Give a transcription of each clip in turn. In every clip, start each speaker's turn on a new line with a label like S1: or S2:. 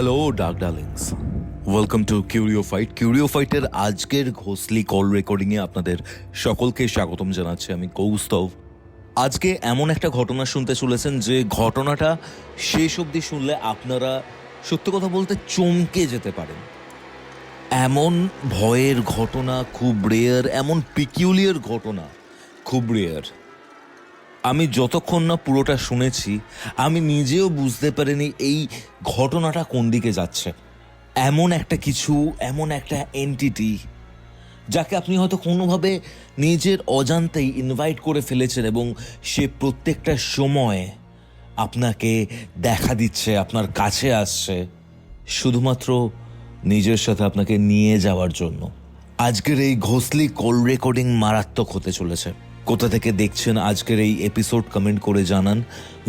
S1: Hello dark darlings, welcome to Curio fight. Curio ফাইটের আজকের ঘোষলি কল রেকর্ডিংয়ে আপনাদের সকলকে স্বাগতম জানাচ্ছি। আমি কৌস্তভ। আজকে এমন একটা ঘটনা শুনতে চলেছেন যে ঘটনাটা শেষ অবধি শুনলে আপনারা সত্যি কথা বলতে চমকে যেতে পারেন। এমন ভয়ের ঘটনা খুব রেয়ার, এমন পিকিউলিয়ার ঘটনা খুব রেয়ার। আমি যতক্ষণ না পুরোটা শুনেছি আমি নিজেও বুঝতে পারিনি এই ঘটনাটা কোন দিকে যাচ্ছে। এমন একটা কিছু, এমন একটা এন্টিটি যাকে আপনি হয়তো কোনোভাবে নিজের অজান্তেই ইনভাইট করে ফেলেছেন এবং সে প্রত্যেকটা সময় আপনাকে দেখা দিচ্ছে, আপনার কাছে আসছে শুধুমাত্র নিজের সাথে আপনাকে নিয়ে যাওয়ার জন্য। আজকের এই ঘোষলি কল রেকর্ডিং মারাত্মক হতে চলেছে। কোথা থেকে দেখছেন আজকের এই এপিসোড কমেন্ট করে জানান।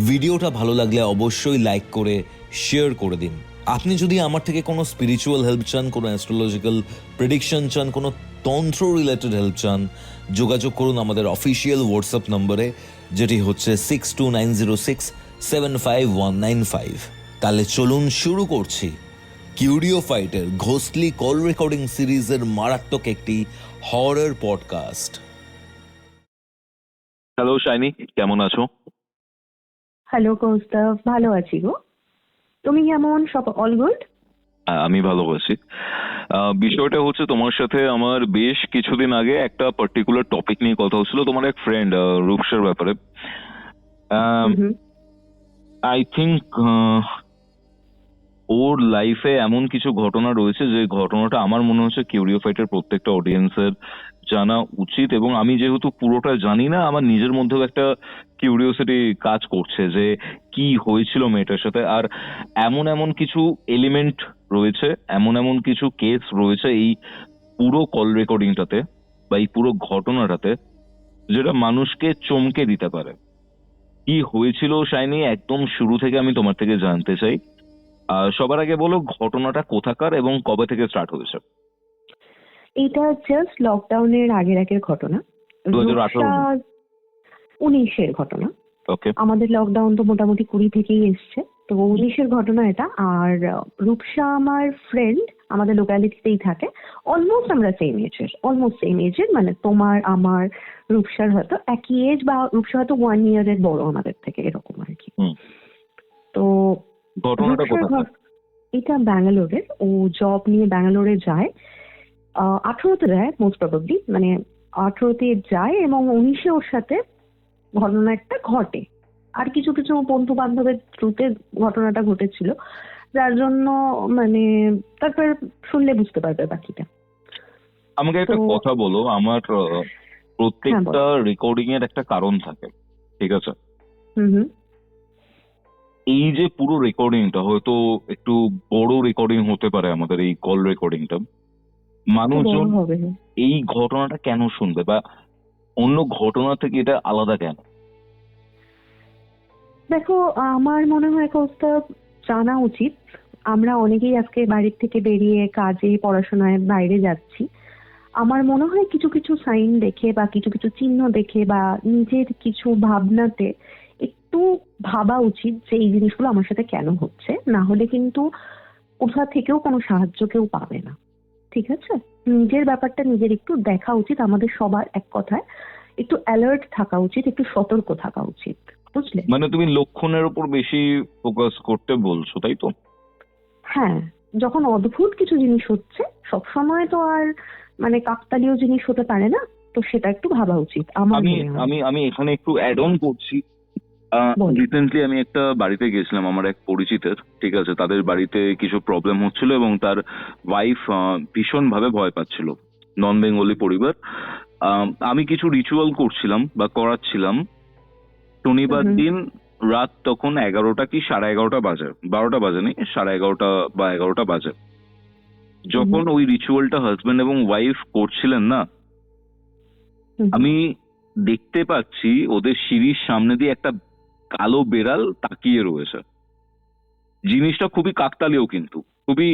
S1: ভিডিওটা ভালো লাগলে অবশ্যই লাইক করে শেয়ার করে দিন। আপনি যদি আমার থেকে কোনো স্পিরিচুয়াল হেল্প চান, কোনো অ্যাস্ট্রোলজিক্যাল প্রেডিকশন চান, কোনো তন্ত্র রিলেটেড হেল্প চান, যোগাযোগ করুন আমাদের অফিসিয়াল হোয়াটসঅ্যাপ নম্বরে, যেটি হচ্ছে 6290675195। তাহলে চলুন শুরু করছি কিউরিও ফাইটের ঘোস্টলি কল রেকর্ডিং সিরিজের মারাত্মক একটি হরর পডকাস্ট।
S2: হ্যালো শাইনি, কেমন আছো?
S3: হ্যালো কৌস্তভ, ভালো আছি গো। তুমি কেমন? সব অল গুড?
S2: আমি ভালো আছি। বিষয়টা হচ্ছে, তোমার সাথে আমার বেশ কিছুদিন আগে একটা পার্টিকুলার টপিক নিয়ে কথা হচ্ছিল, তোমার এক ফ্রেন্ড রূপসার ব্যাপারে। আই থিঙ্ক ওর লাইফে এমন কিছু ঘটনা রয়েছে যে ঘটনাটা আমার মনে হচ্ছে কিউরিও ফাইটের প্রত্যেকটা অডিয়েন্সের জানা উচিত। এবং আমি যেহেতু পুরোটা জানি না, আমার নিজের মধ্যেও একটা কিউরিওসিটি কাজ করছে যে কি হয়েছিল মেয়েটার সাথে। আর এমন এমন কিছু এলিমেন্ট রয়েছে, এমন এমন কিছু কেস রয়েছে এই পুরো কল রেকর্ডিংটাতে বা এই পুরো ঘটনাটাতে, যেটা মানুষকে চমকে দিতে পারে। কি হয়েছিল শাইনি, একদম শুরু থেকে আমি তোমার থেকে জানতে চাই। সবার আগে বলো, ঘটনাটা কোথাকার এবং কবে থেকে স্টার্ট হয়েছে?
S3: এটা জাস্ট লকডাউনের আগের ঘটনা। 19-এর ঘটনা।
S2: ওকে।
S3: আমাদের লকডাউন তো মোটামুটি 20 থেকেই এসছে, তো 19-এর ঘটনা এটা। আর রূপসা আমার ফ্রেন্ড, আমাদের লোকালিটিতেই থাকে। অলমোস্ট আমরা সেম এজের, মানে তোমার আমার রূপসার হয়তো একই এজ, বা রূপসা হয়তো 1 ইয়ারের বড় আমাদের থেকে, এরকম আর কি। তো
S2: ঘটনাটা কোথাকার?
S3: এটা ব্যাঙ্গালোরের। ও জব নিয়ে ব্যাঙ্গালোরে যায়। 18তে যায় মোস্ট প্রবাবলি, মানে 18তে যায় এবং 19-এ ওর সাথে ঘটনা একটা ঘটে। আর কিছু কিছু বন্ধু বান্ধবের থ্রুতে ঘটনাটা ঘটেছিল, যার জন্য মানে তারপর শুনলে বুঝতে পারবে বাকিটা।
S2: আমাকে একটা কথা বলো, আমার প্রত্যেকটা রেকর্ডিং এর একটা কারণ থাকে, ঠিক আছে? এই যে পুরো রেকর্ডিংটা হয়তো একটু বড় রেকর্ডিং হতে পারে, আমাদের এই কল রেকর্ডিংটা, মানুষজন এই ঘটনাটা কেন শুনবে বা অন্য ঘটনা থেকে এটা আলাদা কেন?
S3: দেখো, আমার মনে হয় কৌস্তব, জানা উচিত। আমরা অনেকেই আজকে বাড়ির থেকে বেরিয়ে কাজে পড়াশোনায় বাইরে যাচ্ছি। আমার মনে হয় কিছু কিছু সাইন দেখে বা কিছু কিছু চিহ্ন দেখে বা নিজের কিছু ভাবনাতে একটু ভাবা উচিত যে এই জিনিসগুলো আমার সাথে কেন হচ্ছে। না হলে কিন্তু কোথা থেকেও কোনো সাহায্য কেউ পাবে না, ঠিক আছে? নিজের ব্যাপারটা নিজের একটু দেখা উচিত। আমাদের সবার এক কথায় একটু অ্যালার্ট থাকা উচিত, একটু সতর্ক থাকা উচিত, বুঝলে?
S2: মানে তুমি লক্ষণের উপর বেশি ফোকাস করতে বলছো, তাই তো?
S3: হ্যাঁ, যখন অদ্ভুত কিছু জিনিস হচ্ছে, সবসময় তো আর মানে কাকতালীয় জিনিস হতে পারে না, তো সেটা একটু ভাবা উচিত আমার মনে হয়।
S2: আমি এখানে একটু অ্যাড অন করছি। রিসেন্টলি আমি একটা বাড়িতে গেছিলাম আমার এক পরিচিতের, ঠিক আছে? তাদের বাড়িতে কিছু প্রবলেম হচ্ছিল এবং তার ওয়াইফ ভীষণ ভাবে ভয় পাচ্ছিল। নন বেঙ্গলি পরিবার। আমি কিছু রিচুয়াল করছিলাম বা করাচ্ছিলাম। শনিবার দিন রাত তখন 11টা কি 11:30 বাজে, 12টা বাজেনি, 11:30 বা 11টা বাজে। যখন ওই রিচুয়ালটা হাজবেন্ড এবং ওয়াইফ করছিলেন না, আমি দেখতে পাচ্ছি ওদের সিঁড়ির সামনে দিয়ে একটা কালো বেড়াল তাকিয়ে রয়েছে। জিনিসটা খুবই কাকতালীয়, কিন্তু খুবই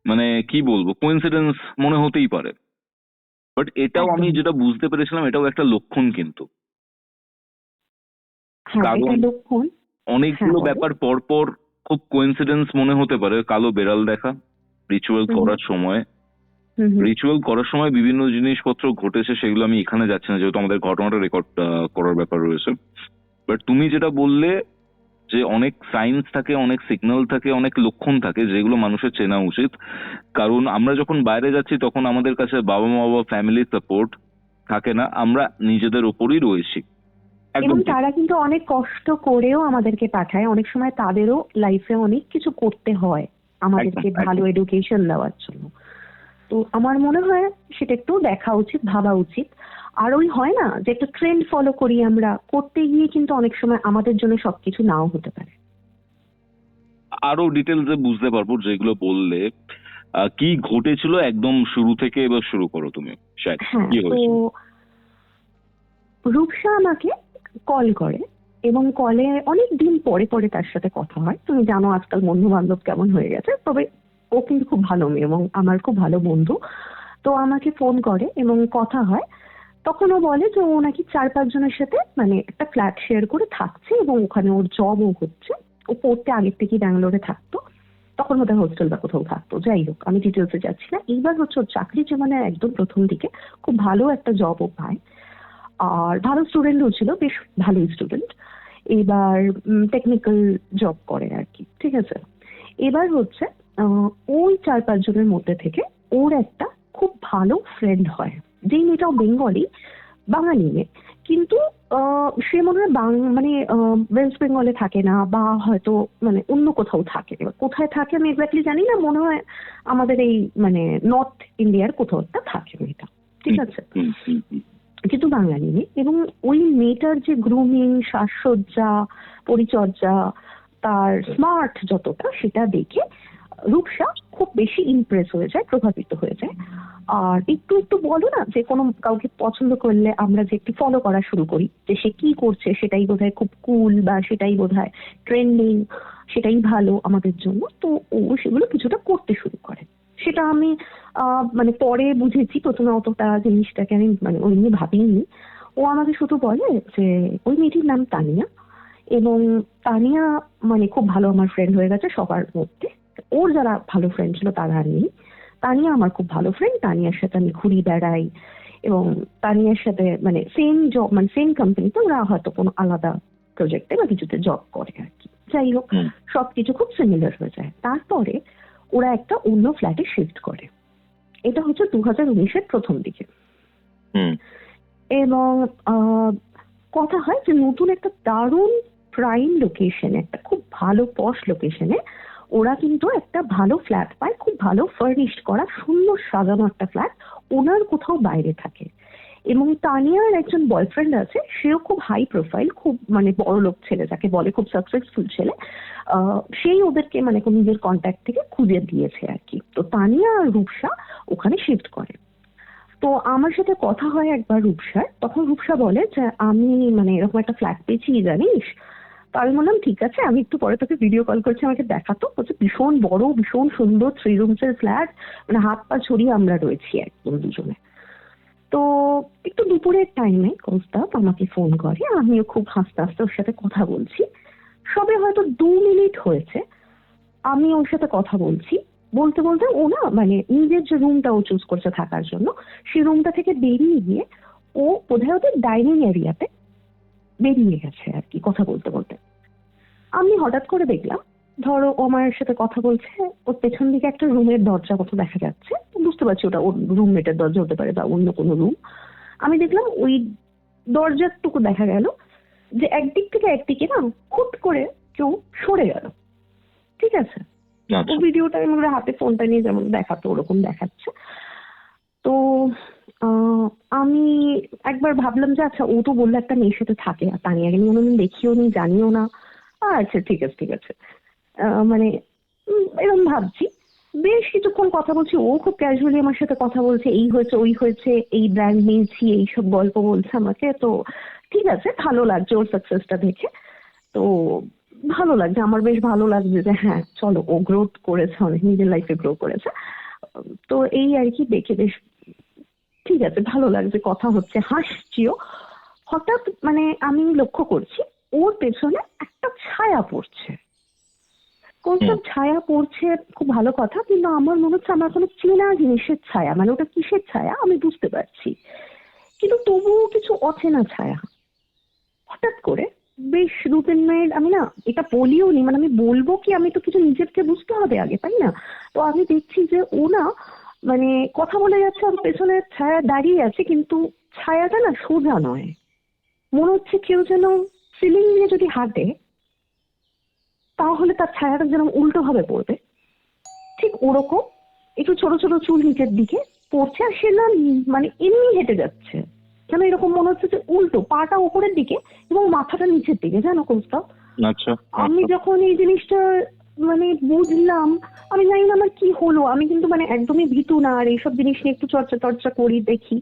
S2: মানে কি বলবো, কোইন্সিডেন্স মনে হতেই পারে, বাট এটাও আমি যেটা বুঝতে পেরেছিলাম এটাও একটা লক্ষণ। কিন্তু কারণ অনেকগুলো ব্যাপার পরপর খুব কোইন্সিডেন্স মনে হতে পারে, কালো বেড়াল দেখা রিচুয়াল করার সময়। রিচুয়াল করার সময় বিভিন্ন জিনিসপত্র ঘটেছে, সেগুলো আমি এখানে যাচ্ছি না যেহেতু আমাদের ঘটনাটা রেকর্ড করার ব্যাপার রয়েছে। বাট তুমি যেটা বললে যে অনেক সাইন্স থাকে, অনেক সিগন্যাল থাকে, অনেক লক্ষণ থাকে যেগুলো মানুষের চেনা উচিত। কারণ আমরা যখন বাইরে যাচ্ছি তখন আমাদের কাছে বাবা মা বা ফ্যামিলি সাপোর্ট থাকে না, আমরা নিজেদের ওপরই রয়েছি।
S3: এবং
S2: একদম ঠিক।
S3: তারা কিন্তু অনেক কষ্ট করেও আমাদেরকে পাঠায়, অনেক সময় তাদেরও লাইফে অনেক কিছু করতে হয় আমাদেরকে
S2: একদম,
S3: ভালো
S2: একদম।
S3: এডুকেশন দেওয়ার জন্য। তো আমার মনে হয় সেটা একটু দেখা উচিত, ভাবা উচিত। আর ওই হয় না যে একটা ট্রেন্ড ফলো করি আমরা, করতে গিয়ে কিন্তু অনেক সময় আমাদের জন্য সবকিছু নাও হতে পারে।
S2: আরো ডিটেলসে বুঝতে পারবো যেগুলো বললে। কি ঘটেছিল একদম শুরু থেকে, এবার শুরু করো তুমি। শায়দ
S3: হ্যাঁ,
S2: কি
S3: তো
S2: হয়েছিল?
S3: রূপসা আমাকে কল করে এবং কলে অনেক দিন পরে পরে তার সাথে কথা হয়। তুমি জানো আজকাল বন্ধু বান্ধব কেমন হয়ে গেছে, তবে ও কিন্তু খুব ভালো মেয়ে এবং আমার খুব ভালো বন্ধু। তো আমাকে ফোন করে এবং কথা হয়। তখন ও বলে যে ও নাকি 4-5 জনের সাথে মানে একটা ফ্ল্যাট শেয়ার করে থাকছে এবং ওখানে ওর জবও হচ্ছে। ও পড়তে আগের থেকেই ব্যাঙ্গালোরে থাকতো, তখন বোধহয় হোস্টেল বা কোথাও থাকতো। যাই হোক, আমি ডিটেলসে যাচ্ছি না। এইবার হচ্ছে ওর চাকরি জীবনে একদম প্রথম দিকে খুব ভালো একটা জবও পায়, আর ভালো স্টুডেন্টও ছিল, বেশ ভালোই স্টুডেন্ট। এবার টেকনিক্যাল জব করে আর কি, ঠিক আছে। এবার হচ্ছে ওই 4-5 জনের মধ্যে থেকে ওর একটা খুব ভালো ফ্রেন্ড হয়, যেই মেয়েটাও বেঙ্গলি, বাঙালি মেয়ে, কিন্তু সে মনে হয় মানে ওয়েস্ট বেঙ্গলে থাকে না, বা হয়তো মানে অন্য কোথাও থাকে। এবার কোথায় থাকে আমি এক্স্যাক্টলি জানি না, মনে হয় আমাদের এই মানে নর্থ ইন্ডিয়ার কোথাও একটা থাকে মেয়েটা, ঠিক আছে।
S2: হুম, হুম, হুম।
S3: কিন্তু বাঙালি মেয়ে, এবং ওই মেয়েটার যে গ্রুমিং, সাজসজ্জা, পরিচর্যা, তার স্মার্ট যতটা, সেটা দেখে রূপসা খুব বেশি ইমপ্রেস হয়ে যায়, প্রভাবিত হয়ে যায়। আর একটু একটু বলো না যে কোনো কাউকে পছন্দ করলে আমরা যে একটু ফলো করা শুরু করি, যে সে কি করছে সেটাই বোধহয় খুব কুল, বা সেটাই বোধহয় ট্রেন্ডিং, সেটাই ভালো আমাদের জন্য। তো ও সেগুলো কিছুটা করতে শুরু করে। সেটা আমি মানে পরে বুঝেছি, প্রথমে অতটা জিনিসটাকে আমি মানে ওই নিয়ে ভাবিনি। ও আমাকে শুধু বলে যে ওই মেয়েটির নাম তানিয়া, এবং তানিয়া মানে খুব ভালো আমার ফ্রেন্ড হয়ে গেছে সবার মধ্যে। ওর যারা ভালো ফ্রেন্ড ছিল তারা আর নেই, তানিয়া আমার খুব ভালো ফ্রেন্ড। তানিয়ার সাথে আমি ঘুরি বেড়াই, এবং তানিয়ার সাথে মানে সেম জব, মানে সেম কোম্পানিতে, ওরা হয়তো কোনো আলাদা প্রজেক্টে বা কিছুতে জব করে আর কি। যাই হোক,
S2: হুম,
S3: সবকিছু খুব সিমিলার হয়ে যায়। তারপরে ওরা একটা অন্য ফ্ল্যাটে শিফট করে। এটা হচ্ছে 2019-এর প্রথম দিকে।
S2: হুম।
S3: এবং কথা হয় যে নতুন একটা দারুণ প্রাইম লোকেশনে, একটা খুব ভালো পশ লোকেশনে ওরা কিন্তু একটা ভালো ফ্ল্যাট পায়, খুব ভালো ফার্নিশড করা, সুন্দর সাজানো একটা ফ্ল্যাট। ওনার কোথাও বাইরে থাকে, এবং তানিয়ার একজন বয়ফ্রেন্ড আছে, সেও খুব হাই প্রোফাইল, খুব মানে বড় লোক ছেলে, যাকে বলে খুব সাকসেসফুল ছেলে। সেই ওদেরকে মানে নিজের কন্ট্যাক্ট থেকে খুঁজে দিয়েছে আর কি। তো তানিয়া আর রূপসা ওখানে শিফট করে। তো আমার সাথে কথা হয় একবার রূপসার, তখন রূপসা বলে যে আমি মানে এরকম একটা ফ্ল্যাট পেয়েছি জানিস। তো আমি বললাম ঠিক আছে, আমি একটু পরে তোকে ভিডিও কল করছি, আমাকে দেখাতো। বলছে ভীষণ বড়, ভীষণ সুন্দর 3 রুমসের ফ্ল্যাট, মানে হাত পা ছড়িয়ে আমরা রয়েছি একদম দুজনে। তো একটু দুপুরের টাইমে কৌস্তব আমাকে ফোন করে, আমিও খুব হাসতে হাসতে ওর সাথে কথা বলছি। সবে হয়তো 2 মিনিট হয়েছে আমি ওর সাথে কথা বলছি, বলতে বলতে ও না মানে নিজের যে রুমটা ও চুজ করছে থাকার জন্য, সেই রুমটা থেকে বেরিয়ে গিয়ে ও বোধহয় ওদের ডাইনিং এরিয়াতে বেরিয়ে গেছে আর কি, কথা বলতে বলতে। আমি হঠাৎ করে দেখলাম, ধরো ও আমার সাথে কথা বলছে, ওর পেছন দিকে একটা রুমের দরজা কত দেখা যাচ্ছে। বুঝতে পারছি ওটা ওর রুমমেটের দরজা হতে পারে বা অন্য কোনো রুম। আমি দেখলাম ওই দরজারটুকু দেখা গেল যে একদিক থেকে একদিকে না হুট করে কেউ সরে গেল, ঠিক আছে। ও
S2: আচ্ছা।
S3: ভিডিওটা আমি হাতে ফোনটা নিয়ে যেমন দেখাতো ওরকম দেখাচ্ছে। তো আমি একবার ভাবলাম যে আচ্ছা, ও তো বললো একটা মেয়ের সাথে থাকে, আর তানিয়াকে নিয়ে কোনোদিন দেখিও নি, জানিও না। আচ্ছা ঠিক আছে ঠিক আছে, মানে এরকম ভাবছি। বেশ কিছুক্ষণ কথা বলছি, ও খুব ক্যাজুয়ালি আমার সাথে কথা বলছে, এই হয়েছে ওই হয়েছে, এই ব্র্যান্ড নিয়েছি, এইসব গল্প বলছে আমাকে। তো ঠিক আছে, ভালো লাগছে ওর সাকসেসটা দেখে। তো ভালো লাগছে, আমার বেশ ভালো লাগছে যে হ্যাঁ চলো, ও গ্রোথ করেছে, অনেক নিজের লাইফে গ্রো করেছে। তো এই আর কি, দেখে বেশ ঠিক আছে, ভালো লাগছে, কথা হচ্ছে, হাসছিও। হঠাৎ মানে আমি লক্ষ্য করছি ওর পেছনে একটা ছায়া পড়ছে, কোনসব ছায়া পড়ছে, খুব ভালো কথা, কিন্তু আমার মনে হচ্ছে আমার কোনো চেনা জিনিসের ছায়া, মানে ওটা কিসের ছায়া আমি বুঝতে পারছি, কিন্তু তবুও কিছু অচেনা ছায়া। হঠাৎ করে বেশ দু তিন মিনিট আমি না এটা বলিও নি, মানে আমি বলবো কি, আমি তো কিছু নিজেকে বুঝতে হবে আগে, তাই না? তো আমি দেখছি যে ও না মানে কথা বলে যাচ্ছে, আর পেছনে ছায়া দাঁড়িয়ে আছে, কিন্তু ছায়াটা না সোজা নয়, মনে হচ্ছে কেউ যেন সিলিং দিয়ে যদি হাঁটে তাহলে তার ছায়াটা যেন উল্টো ভাবে পড়বে, ঠিক ওরকম একটু ছোট ছোট চুল নিচের দিকে পড়ছে, আর সে না মানে এমনি হেঁটে যাচ্ছে, কেন এরকম মনে হচ্ছে যে উল্টো, পাটা উপরের দিকে এবং মাথাটা নিচের দিকে, জানো কৌস্তব?
S2: আচ্ছা
S3: আমি যখন এই জিনিসটা মানে বুঝলাম, আমি জানি না আমার কি হলো, আমি কিন্তু মানে একদমই ভীতু না, আর এইসব জিনিস নিয়ে একটু চর্চা টর্চা করি, দেখি।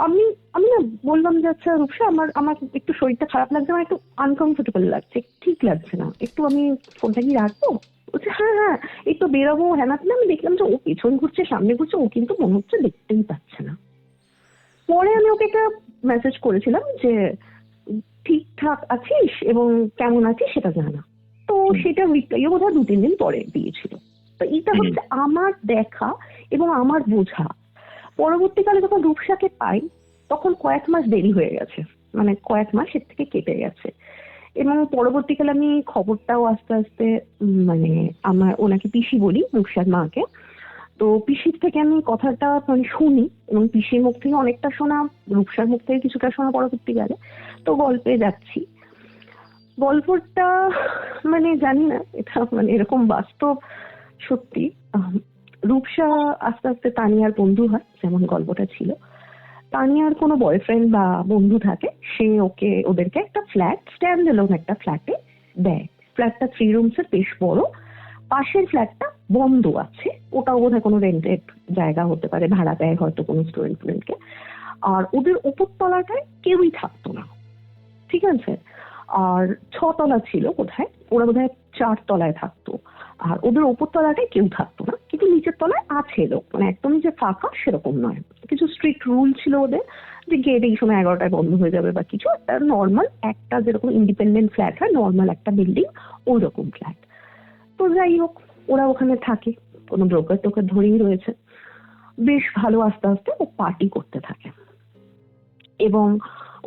S3: আমি আমি না বললাম যে আচ্ছা রূপসা, আমার আমার একটু শরীরটা খারাপ লাগছে, আমার একটু আনকমফোর্টেবল লাগছে, ঠিক লাগছে না, একটু আমি ফোনটা কি রাখবো? বলছে হ্যাঁ হ্যাঁ, এই তো বেরাবো, হ্যাঁ না। আমি দেখলাম যে ও পেছন ঘুরছে, সামনে ঘুরছে, ও কিন্তু মনে হচ্ছে দেখতেই পাচ্ছে না। পরে আমি ওকে একটা মেসেজ করেছিলাম যে ঠিকঠাক আছিস এবং কেমন আছিস সেটা জানা। তো সেটা রিপ্লাইও বোধহয় 2-3 দিন পরে দিয়েছিল। তো এটা হচ্ছে আমার দেখা এবং আমার বোঝা। পরবর্তীকালে যখন রূপসাকে পাই তখন কয়েক মাস দেরি হয়ে গেছে, মানে কয়েক মাস এর থেকে কেটে গেছে, এবং পরবর্তীকালে আমি খবরটাও আস্তে আস্তে মানে আমার ওনাকে পিসি বলি, রূপসার মাকে, তো পিসির থেকে আমি কথাটা মানে শুনি, এবং পিসির মুখ থেকে অনেকটা শোনা, রূপসার মুখ থেকে কিছুটা শোনা পরবর্তীকালে। তো গল্পে যাচ্ছি, গল্পটা মানে জানি না এটা মানে এরকম বাস্তব সত্যি। রূপসা আস্তে আস্তে তানিয়ার বন্ধু হয়, যেমন গল্পটা ছিল। তানিয়ার কোনো বয়ফ্রেন্ড বা বন্ধু থাকে, সে ওদেরকে একটা ফ্ল্যাট, স্ট্যান্ড এলোন একটা ফ্ল্যাটে দেয়। ফ্ল্যাটটা 3 রুমসের, বেশ বড়। পাশের ফ্ল্যাটটা বন্ধ আছে, ওটাও বোধহয় কোনো রেন্টেড জায়গা হতে পারে, ভাড়া দেয় হয়তো কোনো স্টুডেন্টকে। আর ওদের উপর তলাটায় কেউই থাকতো না, ঠিক আছে? আর 6 তলা ছিল বোধহয়, ওরা বোধহয় 4 তলায় থাকতো। আর ওদের ওপর তলাটায় কেউ থাকতো না, কিন্তু নিচের তলায় আছে লোক, মানে একদমই যে ফাঁকা সেরকম নয়। কিছু স্ট্রিক্ট রুল ছিল ওদের, যে গেট এই সময় 11টায় বন্ধ হয়ে যাবে বা কিছু একটা, নর্মাল একটা যেরকম ইন্ডিপেন্ডেন্ট ফ্ল্যাট হয়, নর্মাল একটা বিল্ডিং, ওই রকম ফ্ল্যাট। তো যাই হোক, ওরা ওখানে থাকে, কোনো ব্রোকার টোকার ধরেই রয়েছে। বেশ ভালো, আস্তে আস্তে ও পার্টি করতে থাকে, এবং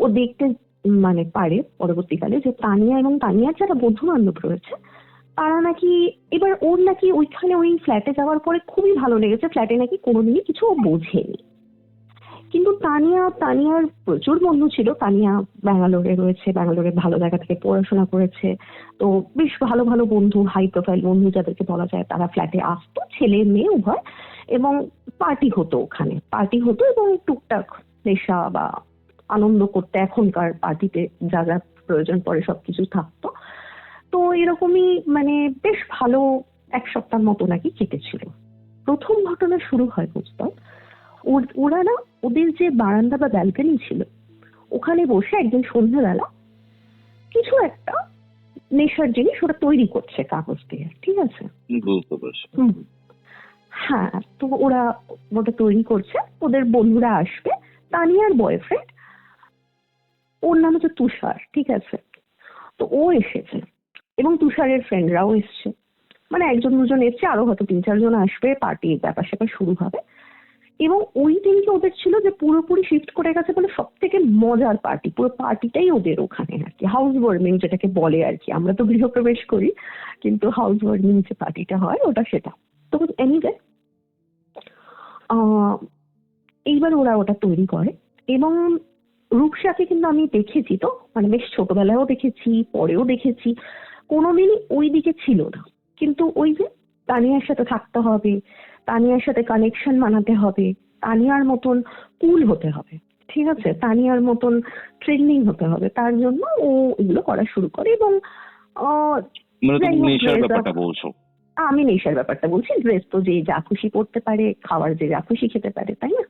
S3: ও দেখতে মানে পারে পরবর্তীকালে যে তানিয়া এবং তানিয়ার যারা বন্ধু বান্ধব রয়েছে তারা নাকি, এবার ওর নাকি ওইখানে ওই ফ্ল্যাটে যাওয়ার পরে খুবই ভালো লেগেছে, ফ্ল্যাটে নাকি কোনোদিনই কিছু ও বোঝেনি। কিন্তু তানিয়ার প্রচুর বন্ধু ছিল, তানিয়া ব্যাঙ্গালোরে রয়েছে, ব্যাঙ্গালোরে ভালো জায়গা থেকে পড়াশোনা করেছে, তো বেশ ভালো ভালো বন্ধু, হাই প্রোফাইল বন্ধু যাদেরকে বলা যায়, তারা ফ্ল্যাটে আসতো, ছেলে মেয়ে উভয়, এবং পার্টি হতো, ওখানে পার্টি হতো, এবং টুকটাক নেশা বা আনন্দ করতে এখনকার পার্টিতে যা যা প্রয়োজন পড়ে সবকিছু থাকতো। তো এরকমই মানে বেশ ভালো 1 সপ্তাহ মতো নাকি কেটেছিল। প্রথম ঘটনা শুরু হয় বুঝতাম, ওরা না ওদের যে বারান্দা বা ব্যালকনি ছিল ওখানে বসে একদিন সন্ধ্যাবেলা কিছু একটা নেশার জিনিস ওরা তৈরি করছে কাগজ দিয়ে, ঠিক আছে?
S2: বুঝতে পারছি।
S3: হ্যাঁ, তো ওরা ওটা তৈরি করছে, ওদের বন্ধুরা আসবে, তানিয়ার বয়ফ্রেন্ড, ওর নাম হচ্ছে তুষার, ঠিক আছে? তো ও এসেছে এবং তুষারের ফ্রেন্ডরাও এসছে, মানে 1-2 জন এসছে, আরো হয়তো 3-4 জন আসবে, পার্টি ব্যাপার স্যাপার শুরু হবে। এবং ওই দিনকে ওদের ছিল যে পুরোপুরি শিফট করে গেছে বলে সব থেকে মজার পার্টি, পুরো পার্টিটাই ওদের ওখানে আর কি, হাউস ওয়ার্মিং যেটাকে বলে আর কি, আমরা তো গৃহপ্রবেশ করি, কিন্তু হাউস ওয়ার্মিং যে পার্টিটা হয় ওটা সেটা। তো এনিওয়ে এইবার ওরা ওটা তৈরি করে, এবং রূপসাকে কিন্তু আমি দেখেছি, তো মানে বেশ ছোটবেলায়ও দেখেছি, পরেও দেখেছি, কোনোদিনই ওই দিকে ছিল না। কিন্তু ওই যে তানিয়ার সাথে থাকতে হবে, তানিয়ার সাথে কানেকশন বানাতে হবে, তানিয়ার মতন কুল হতে হবে, ঠিক আছে, তানিয়ার মতন ট্রেন্ডিং হতে হবে, তার জন্য ও এগুলো করা শুরু করে। এবং
S2: মানে
S3: যাই
S2: তুমি
S3: হোক,
S2: নেশার
S3: dress
S2: ব্যাপারটা
S3: up,
S2: বলছো?
S3: আমি নেশার ব্যাপারটা বলছি, ড্রেস তো যে যা খুশি পড়তে পারে, খাবার যে যা খুশি খেতে পারে, তাই না?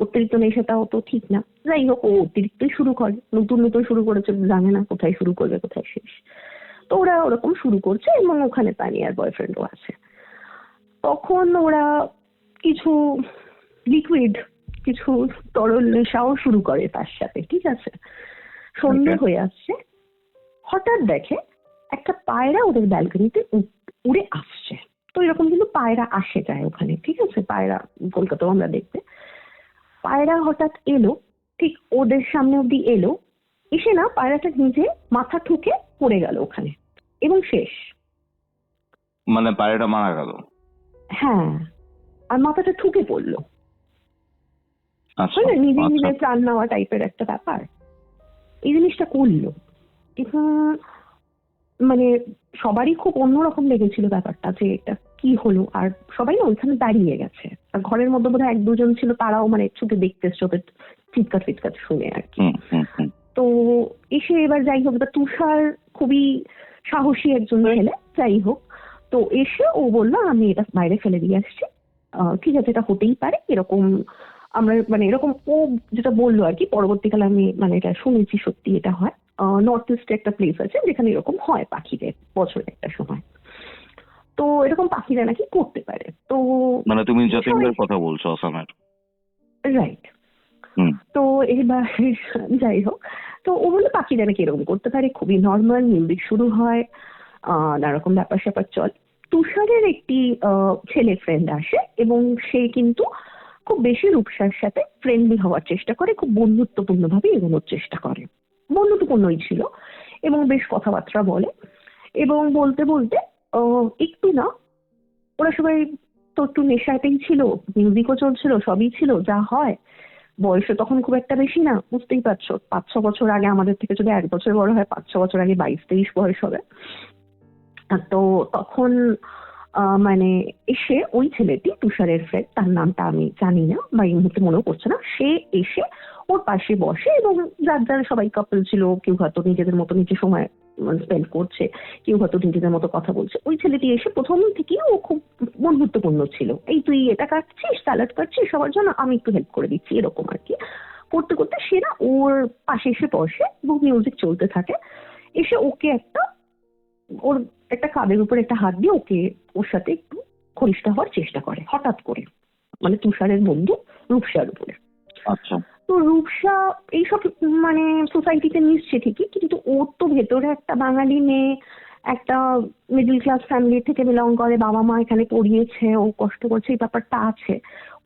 S3: অতিরিক্ত নেশাটাও তো ঠিক না। যাই হোক, ও অতিরিক্তই শুরু করে, নতুন নতুন শুরু করেছে, জানে না কোথায় শুরু করবে কোথায় শেষ। তো ওরা ওরকম শুরু করছে, এবং ওখানে তানিয়ার বয়ফ্রেন্ডও আছে। তখন ওরা কিছু লিকুইড, কিছু তরল নেশাও শুরু করে তার সাথে, ঠিক আছে? সন্ধে হয়ে আসছে, হঠাৎ দেখে একটা পায়রা ওদের ব্যালকনিতে উড়ে আসছে। তো এরকম কিন্তু পায়রা আসে যায় ওখানে, ঠিক আছে, পায়রা কলকাতাও আমরা দেখতে। পায়রা হঠাৎ এলো, ঠিক ওদের সামনে অব্দি এলো, এসে না পায়রাটা নিজে মাথা ঠুকে পড়ে গেল ওখানে এবং শেষ।
S2: মানে পায়রাটা মারা গেল?
S3: হ্যাঁ, আর মাথাটা ঠুকে পড়লো,
S2: আচ্ছা
S3: বুঝলে, নিজে
S2: আচ্ছা
S3: নিজে প্রাণ নেওয়া টাইপের একটা ব্যাপার। এই জিনিসটা করলো। এবার মানে সবারই খুব অন্যরকম লেগেছিল ব্যাপারটা, যে এটা কি হলো। আর সবাই না ওইখানে দাঁড়িয়ে গেছে, আর ঘরের মধ্যে বোধহয় এক দুজন ছিল, তারাও মানে ছুটে দেখতে এসছে ওদের চিৎকার ফিৎকার শুনে আর কি।
S2: হুম হুম হুম
S3: তো এসে এবার যাই হোক, এবার তুষার খুবই সাহসী একজন ছেলে, যাই হোক, তো এসে ও বললো আমি এটা বাইরে ফেলে দিয়ে আসছি, ঠিক আছে, এটা হতেই পারে এরকম। আমরা মানে এরকম ও যেটা বললো আর কি, পরবর্তীকালে আমি মানে এটা শুনেছি, সত্যি এটা হয়। নর্থ ইস্টে একটা প্লেস আছে যেখানে এরকম হয় পাখিদের বছরে একটা সময়। তো এরকম পাখিরা নাকি করতে পারে। তো
S2: মানে তুমি যতীন্দ্রের কথা বলছো, আসামের?
S3: রাইট।
S2: হুম
S3: তো এবার যাই হোক, তো ও বললো পাখিরা নাকি এরকম করতে পারে, খুবই নর্মাল, মিউজিক শুরু হয়, নানারকম ব্যাপার স্যাপার চল। তুষারের একটি ছেলে ফ্রেন্ড আসে এবং সে কিন্তু খুব বেশি রূপসার সাথে ফ্রেন্ডলি হওয়ার চেষ্টা করে, খুব বন্ধুত্বপূর্ণ ভাবে এগোনোর চেষ্টা করে। বন্ধুত্বপূর্ণই ছিল এবং বেশ কথাবার্তা বলে, এবং বলতে বলতে একটু না, ওরা সবাই তো একটু নেশাতেই ছিল, মিউজিকও চলছিল, সবই ছিল যা হয়। বয়সও তখন খুব একটা বেশি না, বুঝতেই পারছো, 5-6 বছর আগে, আমাদের থেকে যদি 1 বছর বড় হয়, 5-6 বছর আগে 22-23 বয়স হবে। তো তখন মানে এসে ওই ছেলেটি, তুষারের ফ্রেন্ড, তার নামটা আমি জানি না বা এই মুহূর্তে মনেও পড়ছে না, সে এসে ওর পাশে বসে এবং যার যারা সবাই কাপল ছিল, কেউ হয়তো নিজেদের মতো নিজে সময় স্পেন্ড করছে, কেউ হয়তো নিজেদের মতো কথা বলছে। ওই ছেলেটি এসে প্রথম থেকেই ও খুব বন্ধুত্বপূর্ণ ছিল, এই তুই এটা কাটছিস, স্যালাড কাটছিস সবার জন্য, আমি একটু হেল্প করে দিচ্ছি, এরকম আর কি। করতে করতে সে না ওর পাশে এসে বসে এবং মিউজিক চলতে থাকে। এসে ওকে ওর একটা কাঁধের উপর একটা হাত দিয়ে ওকে ওর সাথে একটু ঘনিষ্ঠ হওয়ার চেষ্টা করে হঠাৎ করে, মানে তুষারের বন্ধু রূপসার উপরে।
S2: আচ্ছা
S3: তো রূপসা এইসব মানে সোসাইটিতে মিশছে ঠিকই, কিন্তু ওর তো ভেতরে একটা বাঙালি মেয়ে, একটা মিডল ক্লাস ফ্যামিলি থেকে বিলং করে, বাবা মা এখানে পড়িয়েছে, ও কষ্ট করছে, এই ব্যাপারটা আছে।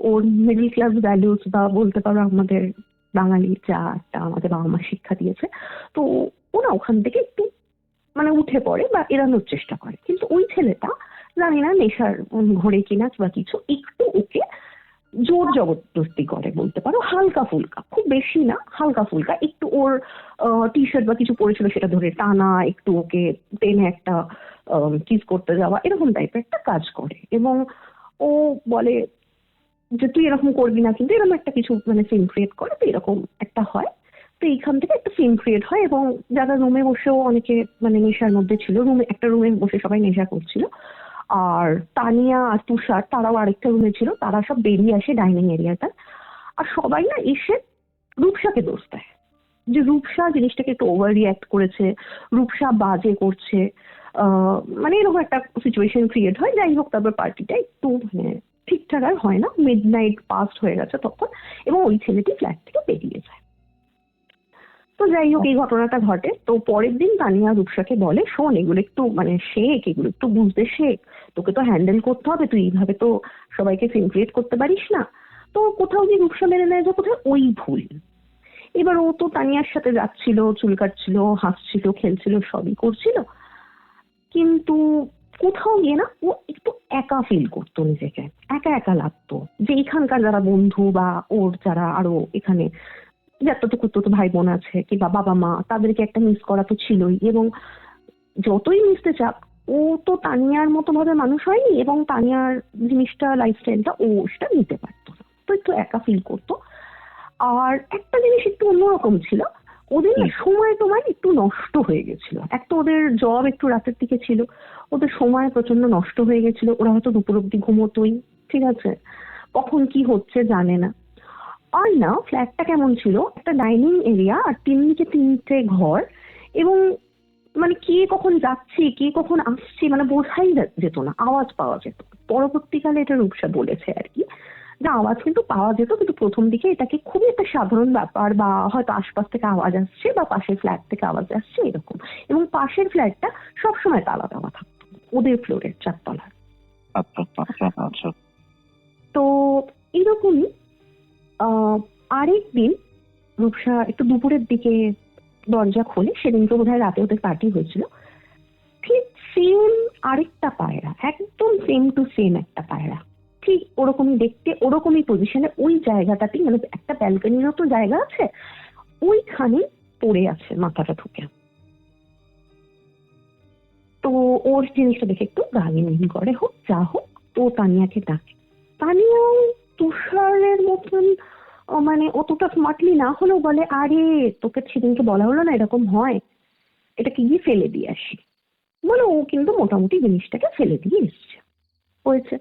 S3: ওর মিডল ক্লাস ভ্যালুস বা বলতে পারো আমাদের বাঙালি যা একটা আমাদের বাবা মা শিক্ষা দিয়েছে, তো ও না ওখান থেকে একটু মানে উঠে পড়ে বা এড়ানোর চেষ্টা করে। কিন্তু ওই ছেলেটা জানি না নেশার ঘরে কিনা বা কিছু, একটু ওকে জোর জবরদস্তি করে বলতে পারো, হালকা ফুলকা, খুব বেশি না, হালকা ফুলকা একটু ওর টি শার্ট বা কিছু পরেছিল সেটা ধরে টানা, একটু ওকে টেনে একটা কিস করতে যাওয়া, এরকম টাইপের একটা কাজ করে। এবং ও বলে যে তুই এরকম করবি না, কিন্তু এরকম একটা কিছু মানে সিন ক্রিয়েট করে, তো এরকম একটা হয়। তো এইখান থেকে একটা সিন ক্রিয়েট হয় এবং যারা রুমে বসেও অনেকে মানে নেশার মধ্যে ছিল, একটা রুমে বসে সবাই নেশা করছিল, আর তানিয়া আর তুষার তারাও আরেকটা রুমে ছিল, তারা সব বেরিয়ে আসে ডাইনিং এরিয়াটা। আর সবাই না এসে রূপসাকে দোষ দেয় যে রূপসা জিনিসটাকে একটু ওভার রিঅ্যাক্ট করেছে, রূপসা বাজে করছে, মানে এরকম একটা সিচুয়েশন ক্রিয়েট হয়। যাই হোক, তারপর পার্টিটা একটু মানে ঠিকঠাক আর হয় না, মিডনাইট পাস্ট হয়ে গেছে তখন, এবং ওই ছেলেটি ফ্ল্যাট থেকে বেরিয়ে যায়। তো যাই হোক, এই ঘটনাটা ঘটে। তো পরের দিন তানিয়া রূপসাকে বলে, শোন এগুলো একটু মানে শেখ, এগুলো একটু বুঝতে শেখ, তোকে তো হ্যান্ডেল করতে হবে, তুই এইভাবে তো সবাইকে সিন ক্রিয়েট করতে পারিস না। তো কোথাও গিয়ে রূপসা মেনে নেয় যে কোথাও ওই ভুল। এবার ও তো তানিয়ার সাথে যাচ্ছিল, চুল কাটছিল, হাসছিল, খেলছিল, সবই করছিল, কিন্তু কোথাও গিয়ে না ও একটু একা ফিল করতো নিজেকে, একা একা লাগতো, যে এখানকার যারা বন্ধু বা ওর যারা আরো এখানে যতটুকু তো ভাই বোন আছে কিংবা বাবা মা, তাদেরকে একটা মিস করা তো ছিলই। এবং যতই মিশতে চাপ, ও তো তানিয়ার মতো ভাবে মানুষ হয়নি, এবং তানিয়ার জিনিসটা, লাইফস্টাইলটা ও সেটা নিতে পারতো না, তো একটু একা ফিল করতো। আর একটা জিনিস একটু অন্যরকম ছিল, ওদের না সময় তোমায় একটু নষ্ট হয়ে গেছিল। একটা ওদের জব একটু রাতের দিকে ছিল, ওদের সময় প্রচন্ড নষ্ট হয়ে গেছিল, ওরা হয়তো দুপুর অব্দি ঘুমোতোই, ঠিক আছে, কখন কি হচ্ছে জানে না। আর না ফ্ল্যাটটা কেমন ছিল, একটা ডাইনিং এরিয়া আর 3 দিকে 3টে ঘর, এবং মানে কে কখন যাচ্ছে কে কখন আসছে মানে বোঝাই যেত না, আওয়াজ পাওয়া যেত। পরবর্তীকালে এটা রূপসা বলেছে আর কি, যে আওয়াজ কিন্তু পাওয়া যেত, কিন্তু প্রথম দিকে এটাকে খুবই একটা সাধারণ ব্যাপার, বা হয়তো আশপাশ থেকে আওয়াজ আসছে বা পাশের ফ্ল্যাট থেকে আওয়াজ আসছে এরকম, এবং পাশের ফ্ল্যাটটা সবসময় তালা দেওয়া থাকতো। ওদের ফ্লোরের 4 তলার।
S2: আচ্ছা আচ্ছা আচ্ছা।
S3: তো এরকমই আরেক দিন রূপসা একটু দুপুরের দিকে দরজা খোলে, সেদিনকে বোধহয় রাতে ওদের পার্টি হয়েছিল। ঠিক সেম আরেকটা পায়রা, একদম সেম টু সেম একটা পায়রা, ঠিক ওরকমই দেখতে, ওরকমই পজিশনে, ওই জায়গাটাতেই, মানে একটা ব্যালকনির মতো জায়গা আছে, ওইখানে পড়ে আছে মাথাটা ঢুকে। তো ওর জিনিসটা দেখে একটু রাগিনী করে, হোক যা হোক, তো তানিয়াকে ডাকে। তানিয়া তুষারের মতন মানে অতটা স্মার্টলি না হলেও বলে, আরে তোকে সেদিনকে বলা হলো না এরকম হয়, এটাকে গিয়ে ফেলে দিয়ে আসি। বলে ও কিন্তু মোটামুটি জিনিসটাকে ফেলে দিয়ে এসছে, হয়েছে।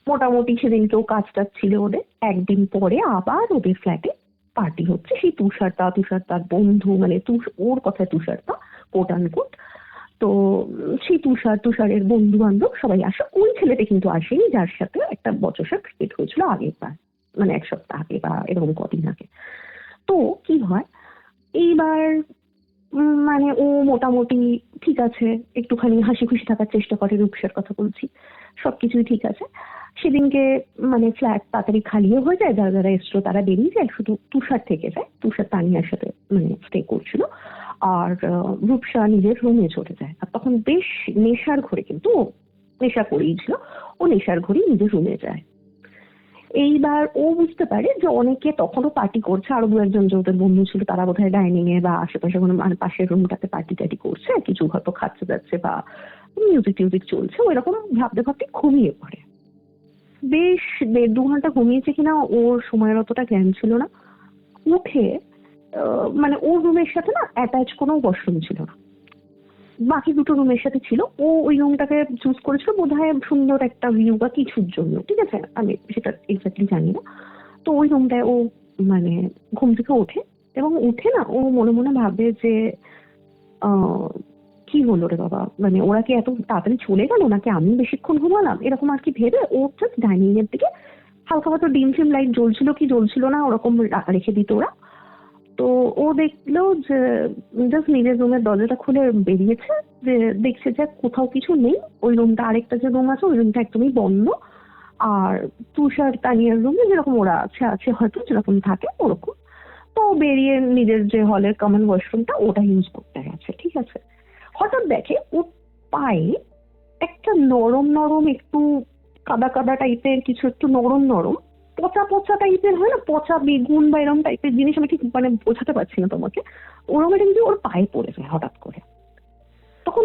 S3: মোটামুটি সেদিনকে ও কাজ টাজ ছিল ওদের। একদিন পরে আবার ওদের ফ্ল্যাটে পার্টি হচ্ছে, সেই তুষার তার বন্ধু, মানে ওর কথায় তুষারদা কোট আনকোট। তো সেই তুষারের বন্ধু বান্ধব সবাই আসে। ওই ছেলেটা কিন্তু আসেনি যার সাথে একটা বচসা ক্রিকেট হয়েছিল আগের বার, মানে 1 সপ্তাহ আগে বা এরকম কদিন আগে। তো কি হয় এইবার, মানে ও মোটামুটি ঠিক আছে, একটুখানি হাসি খুশি থাকার চেষ্টা করে, রূপসার কথা বলছি, সবকিছুই ঠিক আছে। সেদিনকে মানে ফ্ল্যাট তাড়াতাড়ি খালিও হয়ে যায়, যারা যারা এসছো তারা বেরিয়ে যায়, শুধু তুষার থেকে যায়। তুষার তানিয়ার সাথে মানে স্টে করছিল, আর রূপসা নিজের রুমে চলে যায়। আর তখন বেশ নেশার ঘরে, কিন্তু ও নেশা করেইছিল, ও নেশার ঘরেই নিজের রুমে যায়। এইবার ও বুঝতে পারে যে অনেকে তখনও পার্টি করছে, আরো 2-1 যে ওদের বন্ধু ছিল তারা বোধহয় ডাইনিং এ বা আশেপাশে কোনো মানে পাশের রুমটাতে পার্টি টাটি করছে, কিছু হয়তো খাচ্ছে যাচ্ছে বা মিউজিক টিউজিক চলছে, ওইরকম ভাবতে ভাবতে ঘুমিয়ে পড়ে। বেশ 1.5-2 ঘন্টা ঘুমিয়েছে কিনা ওর সময়ের অতটা জ্ঞান ছিল না। উঠে মানে ওর রুমের সাথে না অ্যাটাচ কোনো ওয়াশরুম ছিল না, বাকি দুটো রুমের সাথে ছিল। ও ওই রুমটাকে চুজ করেছিল বোধহয় সুন্দর একটা ভিউ বা কিছুর জন্য, ঠিক আছে, আমি সেটা এক্স্যাক্টলি জানি না। তো ওই রুমটায় ও মানে ঘুম থেকে ওঠে, এবং উঠে না ও মনে মনে ভাবে যে আহ, কি হলো রে বাবা, মানে ওরা কি এত তাড়াতাড়ি চলে গেল নাকি আমি বেশিক্ষণ ঘুমালাম, এরকম আর কি ভেবে ও জাস্ট ডাইনিং এর দিকে হালকা হয়তো ডিম ফিম লাইট জ্বলছিল কি জ্বলছিল না ওরকম রেখে দিত ওরা। তো ও দেখলো যে জাস্ট নিজের রুমের দরজাটা খুলে বেরিয়েছে, যে দেখছে যে কোথাও কিছু নেই। ওই রুমটা, আরেকটা যে রুম আছে ওই রুমটা একদমই বন্ধ। আর তুষার তানিয়ার রুমে যেরকম ওরা আছে আছে হয়তো যেরকম থাকে ওরকম। তো ও বেরিয়ে নিজের যে হলের কমন ওয়াশরুমটা ওটা ইউজ করতে গেছে, ঠিক আছে। হঠাৎ দেখে ওর পায়ে একটা নরম নরম, একটু কাদা কাদা টাইপের কিছু, একটু নরম নরম, পচা পচা টাইপের হয় না, পচা বেগুন বা এরকম টাইপের জিনিস, আমি ঠিক মানে বোঝাতে পারছি না তোমাকে, ওরকম একটা কিন্তু ওর পায়ে পড়ে যায় হঠাৎ করে। তখন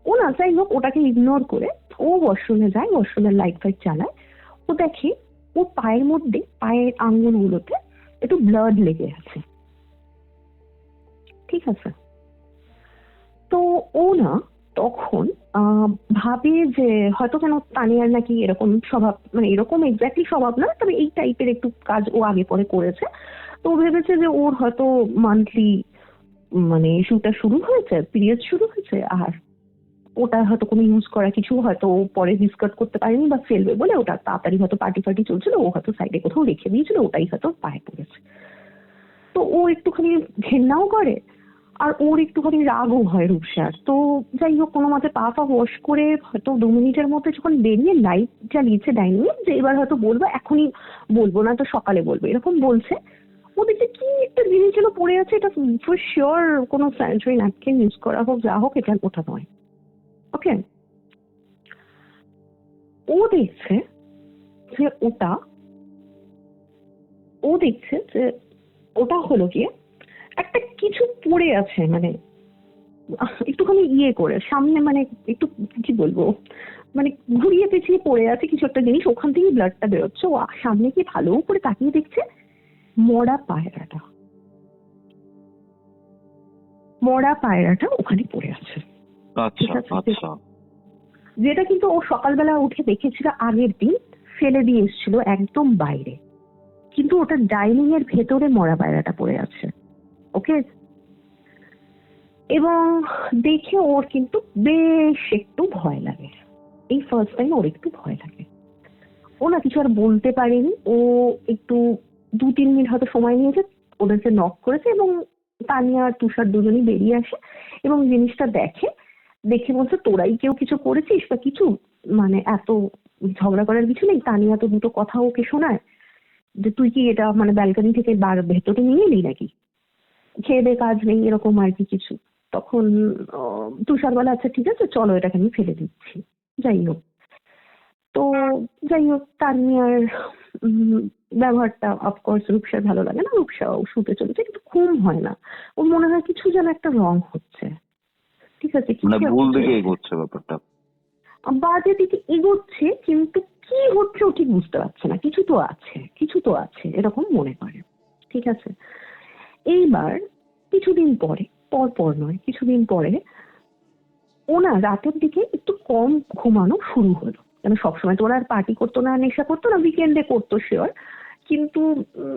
S3: ও না, যাই হোক, ওটাকে ইগনোর করে ও ওয়াশরুমে যায়, ওয়াশরুমের লাইট ফাইট চালায়। ও দেখে ও পায়ের মধ্যে, পায়ের আঙ্গুলগুলোতে একটু ব্লাড লেগে আছে, ঠিক আছে। তো ও না তখন ভাবে যে হয়তো কেন তানিয়ার নাকি এরকম স্বভাব, মানে এরকম এক্স্যাক্টলি স্বভাব না, তবে এই টাইপের একটু কাজ ও আগে পরে করেছে। তো ও ভেবেছে যে ওর হয়তো মান্থলি মানে ইস্যুটা শুরু হয়েছে, পিরিয়ড শুরু হয়েছে, আর ওটা হয়তো কোনো ইউজ করা কিছু হয়তো ও পরে ডিসকার্ড করতে পারেনি বা ফেলবে বলে ওটা তাড়াতাড়ি হয়তো পার্টি ফার্টি চলছিল, ও হয়তো সাইডে কোথাও রেখে দিয়েছিল, ওটাই হয়তো পায়ে পড়েছে। তো ও একটুখানি ঘেন্নাও করে, আর ওর একটুখানি রাগও হয় রূপসার। তো যাই হোক, কোনো মতে পা ওয়াশ করে হয়তো 2 মিনিটের মধ্যে যখন বেরিয়ে লাইট জ্বালিয়েছে ডাইনিং এ, যে এবার হয়তো বলবো, এখনই বলবো না তো সকালে বলবো, এরকম বলছে। ও দেখছে কি একটা জিনিস যেন পড়ে আছে, এটা ফর শিওর কোনো স্যানিটারি ন্যাপকিন ইউজ করা হোক যা হোক, এটা ওটা নয়। ওকে, ও দেখছে যে ওটা, ও দেখছে যে ওটা হলো গিয়ে একটা কিছু পড়ে আছে, মানে একটুখানি ইয়ে করে সামনে, মানে একটু কি বলবো, মানে ঘুরিয়ে পেঁচিয়ে পড়ে আছে কিছু একটা জিনিস, ওখান থেকেই ব্লাডটা বেরোচ্ছে। ও সামনে গিয়ে ভালো করে তাকিয়ে দেখছে মরা পায়রাটা, মরা পায়রাটা ওখানে পড়ে আছে। ঠিক
S2: আচ্ছা
S3: আছে,
S2: আচ্ছা।
S3: যেটা কিন্তু ও সকালবেলা উঠে দেখেছিল আগের দিন, ফেলে দিয়ে এসেছিল একদম বাইরে, কিন্তু ওটা ডাইনিং এর ভেতরে মরা পায়রাটা পড়ে আছে। ওকে, এবং দেখে ওর কিন্তু বেশ একটু ভয় লাগে, এই ফার্স্ট টাইম ওর একটু ভয় লাগে। ও না কিছু আর বলতে পারেনি, ও একটু 2-3 মিনিট হয়তো সময় নিয়েছে, ওদেরকে নক করেছে, এবং তানিয়া আর তুষার দুজনই বেরিয়ে আসে এবং জিনিসটা দেখে দেখে বলছে তোরাই কেউ কিছু করেছিস বা কিছু, মানে এত ঝগড়া করার কিছু নেই। তানিয়া তো দুটো কথা ওকে শোনায় যে তুই কি এটা মানে ব্যালকনি থেকে ভেতরে নিয়ে এলি নাকি, খেয়ে দে কাজ নেই, এরকম আর কি কিছু। তখন তুষার বলে আচ্ছা ঠিক আছে চলো এটাকে আমি ফেলে দিচ্ছি। যাই হোক, তো যাই হোক তানিয়ার ব্যবহারটা অফকোর্স রূপসার ভালো লাগে না। রূপসাও শুতে চলেছে কিন্তু ঘুম হয় না, ওর মনে হয় কিছু যেন একটা রং হচ্ছে। ঠিক আছে,
S2: মানে
S3: কিছু
S2: ভুল
S3: একটা
S2: দিকে এগোচ্ছে ব্যাপারটা।
S3: বাজে দিকে এগোচ্ছে, কিন্তু কি হচ্ছে ও ঠিক বুঝতে পারছে না। কিছু তো আছে, কিছু তো আছে এরকম মনে করে। ঠিক আছে, এইবার কিছুদিন পরে, পর নয় কিছুদিন পরে ওনা রাতের দিকে একটু কম ঘুমানো শুরু হলো। কেন সবসময় তো ওরা আর পার্টি করতো না, নেশা করতো না, উইকেন্ডে করতো শিওর, কিন্তু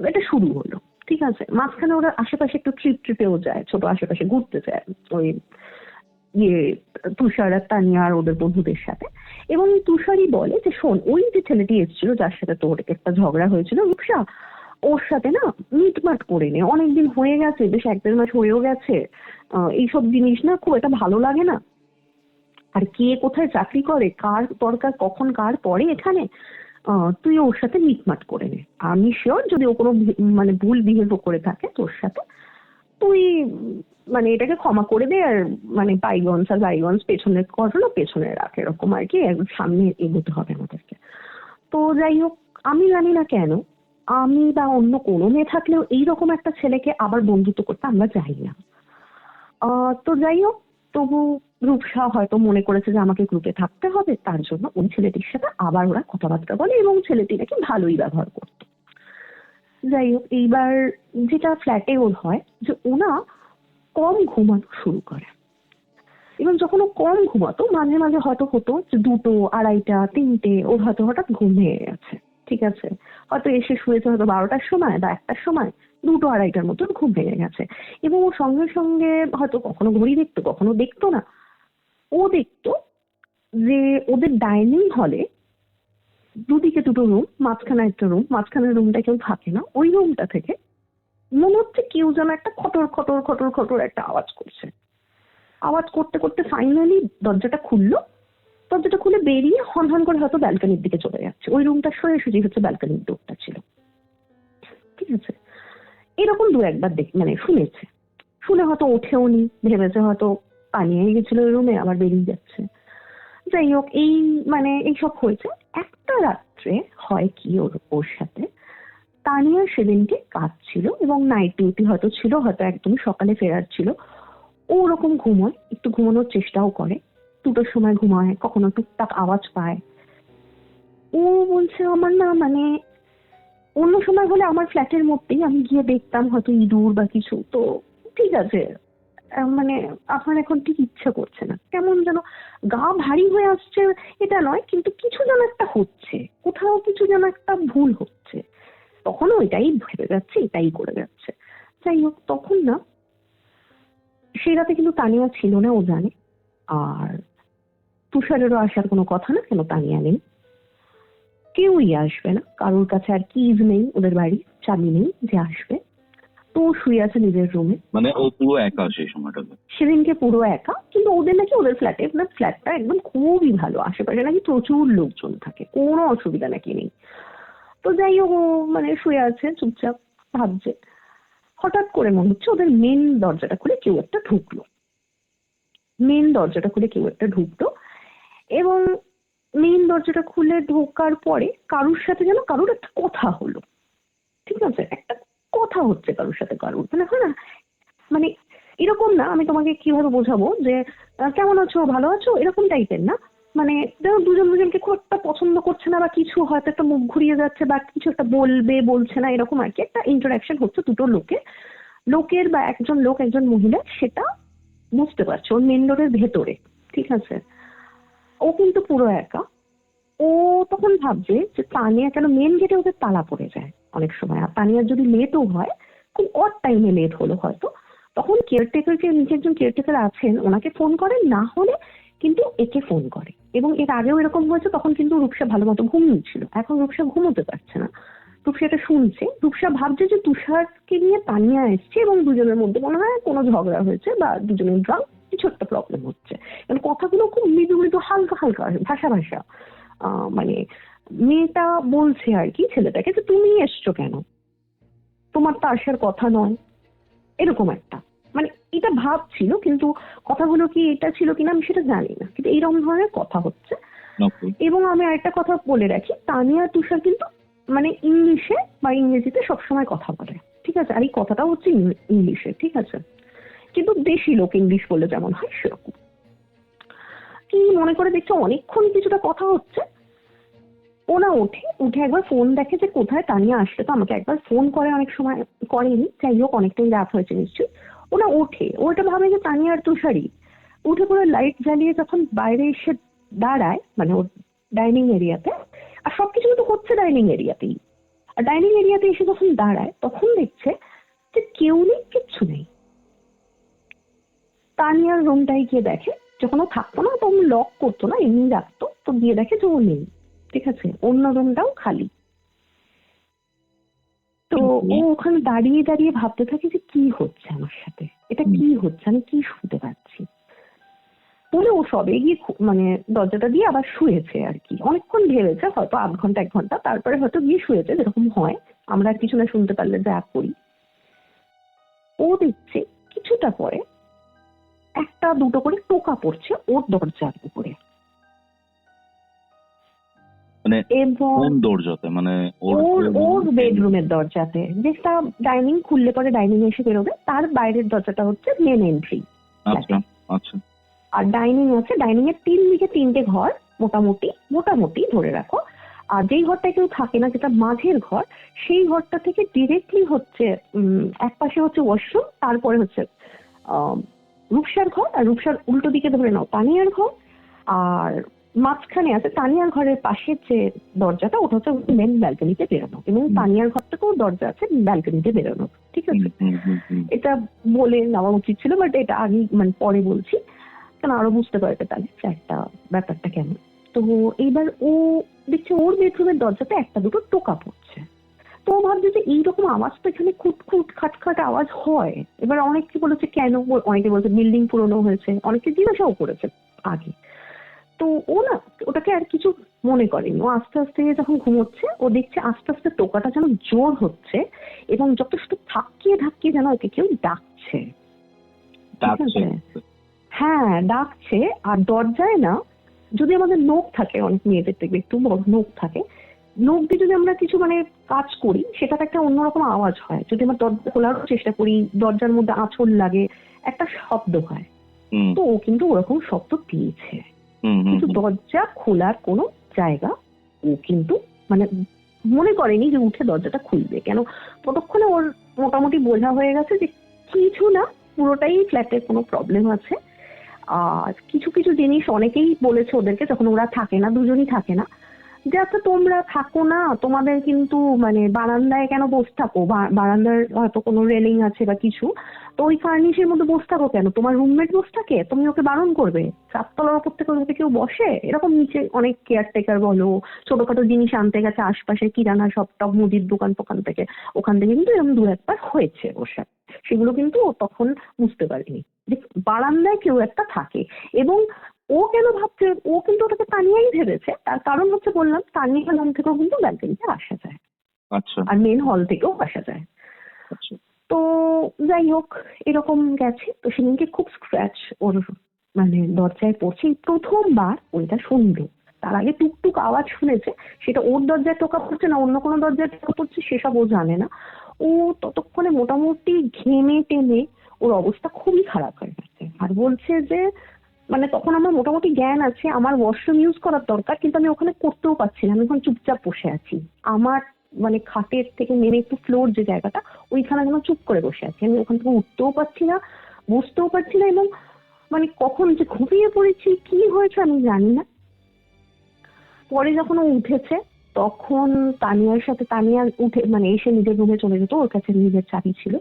S3: এটা শুরু হলো। ঠিক আছে, মাঝখানে ওরা আশেপাশে একটু ট্রিপেও যায়, ছোট আশেপাশে ঘুরতে যায় ওই ইয়ে তুষার আর তানিয়া আর ওদের বন্ধুদের সাথে। এবং তুষারই বলে যে শোন, ওই যে ছেলেটি এসেছিল যার সাথে তোর একটা ঝগড়া হয়েছিল রূপসা, ওর সাথে না মিটমাট করে নে, অনেকদিন হয়ে গেছে, বেশ 1-1.5 মাস হয়েও গেছে, এইসব জিনিস না খুব একটা ভালো লাগে না। আর কে কোথায় চাকরি করে, কার দরকার কখন কার পরে এখানে, তুই ওর সাথে মিটমাট করে নে। আমি শিওর যদি ও কোনো মানে ভুল বিহেভ করে থাকে তোর সাথে, তুই মানে এটাকে ক্ষমা করে দে, আর মানে বাইগনস আর বাইগনস, পেছনের ঘটনা পেছনে রাখ, এরকম আর কি, একদম সামনে এগোতে হবে আমাদেরকে। তো যাই হোক, আমি জানি না কেন আমি বা অন্য কোনো মেয়ে থাকলেও এইরকম একটা ছেলেকে আবার বন্ধুত্ব করতে আমরা চাই না। তো যাই হোক, তবু রূপসা হয়তো মনে করেছে যে আমাকে গ্রুপে থাকতে হবে, তার জন্য ওই ছেলেটির সাথে আবার ওরা কথাবার্তা বলে এবং ছেলেটি নাকি ভালোই ব্যবহার করতো। যাই হোক, এইবার যেটা ফ্ল্যাটে ওর হয় যে ওনা কম ঘুমানো শুরু করে। এবং যখন ও কম ঘুমাতো মাঝে মাঝে হয়তো হতো যে 2টো, 2:30, 3টে ওর হয়তো হঠাৎ ঘুম ভেঙে গেছে। ঠিক আছে, হয়তো এসে শুয়েছে হয়তো 12টার সময় বা 1টার সময়, 2টো 2:30টার মতন ঘুম ভেঙে গেছে। এবং ও সঙ্গে সঙ্গে হয়তো কখনো ঘড়ি দেখতো, কখনো দেখতো না। ও দেখতো যে ওদের ডাইনিং হলে দুদিকে 2টো রুম, মাঝখানে একটা রুম, মাঝখানের রুমটা কেউ থাকে না, ওই রুমটা থেকে মনে হচ্ছে কেউ যেন একটা খটর খটর খটর খটর একটা আওয়াজ করছে। আওয়াজ করতে করতে ফাইনালি দরজাটা খুললো। দরজাটা খুলে বেরিয়ে হন হন করে হয়তো ব্যালকনির দিকে চলে যাচ্ছে। ওই রুমটা সোজাসুজি হচ্ছে ব্যালকনির ডোরটা ছিল। ঠিক আছে, এরকম 2-1বার মানে শুনেছে। শুনে হয়তো ওঠেও নি, ভেবেছে হয়তো পানিয়ে গেছিল ওই রুমে, আবার বেরিয়ে যাচ্ছে। যাই হোক, এই মানে এইসব হয়েছে। একটা রাত্রে হয় কি ওর সাথে, তানিয়া সেদিনকে কাজ ছিল এবং নাইট ডিউটি হয়তো ছিল, হয়তো একদমই সকালে ফেরার ছিল। ও ওরকম ঘুমোয়, একটু ঘুমানোর চেষ্টাও করে, 2টোর সময় ঘুমায়, কখনো টুকটাক আওয়াজ পায়। ও বলছে আমার না মানে অন্য সময় হলে আমার ফ্ল্যাটের মধ্যেই আমি গিয়ে দেখতাম হয়তো ইঁদুর বা কিছু, তো ঠিক আছে, মানে আমার এখন ঠিক ইচ্ছা করছে না, কেমন যেন গা ভারী হয়ে আসছে এটা নয়, কিন্তু কিছু যেন একটা হচ্ছে, কোথাও কিছু যেন একটা ভুল হচ্ছে। তখনও এটাই ভেবে যাচ্ছে, এটাই করে যাচ্ছে। যাই হোক, তখন না সেই রাতে কিন্তু তানিয়া ছিল না, ও জানে। আর তুষারেরও আসার কোনো কথা না, কেন তানিয়া নেই, কেউই আসবে না, কারোর কাছে আর কিজ নেই, ওদের বাড়ি চাবি নেই যে আসবে। তো ও শুয়ে আছে নিজের রুমে।
S2: মানে ও পুরো একা সেই সময়টাতে।
S3: সেদিনকে পুরো একা, কিন্তু ওদের নাকি ওদের ফ্ল্যাটে, ওদের ফ্ল্যাটটা একদম খুবই ভালো, আশেপাশে নাকি প্রচুর লোকজন থাকে, কোনো অসুবিধা নাকি নেই। তো যাই হোক, ও মানে শুয়ে আছে চুপচাপ, ভাবছে। হঠাৎ করে মনে হচ্ছে ওদের মেন দরজাটা খুলে কেউ একটা ঢুকলো। মেন দরজাটা খুলে কেউ একটা ঢুকলো এবং মেইন দরজাটা খুলে ঢোকার পরে কারুর সাথে যেন কারুর একটা কথা হলো। ঠিক আছে, একটা কথা হচ্ছে কারুর সাথে কারুর, মানে হয় না, মানে এরকম না, আমি তোমাকে কিভাবে বোঝাবো যে কেমন আছো, ভালো আছো, এরকম টাইপের না, মানে যেন দুজন দুজনকে খুব একটা পছন্দ করছে না বা কিছু, হয়তো একটা মুখ ঘুরিয়ে যাচ্ছে বা কিছু একটা বলবে বলছে না, এরকম আর কি একটা ইন্টারাকশন হচ্ছে দুটো লোকের বা একজন লোক একজন মহিলা, সেটা বুঝতে পারছে ওর মেন ডোরের ভেতরে। ঠিক আছে, ও কিন্তু পুরো একা। ও তখন ভাবছে যে তানিয়া কেন, মেন গেটে ওদের তালা পড়ে যায় অনেক সময়, আর তানিয়ার যদি লেটও হয়, খুব অড টাইমে লেট হলো হয়তো, তখন কেয়ারটেকারকে, নিচে একজন কেয়ারটেকার আছেন, ওনাকে ফোন করেন, না হলে কিন্তু একে ফোন করে। এবং এর আগেও এরকম হয়েছে, তখন কিন্তু রূপসা ভালো মতো ঘুমিয়েছিল, এখন রূপসা ঘুমোতে পারছে না। রূপসা এটা শুনছে, রূপসা ভাবছে যে তুষারকে নিয়ে তানিয়া এসছে এবং দুজনের মধ্যে মনে হয় কোনো ঝগড়া হয়েছে বা দুজনের ড্রাঙ্ক, কিছু একটা প্রবলেম হচ্ছে। কারণ কথাগুলো খুব মৃদু মৃদু হালকা হালকা ভাষা ভাষা মানে মেয়েটা বলছে আর কি ছেলেটাকে যে তুমি এসছো কেন, তোমার তো আসার কথা নয়, এরকম একটা মানে এটা ভাবছিল, কিন্তু কথাগুলো কি এটা ছিল কিনা আমি সেটা জানি না, কিন্তু এইরকম ধরনের কথা হচ্ছে।
S2: Okay.
S3: এবং আমি আরেকটা কথা বলে রাখি, তানিয়া আর তুষার কিন্তু মানে ইংলিশে বা ইংরেজিতে সবসময় কথা বলে, ঠিক আছে? আর এই কথাটাও হচ্ছে ইংলিশে, ঠিক আছে? কিন্তু দেশি লোক ইংলিশ বলে যেমন হয় সেরকম। কি মনে করে দেখছো অনেকক্ষণ কিছুটা কথা হচ্ছে, ওনা উঠে একবার ফোন দেখে যে কোথায় তানিয়া আসলে, তো আমাকে একবার ফোন করে, অনেক সময় করেনি, যাই হোক অনেকটাই রাত হয়েছে নিশ্চয়ই। ওনা ওটা ভাবে যে তানিয়া আর তুষারই। উঠে পুরো লাইট জ্বালিয়ে যখন বাইরে এসে দাঁড়ায়, মানে ওর ডাইনিং এরিয়াতে, আর সবকিছু তো হচ্ছে ডাইনিং এরিয়াতেই, আর ডাইনিং এরিয়াতে এসে যখন দাঁড়ায় তখন দেখছে যে কেউ নেই, কিচ্ছু নেই। তানিয়ার রুমটাই গিয়ে দেখে, যখন ও থাকতো না তখন লক করতো না, এমনি রাখতো, তো গিয়ে দেখে যে ও নেই, ঠিক আছে? অন্য রুমটাও খালি। তো ও ওখানে দাঁড়িয়ে দাঁড়িয়ে ভাবতে থাকে যে কি হচ্ছে আমার সাথে, এটা কি হচ্ছে, আমি কি শুনতে পাচ্ছি। বলে ও সবে গিয়ে মানে দরজাটা দিয়ে আবার শুয়েছে আর কি, অনেকক্ষণ ভেবেছে, হয়তো আধ ঘন্টা 1 ঘন্টা, তারপরে হয়তো গিয়ে শুয়েছে, যেরকম হয় আমরা কিছু না শুনতে পারলে যা করি। ও দেখছে কিছুটা পরে একটা দুটো করে টোকা পড়ছে ওর দরজার উপরে,
S2: মানে
S3: এবং
S2: কোন দরজাতে? মানে
S3: ওর ওর বেডরুমের দরজাতে, যেটা ডাইনিং খুললে পরে ডাইনিং এসে বেরোবে, তার বাইরের দরজাটা হচ্ছে মেন এন্ট্রি।
S2: আচ্ছা আচ্ছা।
S3: আর ডাইনিং আছে, ডাইনিং এর 3 দিকে 3টে ঘর, মোটামুটি ধরে রাখো। আর যেই ঘরটা কেউ থাকে না, যেটা মাঝের ঘর, সেই ঘরটা থেকে ডিরেক্টলি হচ্ছে এক পাশে হচ্ছে ওয়াশরুম, তারপরে হচ্ছে রূপসার ঘর, আর রূপসার উল্টো দিকে ধরে নাও তানিয়ার ঘর, আর মাঝখানে আছে তানিয়ার ঘরের পাশের যে দরজাটা, ওটা হচ্ছে মেন ব্যালকনিতে বেরোনো, এবং তানিয়ার ঘর থেকেও দরজা আছে ব্যালকনিতে বেরোনো, ঠিক আছে? এটা বলে নেওয়া উচিত ছিল, বাট এটা আগে মানে পরে বলছি, কেন আরো বুঝতে পারবে তাহলে ফ্ল্যাটটা ব্যাপারটা কেমন। তো এইবার ও দেখছে ওর বেডরুমের দরজাতে একটা দুটো টোকা পড়ছে। তো ও ভাবছে যে এইরকম আওয়াজ তো এখানে খুটখুট খাটখাট আওয়াজ হয়। এবার অনেকে বলেছে কেন, অনেকে বলছে বিল্ডিং পুরনো হয়েছে, অনেকে জিজ্ঞাসাও করেছে আগে। তো ও না ওটাকে আর কিছু মনে করেনি, ও আস্তে আস্তে যখন ঘুমোচ্ছে ও দেখছে আস্তে আস্তে টোকাটা যেন জোর হচ্ছে, এবং যথেষ্ট ধাক্কিয়ে যেন ওকে কেউ ডাকছে, ঠিক আছে? হ্যাঁ ডাকছে। আর দরজায় না, যদি আমাদের নখ থাকে, অনেক মেয়েদের দেখবে একটু বড় নখ থাকে, নখ দিয়ে যদি আমরা কিছু মানে কাজ করি, সেটাতে একটা অন্যরকম আওয়াজ হয়। যদি আমরা দরজা খোলার চেষ্টা করি, দরজার মধ্যে আঁচড় লাগে, একটা শব্দ হয়। তো ও কিন্তু ওরকম শব্দ পেয়েছে, কিন্তু দরজা খোলার কোনো জায়গা ও কিন্তু মানে মনে করেনি যে উঠে দরজাটা খুলবে। কেন, ততক্ষণে ওর মোটামুটি বোঝা হয়ে গেছে যে কিছু না, পুরোটাই ফ্ল্যাটের কোনো প্রবলেম আছে। আর কিছু কিছু জিনিস অনেকেই বলেছে ওদেরকে, যখন ওরা থাকে না, দুজনই থাকে না, যে আচ্ছা তোমরা থাকো না, তোমাদের কিন্তু মানে বারান্দায় কেন বসে থাকো, বারান্দার হয়তো কোনো রেলিং আছে বা কিছু, তো ওই ফার্নিশের মধ্যে বসে থাকো কেন, তোমার রুমমেট বসে থাকে, তুমি ওকে বারণ করবে? 7 তলার উপর থেকে ওকে কেউ বসে এরকম? নিচে অনেক কেয়ারটেকার বলো, ছোটখাটো জিনিস আনতে গেছে আশপাশে কিরানা শপ টপ মুদির দোকান ফোকান থেকে, ওখান থেকে কিন্তু এরকম 2-1 বার হয়েছে ওর সাথে। সেগুলো কিন্তু ও তখন বুঝতে পারেনি যে বারান্দায় কেউ একটা থাকে। এবং ও কেন ভাবছে, ও কিন্তু ওটাকে তানিয়াই ভেবেছে, তার কারণ হচ্ছে বললাম তানিয়া রুম থেকেও কিন্তু ব্যালকনিতে আসা যায়,
S2: আচ্ছা
S3: আর মেন হল থেকেও আসা যায়।
S2: আচ্ছা।
S3: তো যাই হোক এরকম গেছে। তো সেদিনকে খুব স্ক্র্যাচ ওর মানে দরজায় পড়ছে, এই প্রথমবার ওইটা শুনলো। তার আগে টুকটুক আওয়াজ শুনেছে, সেটা ওর দরজায় টোকা পড়ছে না অন্য কোনো দরজায় টোকা পড়ছে সেসব ও জানে না। ও ততক্ষণে মোটামুটি ঘেমে টেনে ওর অবস্থা খুবই খারাপ হয়ে গেছে, আর বলছে যে মানে তখন আমার মোটামুটি জ্ঞান আছে, আমার ওয়াশরুম ইউজ করার দরকার, কিন্তু আমি ওখানে করতেও পারছি না, আমি ওখানে চুপচাপ বসে আছি। আমার মানে খাটের থেকে নেমে একটু ফ্লোর যে জায়গাটা, ওইখানে যেন চুপ করে বসে আছি, আমি ওখান থেকে উঠতেও পারছি না, বসতেও পারছি না, এবং মানে কখন যে ঘুমিয়ে পড়েছি, কি হয়েছে আমি জানি না। পরে যখন ও উঠেছে তখন তানিয়া উঠে মানে এসে নিজের রুমে চলে যেত, ওর কাছে নিজের চাবি ছিল।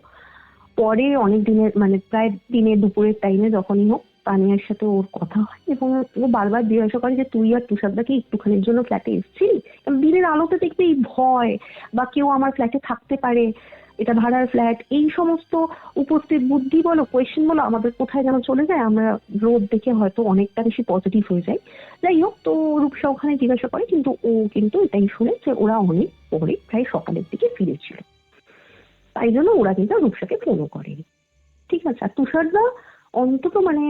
S3: পরে অনেক দিনের মানে প্রায় দিনে দুপুরের টাইমে যখনই হোক তানিয়ার সাথে ওর কথা হয়, এবং ও বারবার জিজ্ঞাসা করে যে তুই আর তুষারদা কি একটুখানির জন্য ফ্ল্যাটে এসেছিলি? দিনের আলোতে দেখতে এই ভয়, বা কেউ আমার ফ্ল্যাটে থাকতে পারে, এটা ভাড়ার ফ্ল্যাট, এই সমস্ত উপস্থিত বুদ্ধি বলো, কোয়েশ্চেন বলো, আমাদের কোথায় যেন চলে যায়, আমরা রোদ দেখে হয়তো অনেকটা বেশি পজিটিভ হয়ে যাই। যাই হোক, তো রূপসা ওখানে জিজ্ঞাসা করে, কিন্তু ও কিন্তু এটাই শুনে যে ওরা অনেক পরে প্রায় সকালের দিকে ফিরেছিল, তাই জন্য ওরা কিন্তু রূপসাকে ফোনও করেনি। ঠিক আছে। আর তুষারদা অন্তত মানে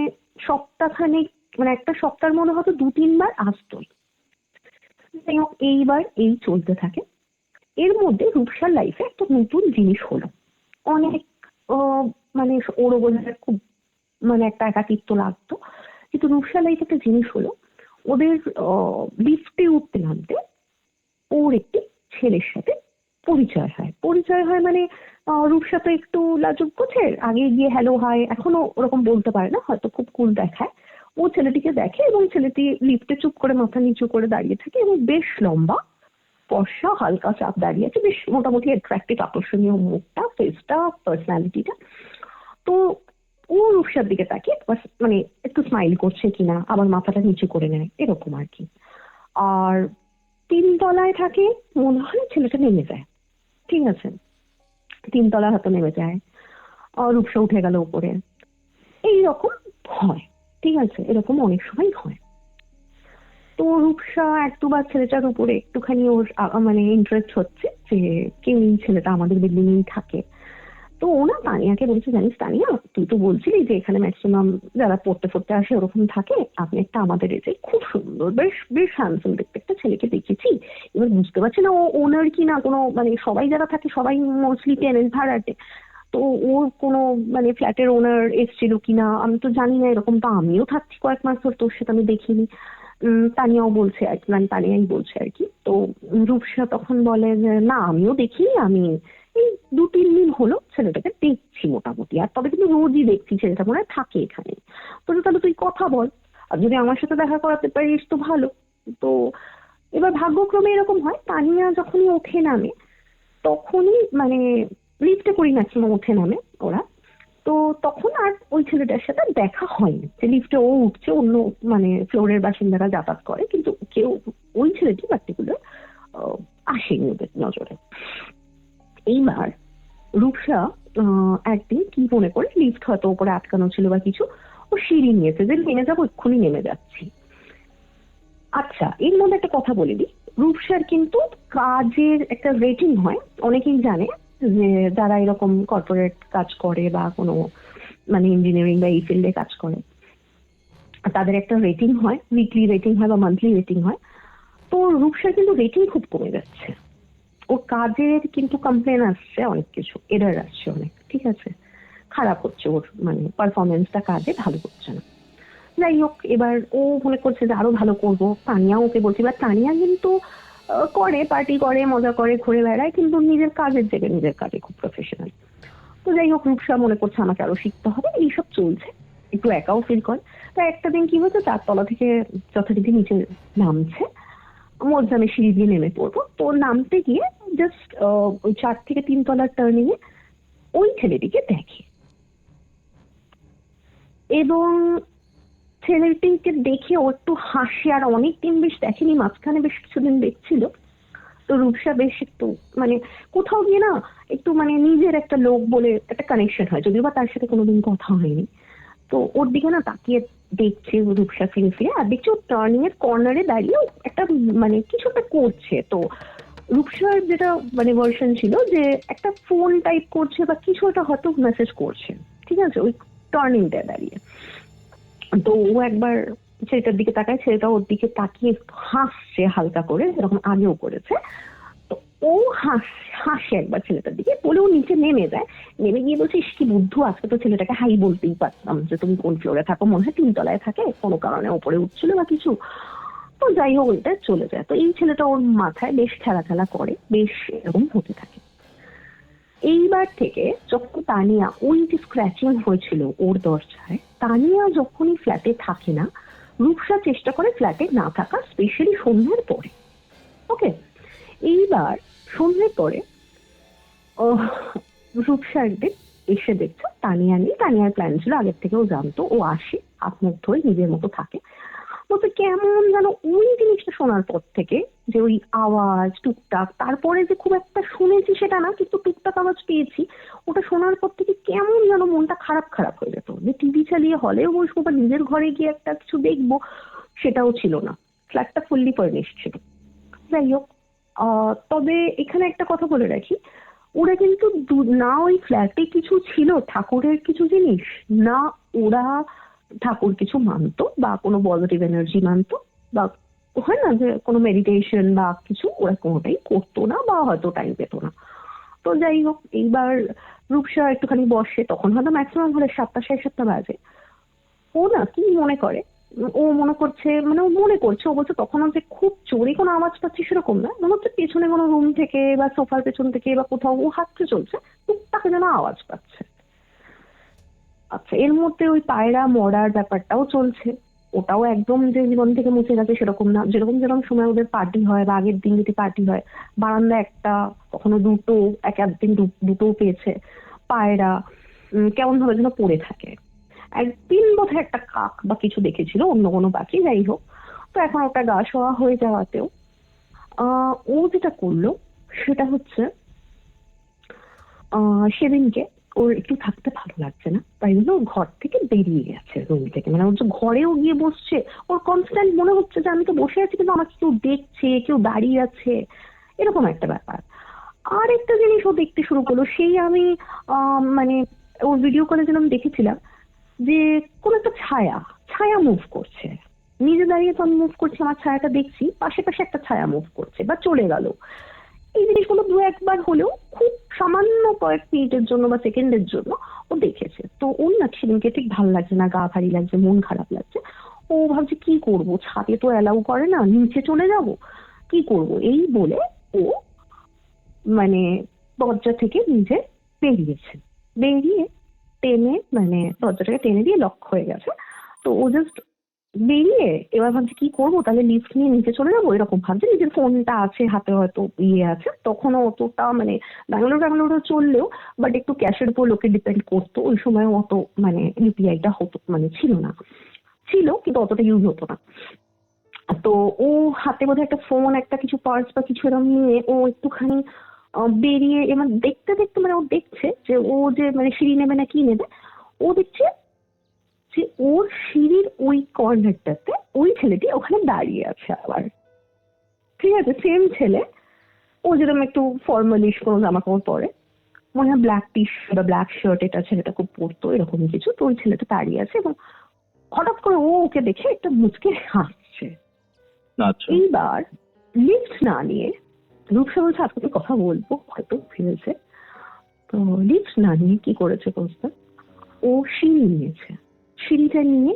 S3: সপ্তাহখানেক, মানে একটা সপ্তাহের মধ্যে হয়তো 2-3 বার আসতোই। যাই হোক, এইবার এই চলতে থাকে। এর মধ্যে রূপসার লাইফে একটা নতুন জিনিস হলো। অনেক মানে ওরও বোঝায় খুব মানে একটা একাকিত্ব লাগতো, কিন্তু রূপসার লাইফে একটা জিনিস হলো, ওদের লিফটে উঠতে নামতে ওর একটি ছেলের সাথে পরিচয় হয় মানে রূপসা তো একটু লাজুক গোছের, আগে গিয়ে হ্যালো হাই এখনো ওরকম বলতে পারে না, হয়তো খুব কুল দেখায়। ও ছেলেটিকে দেখে এবং ছেলেটি লিফটে চুপ করে মাথা নিচু করে দাঁড়িয়ে থাকে এবং বেশ লম্বা, ফর্সা, হালকা চাপ দাঁড়িয়ে আছে, বেশ মোটামুটি অ্যাট্রাক্টিভ, আকর্ষণীয় মুখটা, ফেসটা, পার্সোনালিটিটা। তো ও রূপসার দিকে তাকিয়ে মানে একটু স্মাইল করছে কিনা, আবার মাথাটা নিচু করে নেয়, এরকম আর কি। আর 3 তলায় থাকে, মনে হয় ছেলেটা নেমে যায়। ঠিক আছে, 3 তলা হয়তো নেমে যায়, আর রূপসা উঠে গেল উপরে, এইরকম হয়। ঠিক আছে, এরকম অনেক সময় হয়। তো রূপসা 1-2 বার ছেলেটার উপরে একটুখানি ওর মানে ইন্টারেস্ট হচ্ছে যে কেউ এই ছেলেটা আমাদের বিল্ডিং এই থাকে। তো ও না তানিয়াকে বলছে, জানিস তানিয়া, তুই তো বলছিলি যে এখানে ম্যাক্সিমাম যারা পড়তে পড়তে আসে ওরকম থাকে, আমি একটা আমাদের এই যে খুব সুন্দর, বেশ বেশ হ্যান্ডসাম দেখতে একটা ছেলেকে দেখেছি। এবার বুঝতে পারছি না ও ওনার কি না কোনো, মানে সবাই যারা থাকে সবাই মোস্টলি টেনেন্ট ভাড়াটে, তো ওর কোনো মানে ফ্ল্যাটের ওনার এসেছিল কিনা আমি তো জানি না, এরকম তো আমিও থাকছি কয়েক মাস ধরে, তোর সেটা আমি দেখিনি। তানিয়াও বলছে আর কি, মানে তানিয়াই বলছে আর কি। তো রূপসা তখন বলে যে না আমিও দেখিনি, আমি এই 2-3 দিন হলো ছেলেটাকে দেখছি মোটামুটি, আর তবে কিন্তু রোজই দেখছি, ছেলেটা মনে হয় থাকে এখানে। তো তাহলে তুই কথা বল, আর যদি আমার সাথে দেখা করাতে পারিস তো ভালো। তো এবার ভাগ্যক্রমে এরকম হয়, তানিয়া যখনই ওঠে নামে তখনই মানে লিফটে করি ম্যাক্সিমাম ওঠে নামে ওরা, তো তখন আর ওই ছেলেটার সাথে দেখা হয়নি। যে লিফটে ও উঠছে, অন্য মানে ফ্লোরের বাসিন্দারা যাতায়াত করে, কিন্তু কেউ ওই ছেলেটি পার্টিকুলার আসেনি ওদের নজরে। এইবার রূপসা একদিন কি মনে করে, লিফট হয়তো ওপরে আটকানো ছিল বা কিছু, ও সিঁড়ি নিয়েছে যে নেমে যাবো, এক্ষুনি নেমে যাচ্ছি। আচ্ছা, এর মধ্যে একটা কথা বলে দিই, রূপসার কিন্তু কাজের একটা রেটিং হয়, অনেকেই জানে যে যারা এরকম কর্পোরেট কাজ করে বা কোনো মানে ইঞ্জিনিয়ারিং বা এই ফিল্ডে কাজ করে, তাদের একটা রেটিং হয়, উইকলি রেটিং হয় বা মান্থলি রেটিং হয়। তো রূপসার কিন্তু রেটিং খুব কমে যাচ্ছে, ওর কাজের কিন্তু কমপ্লেন আসছে, অনেক কিছু এরর আসছে অনেক। ঠিক আছে, খারাপ হচ্ছে ওর মানে পারফরমেন্সটা কাজে ভালো হচ্ছে না। যাই হোক, এবার ও মনে করছে যে আরো ভালো করবো, তানিয়া ওকে বলছে। এবার তানিয়া কিন্তু করে, পার্টি করে, মজা করে, ঘুরে বেড়ায়, কিন্তু নিজের কাজের জায়গায় নিজের কাজে খুব প্রফেশনাল। তো যাই হোক, রূপসা মনে করছে আমাকে আরো শিখতে হবে, এইসব চলছে, একটু একাও ফিল করে। তো একটা দিন কি হয়েছে, 4 তলা থেকে যথারীতি নিচে নামছে, মধ্যে আমি সিঁড়ি দিয়ে নেমে পড়বো, তো নামতে গিয়ে জাস্ট ওই 4 থেকে 3 তলার টার্নিং এ ওই ছেলেটিকে দেখে, এবং ছেলেটিকে দেখে ও একটু হাসে, আর অনেকদিন বেশ দেখেনি, মাঝখানে বেশ কিছুদিন দেখছিল। তো রূপসা বেশ একটু মানে কোথাও গিয়ে না একটু মানে নিজের একটা লোক বলে একটা কানেকশন হয়, যদিও বা তার সাথে কোনোদিন কথা হয়নি। তো ওর দিকে না তাকিয়ে দেখছে রূপসা ফিরে ফিরে, আর দেখছি ও টার্নিং এর কর্নারে দাঁড়িয়ে একটা মানে কিছু একটা করছে। তো রূপসার যেটা মানে ভার্সন ছিল যে একটা ফোন টাইপ করছে বা কিছু একটা হয়তো মেসেজ করছে। ঠিক আছে, ওই টার্নিংটায় দাঁড়িয়ে। তো ও একবার ছেলেটার দিকে তাকায়, ছেলেটা ওর দিকে তাকিয়ে হাসছে হালকা করে, যেরকম আগেও করেছে। তো ও হাসে একবার ছেলেটার দিকে, বলে ও নিচে নেমে যায়। নেমে গিয়ে বলছে, ইস কি বুদ্ধু, আজকে তো ছেলেটাকে হাই বলতেই পারতাম, যে তুমি কোন ফ্লোরে থাকো, মনে হয় 3 তলায় থাকে, কোনো কারণে ওপরে উঠছিল বা কিছু। তো যাই হোক, ওইটা চলে যায়। তো এই ছেলেটা ওর মাথায় বেশ খেলা খেলা করে, বেশ এরকম হতে থাকে। এইবার থেকে যখন তানিয়া, ওই যে স্ক্র্যাচিং হয়েছিল ওর দরজায়, তানিয়া যখনই ফ্ল্যাটে থাকে না, রূপসা চেষ্টা করে ফ্ল্যাটে না থাকা, স্পেশালি সন্ধ্যের পরে। ওকে, এইবার সন্ধ্যের পরে রূপসা একদিন এসে দেখছে তানিয়া নেই। তানিয়ার প্ল্যান ছিল আগের থেকেও জানতো ও আসে, হাত মুখ ধরে নিজের মতো থাকে। বলছে কেমন যেন ওই জিনিসটা শোনার পর থেকে, যে ওই আওয়াজ টুকটাক, তারপরে যে খুব একটা শুনেছি সেটা না, কিন্তু টুকটাক আওয়াজ পেয়েছি, ওটা শোনার পর থেকে কেমন যেন মনটা খারাপ খারাপ হয়ে যেত, যে টিভি চালিয়ে হলেও বসবো বা নিজের ঘরে গিয়ে একটা কিছু দেখবো, সেটাও ছিল না। ফ্ল্যাটটা ফুললি ফার্নিশড ছিল। যাই হোক, তবে এখানে একটা কথা বলে রাখি, ওরা কিন্তু না ওই ফ্ল্যাটে কিছু ছিল ঠাকুরের কিছু জিনিস, না ওরা ঠাকুর কিছু মানতো বা কোনো পজিটিভ এনার্জি মানতো, বা হয় না যে কোনো মেডিটেশন বা কিছু, ওরা কোনোটাই করতো না বা হয়তো টাইম পেত না। তো যাই হোক, এইবার রূপসা একটুখানি বসে, তখন হয়তো ম্যাক্সিমাম হলে 7টা 7:30 বাজে। ও না কি মনে করে, ও মনে করছে, মানে ও মনে করছে, ও বলছে তখনও যে খুব জোরে কোনো আওয়াজ পাচ্ছি সেরকম না, মনে হচ্ছে পেছনে কোনো রুম থেকে বা সোফার পেছন থেকে বা কোথাও ও হাঁটতে চলছে, টুকটাক যেন আওয়াজ পাচ্ছে। আচ্ছা, এর মধ্যে ওই পায়রা মরার ব্যাপারটাও চলছে। ওটাও একদম যে জীবন থেকে মুছে গেছে সেরকম না। যেরকম যেরকম সময় ওদের পার্টি হয় বা আগের দিন যদি পার্টি হয়, বারান্দা একটা, কখনো দুটো, এক একদিন দুটোও পেয়েছে পায়রা কেমন ভাবে যেন পড়ে থাকে। একদিন বোধহয় একটা কাক বা কিছু দেখেছিল, অন্য কোনো পাখি, যাই হোক। তো এখন ওটা গা শোয়া হয়ে যাওয়াতেও ও যেটা করলো সেটা হচ্ছে, সেদিনকে ওর একটু থাকতে ভালো লাগছে না, তাই জন্য ওর ঘর থেকে বেরিয়ে গেছে, রুম থেকে। মানে ওর যে ঘরেও গিয়ে বসছে, ওর কনস্ট্যান্ট মনে হচ্ছে যে আমি তো বসে আছি কিন্তু আমাকে কেউ দেখছে, কেউ দাঁড়িয়ে আছে, এরকম একটা ব্যাপার। আর একটা জিনিস ও দেখতে শুরু করলো, সেই আমি মানে ওর ভিডিও কলে যেন আমি দেখেছিলাম যে কোন একটা ছায়া ছায়া মুভ করছে। নিজে দাঁড়িয়ে তো আমি মুভ করছি, আমার ছায়াটা দেখছি, পাশে পাশে একটা ছায়া মুভ করছে বা চলে গেল। এই জিনিসগুলো দু একবার হলেও, খুব সামান্য কয়েক মিনিটের জন্য বা সেকেন্ডের জন্য ও দেখেছে। তো ওর না সেদিনকে ঠিক ভালো লাগছে না, গা ভারী লাগছে, মন খারাপ লাগছে। ও ভাবছে কি করব, ছাদে তো অ্যালাউ করে না, নিচে চলে যাব, কি করব, এই বলে ও মানে দরজা থেকে নিজে বেরিয়েছে। বেরিয়ে টেনে, মানে দরজাটাকে টেনে দিয়ে লক হয়ে গেছে। তো ও জাস্ট বেরিয়ে এবার ভাবছে কি করবো, তাহলে লিফট নিয়ে নিচে চলে যাবো, এরকম ভাবছে। নিজের ফোনটা আছে হাতে, হয়তো ইয়ে আছে, তখনও অতটা মানে ব্যাঙ্গালোর চললেও, বাট একটু ক্যাশের উপর লোকে ডিপেন্ড করতো ওই সময়, অত মানে ইউপিআইটা হতো, মানে ছিল না, ছিল কিন্তু অতটা ইউজ হতো না। তো ও হাতে বোধহয় একটা ফোন, একটা কিছু পার্স বা কিছু এরকম নিয়ে ও একটুখানি বেরিয়ে, এবার দেখতে দেখতে, মানে ও দেখছে যে ও যে মানে সিঁড়ি নেবে না কি নেবে, ও দেখছে যে ওর সিঁড়ির ওই কর্নারটাতে ওই ছেলেটি ওখানে দাঁড়িয়ে আছে আবার। ঠিক আছে, সেম ছেলে। ও যেরকম একটু ফর্মালিশ কোনো জামা কাপড় পরে, মনে হয় ব্ল্যাক টি শার্ট বা ব্ল্যাক শার্ট এটা ছেলেটা খুব পরতো, এরকম কিছু। তো ওই ছেলেটা দাঁড়িয়ে আছে এবং হঠাৎ করে ও ওকে দেখে একটা মুচকে হাসছে।
S2: আচ্ছা।
S3: এইবার লিফট না নিয়ে, রূপসা বলছে আজকে তো কথা বলবো, হয়তো ফিরেছে। তো লিফট না নিয়ে কি করেছে বলতে, ও সিঁড়ি নিয়েছে। সিঁড়িটা নিয়ে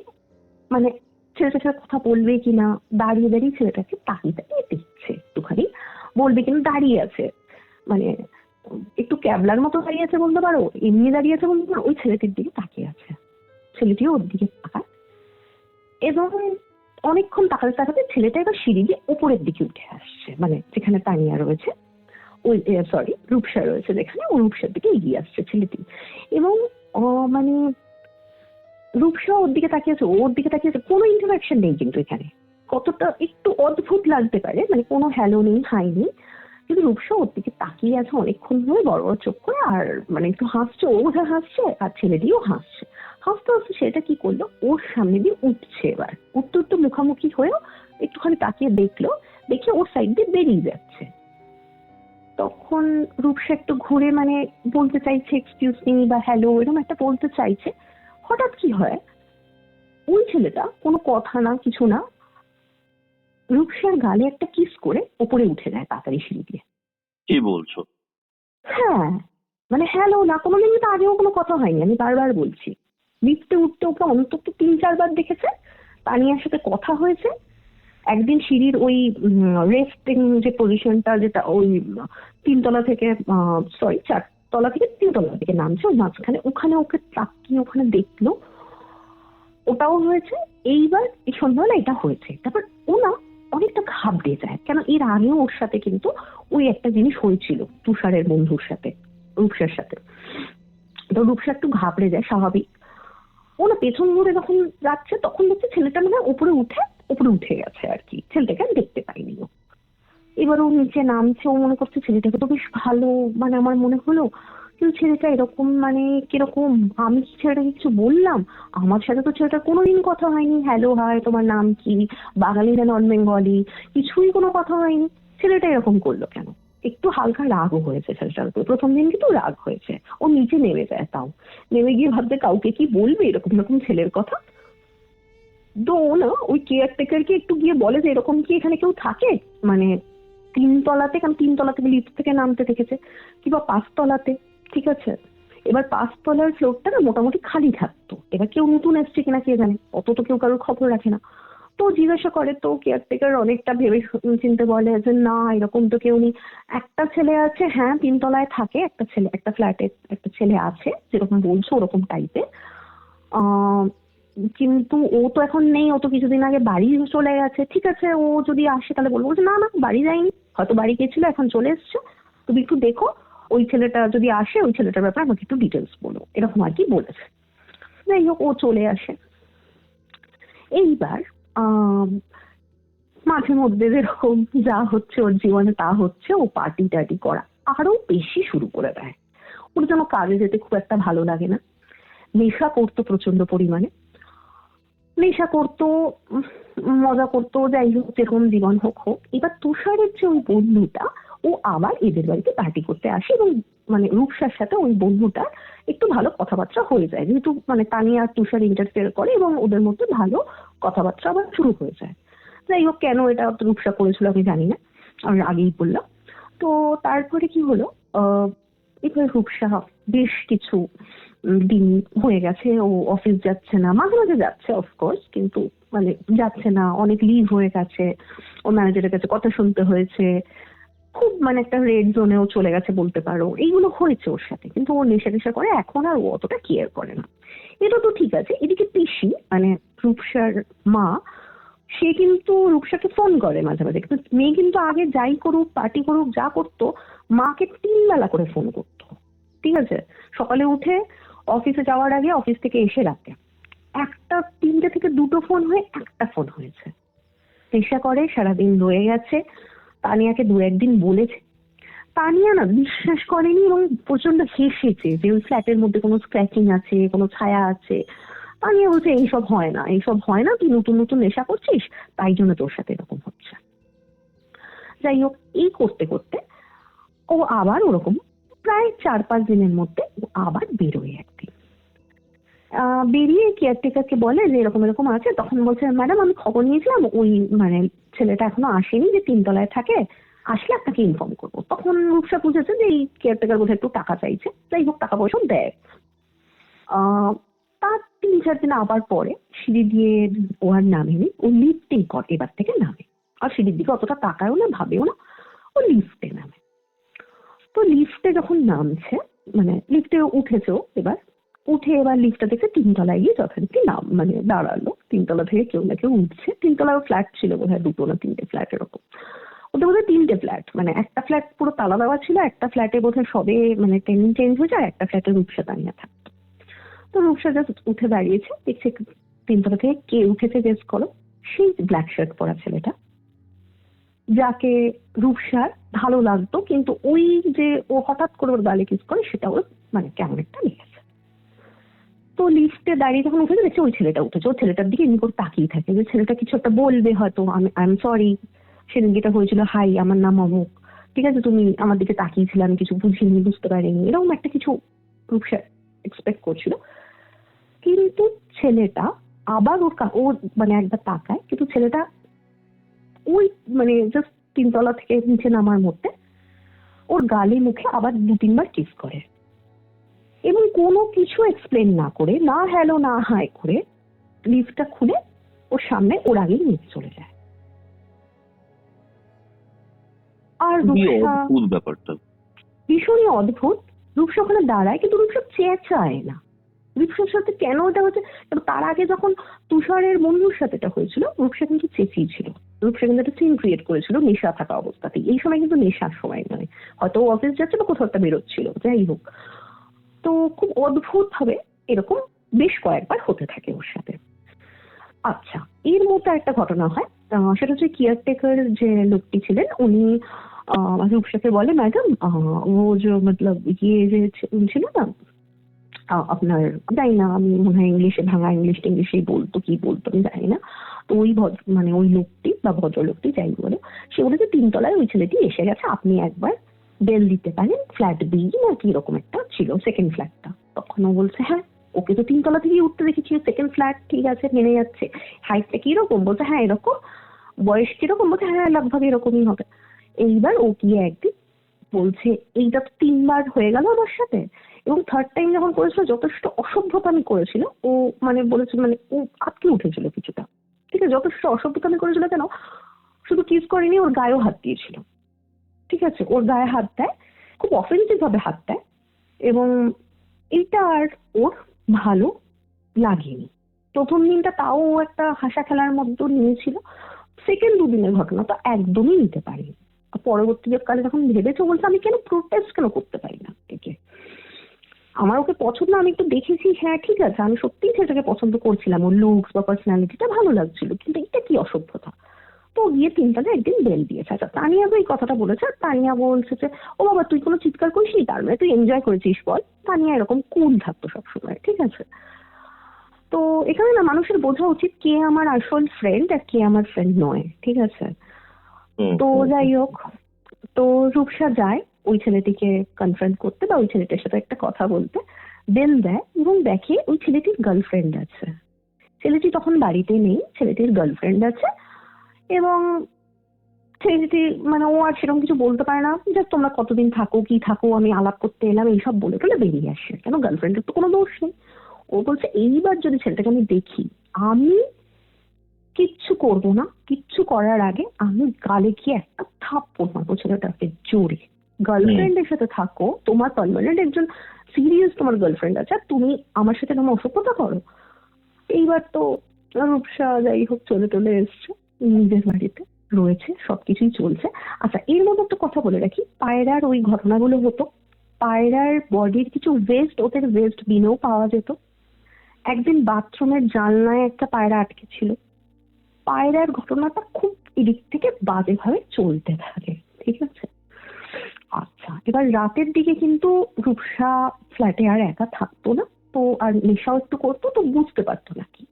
S3: মানে ছেলেটার সাথে কথা বলবে কিনা, দাঁড়িয়ে দাঁড়িয়ে ছেলেটাকে তাকিয়ে তাকিয়ে দেখছে, একটুখানি বলবে কিনা, দাঁড়িয়ে আছে, মানে একটু ক্যাবলার মতো দাঁড়িয়ে আছে বলতে পারো, এমনি দাঁড়িয়ে আছে বলতে পারো, ওই ছেলেটির দিকে তাকিয়ে আছে। ছেলেটিও ওর দিকে তাকায় এবং অনেকক্ষণ তাকাতে তাকাতে ছেলেটা এবার সিঁড়ি দিয়ে উপরের দিকে উঠে আসছে, মানে যেখানে তানিয়া রয়েছে, ওই সরি রূপসা রয়েছে যেখানে, ও রূপসার দিকে এগিয়ে আসছে ছেলেটি। এবং মানে রূপসা ওর দিকে তাকিয়েছে, ওর দিকে তাকিয়েছে, কোনো ইন্টারাকশন নেই কিন্তু এখানে। কতটা একটু অদ্ভুত লাগতে পারে, মানে কোনো হ্যালো নেই, হাই নেই, কিন্তু রূপসা ওর দিকে তাকিয়ে আছে অনেকক্ষণ ধরে বড় বড় চোখ করে, আর মানে একটু হাসছে, ও বোধহয় হাসছে আর ছেলেটিও হাসছে। হাসতে হাসতে সেটা কি করলো, ওর সামনে দিয়ে উঠছে, এবার উঠতে উঠতে মুখামুখি হয়েও একটুখানি তাকিয়ে দেখলো, দেখে ওর সাইড দিয়ে বেরিয়ে যাচ্ছে। তখন রূপসা একটু ঘুরে মানে বলতে চাইছে এক্সকিউজ মি বা হ্যালো এরকম একটা বলতে চাইছে। হঠাৎ কি হয়, ওই ছেলেটা কোনো কথা না কিছু না, রূপসার গালে একটা কিস করে ওপরে উঠে যায় তাড়াতাড়ি সিঁড়ি দিয়ে।
S2: কি বলছো?
S3: হ্যাঁ, মানে হ্যালো না, কোনোদিন কিন্তু আগেও কোনো কথা হয়নি, আমি বারবার বলছি। লিফটে উঠতে ওকে অন্তত 3-4 বার দেখেছে, তানিয়ার সাথে কথা হয়েছে। একদিন সিঁড়ির ওই রেস্টিং যে পজিশনটা, যেটা ওই 3 তলা থেকে, সরি 4 তলা থেকে 3 তলা থেকে নামছে, ওই মাঝখানে ওখানে ওকে তাকিয়ে ওখানে দেখলো, ওটাও হয়েছে। এইবার এই সন্ধ্যাবেলা এটা হয়েছে। তারপর ও না অনেকটা ঘাবড়ে যায়, কেন এর আগেও ওর সাথে কিন্তু ওই একটা জিনিস হয়েছিল তুষারের বন্ধুর সাথে, রূপসার সাথে। তো রূপসা একটু ঘাবড়ে যায়, স্বাভাবিক। ও না পেছন ঘুরে যখন যাচ্ছে তখন দেখছে ছেলেটা মানে উপরে উঠে উপরে উঠে গেছে আর কি, ছেলেটাকে আমি দেখতে পাইনি। এবার ও নিচে নামছে, ও মনে করছে ছেলেটাকে তো বেশ ভালো, মানে আমার মনে হলো কিন্তু ছেলেটা এরকম মানে কিরকম, আমি কি ছেলেটাকে কিছু বললাম? আমার সাথে তো ছেলেটার কোনোদিন কথা হয়নি, হ্যালো হাই তোমার নাম কি, বাঙালি না নন বেঙ্গলি, কিছুই কোনো কথা হয়নি। ছেলেটা এরকম করলো কেন? একটু হালকা রাগও হয়েছে ছেলেটার উপর, প্রথম দিন কিন্তু রাগ হয়েছে। ও নিচে নেমে যায়, তাও নেমে গিয়ে ভাবতে কাউকে কি বলবে এরকম এরকম ছেলের কথা। তো ও না ওই কেয়ারটেকারকে একটু গিয়ে বলে যে এরকম কি এখানে কেউ থাকে, মানে 3 তলাতে, কারণ 3 তলা থেকে লিফট থেকে নামতে দেখেছে, কিংবা 5 তলাতে, ঠিক আছে। এবার 5 তলার ফ্লোরটা না মোটামুটি খালি থাকতো, এবার কেউ নতুন এসছে কিনা কে জানে, অত তো কেউ কারোর খবর রাখে না। তো জিজ্ঞাসা করে, তো কেয়ারটেকার অনেকটা ভেবে চিন্তে বলে যে না এরকম তো কেউ নেই, একটা ছেলে আছে, হ্যাঁ 3 তলায় থাকে একটা ছেলে, একটা ফ্ল্যাটে একটা ছেলে আছে যেরকম বলছো ওরকম টাইপের, কিন্তু ও তো এখন নেই, ও তো কিছুদিন আগে বাড়ি চলে গেছে। ঠিক আছে, ও যদি আসে তাহলে বলবো যে না না বাড়ি যায়নি, হয়তো বাড়ি গেছিল এখন চলে এসছে, তুমি একটু দেখো, ওই ছেলেটা যদি আসে ওই ছেলেটার ব্যাপারে আমাকে একটু ডিটেলস বলো, এরকম আর কি বলেছে। যাই হোক ও চলে আসে। এইবার আহ মাঝে মধ্যে যেরকম যা হচ্ছে ওর জীবনে তা হচ্ছে, ও পার্টি টার্টি করা আরো বেশি শুরু করে দেয়। ওর যেন কাজে যেতে খুব একটা ভালো লাগে না, নেশা করতো প্রচন্ড পরিমাণে, নেশা করতো, মজা করতো, যাই হোক যেরকম জীবন হোক হোক। এবার তুষারের যে ওই বন্ধুটা, ও আবার এদের বাড়িতে পার্টি করতে আসে, এবং মানে রূপসার সাথে ওই বন্ধুটার একটু ভালো কথাবার্তা হয়ে যায়, যেহেতু মানে তানিয়া আর তুষার ইন্টারফেয়ার করে এবং ওদের মধ্যে ভালো কথাবার্তা আবার শুরু হয়ে যায়। যাই হোক কেন এটা রূপসা করেছিল আমি জানি না, আমি আগেই বললাম। তো তারপরে কি হলো, এবার রূপসা বেশ কিছু দিন হয়ে গেছে ও অফিস যাচ্ছে না, মাঝে মাঝে যাচ্ছে অফকোর্স, কিন্তু মানে যাচ্ছে না, অনেক লিভ হয়ে গেছে, ও ম্যানেজারের কাছে কথা শুনতে হয়েছে, খুব মানে একটা রেড জোনেও চলে গেছে বলতে পারো। এইগুলো হয়েছে ওর সাথে, কিন্তু ও নেশা টেশা করে এখন আর ও অতটা কেয়ার করে না। এটা তো ঠিক আছে, এদিকে পিসি মানে রূপসার মা, সে কিন্তু রূপসাকে ফোন করে মাঝে মাঝে, কিন্তু মেয়ে কিন্তু আগে যাই করুক পার্টি করুক যা করতো, মাকে 3 বেলা করে ফোন করতো, ঠিক আছে। সকালে উঠে অফিসে যাওয়ার আগে, অফিস থেকে এসে রাতে, একটা 3টে থেকে 2টো ফোন হয়ে একটা ফোন হয়েছে। নেশা করে সারাদিন রয়ে গেছে, তানিয়াকে 2-1 দিন বলেছে, তানিয়া না বিশ্বাস করেনি এবং প্রচন্ড হেসেছে যে ওই ফ্ল্যাটের মধ্যে কোনো স্ক্র্যাচিং আছে, কোনো ছায়া আছে। তানিয়া বলছে এইসব হয় না, এইসব হয় না, তুই নতুন নতুন নেশা করছিস, তাই জন্য তোর সাথে এরকম হচ্ছে। যাই হোক এই করতে করতে ও আবার ওরকম প্রায় 4-5 দিনের মধ্যে ও আবার বেরোয় একদিন। বেরিয়ে কেয়ারটেকারকে বলে যে এরকম এরকম আছে, তখন বলছে ম্যাডাম আমি খবর নিয়েছিলাম, ওই মানে ছেলেটা এখনো আসেনি, যে 3 তলায় থাকে, আসলে আপনাকে ইনফর্ম করবো। তখন রূপসা বুঝেছে যে এই কেয়ারটেকার বোধহয় একটু টাকা চাইছে, যাই হোক টাকা পয়সা দেয়। তার 3-4 দিন আবার পরে সিঁড়ি দিয়ে ও আর নামেনি, ও লিফটেই করে এবার থেকে নামে, আর সিঁড়ির দিকে অতটা তাকায়ও না, ভাবেও না, ও লিফটে নামে। তো লিফটে যখন নামছে, মানে লিফটে উঠেছেও, এবার উঠে এবার লিফটটা দেখে 3 তলায় গিয়ে যথারীতি নাম মানে দাঁড়ালো। 3 তলা থেকে কেউ না কেউ উঠছে, 3 তলায় ফ্ল্যাট ছিল বোধহয় 2টো না 3টে ফ্ল্যাট এরকম, ওদের বোধহয় 3টে ফ্ল্যাট, মানে একটা ফ্ল্যাট পুরো তালা দেওয়া ছিল, একটা ফ্ল্যাটে বোধহয় সবে মানে টেনিং চেঞ্জ হয়েছে, আর একটা ফ্ল্যাটে রূপসা দাঁড়িয়ে থাকতো। তো রূপসা জাস্ট উঠে দাঁড়িয়েছে, দেখছে 3 তলা থেকে কে উঠেছে গেস করো, সেই ব্ল্যাক শার্ট পরা ছেলেটা, যাকে রূপসার ভালো লাগতো, কিন্তু ওই যে ও হঠাৎ করে ওর গালে কিস করে সেটা ওর মানে কেমন একটা লেগেছে। তো লিফটে দাঁড়িয়ে যখন উঠেছে দেখছে ওই ছেলেটা উঠেছে, ওই ছেলেটার দিকে এমনি করে তাকিয়ে থাকে, যে ছেলেটা কিছু একটা বলবে হয়তো, আই এম সরি, সেদিন যেটা হয়েছিল, হাই আমার নাম অমুক, ঠিক আছে তুমি আমার দিকে তাকিয়েছিলে, আমি কিছু বুঝিনি, বুঝতে পারিনি, এরকম একটা কিছু রূপসা এক্সপেক্ট করছিল। কিন্তু ছেলেটা আবার ও মানে একবার তাকায়, কিন্তু ছেলেটা ওই মানে জাস্ট 3 তলা থেকে নিচে নামার মধ্যে ওর গালে মুখে আবার 2-3 বার কিস করে, এবং কোনো কিছু এক্সপ্লেন না করে, না হ্যালো না হাই করে লিফটটা খুলে ওর সামনে ওর আগেই নিচে চলে যায়। আর রূপসা,
S2: অদ্ভুত ব্যাপারটা,
S3: ভীষণই অদ্ভুত। রূপসা ওখানে দাঁড়ায়, কিন্তু রূপসা চেঁচায় না। রূপসার সাথে কেন এটা হচ্ছে, তার আগে যখন তুষারের বন্ধুর সাথে এটা হয়েছিল, রূপসা কিন্তু চেঁচিয়েছিল, রূপসা কিন্তু একটা সিন ক্রিয়েট করেছিল নেশা থাকা অবস্থাতেই। এই সময় কিন্তু নেশার সময় নয়, হয়তো অফিস যাচ্ছে বা কোথাও একটা বেরোচ্ছিল, যাই হোক। তো খুব অদ্ভুত ভাবে এরকম বেশ কয়েকবার হতে থাকে ওর সাথে। আচ্ছা, এর মধ্যে একটা ঘটনা হয়। সেটা হচ্ছে কেয়ারটেকার যে লোকটি ছিলেন উনি রূপসাকে বলে, ম্যাডাম ও যে মতলব ইয়ে যে ছিল না আপনার, জানি না, আমি মনে হয় ইংলিশে ভাঙা ইংলিশেই বলতো, কি বলতো আমি জানি না। তো ওই মানে ওই লোকটি বা ভদ্রলোকটি যাই বলে, সে বলেছে 3 তলায় ওই ছেলেটি এসে গেছে, আপনি একবার বেল দিতে পারেন, ফ্ল্যাট বি না কি এরকম একটা ছিল, সেকেন্ড ফ্ল্যাটটা। তখন ও বলছে হ্যাঁ, ওকে তো 3 তলা থেকে উঠতে দেখেছি, সেকেন্ড ফ্ল্যাট, ঠিক আছে মেনে যাচ্ছে। হাইটটা কিরকম? বলছে হ্যাঁ এরকম। বয়স কিরকম? বলছে হ্যাঁ লগভগ এরকমই হবে। এইবার ও গিয়ে একদিন বলছে, এইটা তো 3বার হয়ে গেল আমার সাথে, এবং থার্ড টাইম যখন করেছিল যথেষ্ট অসভ্যতামি করেছিল। ও মানে বলেছে, মানে ও আটকে উঠেছিল কিছুটা, ঠিক আছে, যথেষ্ট অসভ্যতামি করেছিল। কেন? শুধু কিস করেনি, ওর গায়েও হাত দিয়েছিল, ঠিক আছে, ওর গায়ে হাত দেয়, খুব অফেন্সিভ ভাবে হাত দেয়, এবং এইটা আর ওর ভালো লাগেনি। প্রথম দিনটা তাও ও একটা হাসা খেলার মধ্যে নিয়েছিল, সেকেন্ড 2 দিনের ঘটনা তো একদমই নিতে পারিনি। পরবর্তী কালে যখন ভেবেছে, বলছে আমি কেন প্রোটেস্ট কেন করতে পারি না একে, আমার ওকে পছন্দ, আমি একটু দেখেছি, হ্যাঁ ঠিক আছে, আমি সত্যিই সেটাকে পছন্দ করছিলাম, ওর লুকস বা পার্সোনালিটিটা ভালো লাগছিল, কিন্তু এটা কি অসভ্যতা। তো গিয়ে 3 তলায় একদিন বেল দিয়েছে। আচ্ছা, তানিয়া তো এই কথাটা বলেছে, আর তানিয়া বলছে যে ও বাবা তুই কোনো চিৎকার করিসনি, তার মানে তুই এনজয় করেছিস বল। তানিয়া এরকম কুল থাকতো সবসময়, ঠিক আছে। তো এখানে না মানুষের বোঝা উচিত কে আমার আসল ফ্রেন্ড আর কে আমার ফ্রেন্ড নয়, ঠিক আছে। তো যাই হোক, তো রূপসা যায় ওই ছেলেটিকে কনফ্রন্ট করতে বা ওই ছেলেটির সাথে একটা কথা বলতে। বেল দেয় এবং দেখে ওই ছেলেটির গার্লফ্রেন্ড আছে। ছেলেটি তখন বাড়িতে নেই, ছেলেটির গার্লফ্রেন্ড আছে, এবং ছেলেটি মানে ও আর সেরকম কিছু বলতে পারে না, যে তোমরা কতদিন থাকো কি থাকো, আমি আলাপ করতে এলাম, এইসব বলে টলে বেরিয়ে আসে। কেন? গার্লফ্রেন্ডের তো কোনো দোষ নেই। ও বলছে এইবার যদি ছেলেটাকে আমি দেখি, আমি কিচ্ছু করবো না, কিচ্ছু করার আগে আমি গালে গিয়ে একটা থাপ্পড় মারবো ছেলেটাকে জোরে। গার্লফ্রেন্ডের সাথে থাকো, তোমার পার্মানেন্ট একজন সিরিয়াস তোমার গার্লফ্রেন্ড আছে, আর তুমি আমার সাথে তোমার অসভ্যতা করো। এইবার তো রূপসা যাই হোক চলে টলে এসছে, নিজের বাড়িতে রয়েছে, সবকিছুই চলছে। আচ্ছা, এর মধ্যে একটা কথা বলে রাখি, পায়রার ওই ঘটনাগুলো হতো, পায়রার বডির কিছু ওয়েস্ট ওদের ওয়েস্ট বিনেও পাওয়া যেত। একদিন বাথরুমের জানলায় একটা পায়রা আটকে ছিল। পায়রার ঘটনাটা খুব এদিক থেকে বাজেভাবে চলতে থাকে, ঠিক আছে। আচ্ছা, এবার রাতের দিকে কিন্তু রূপসা ফ্ল্যাটে আর একা থাকতো না, তো আর নেশাও একটু করতো, তো বুঝতে পারতো না কি।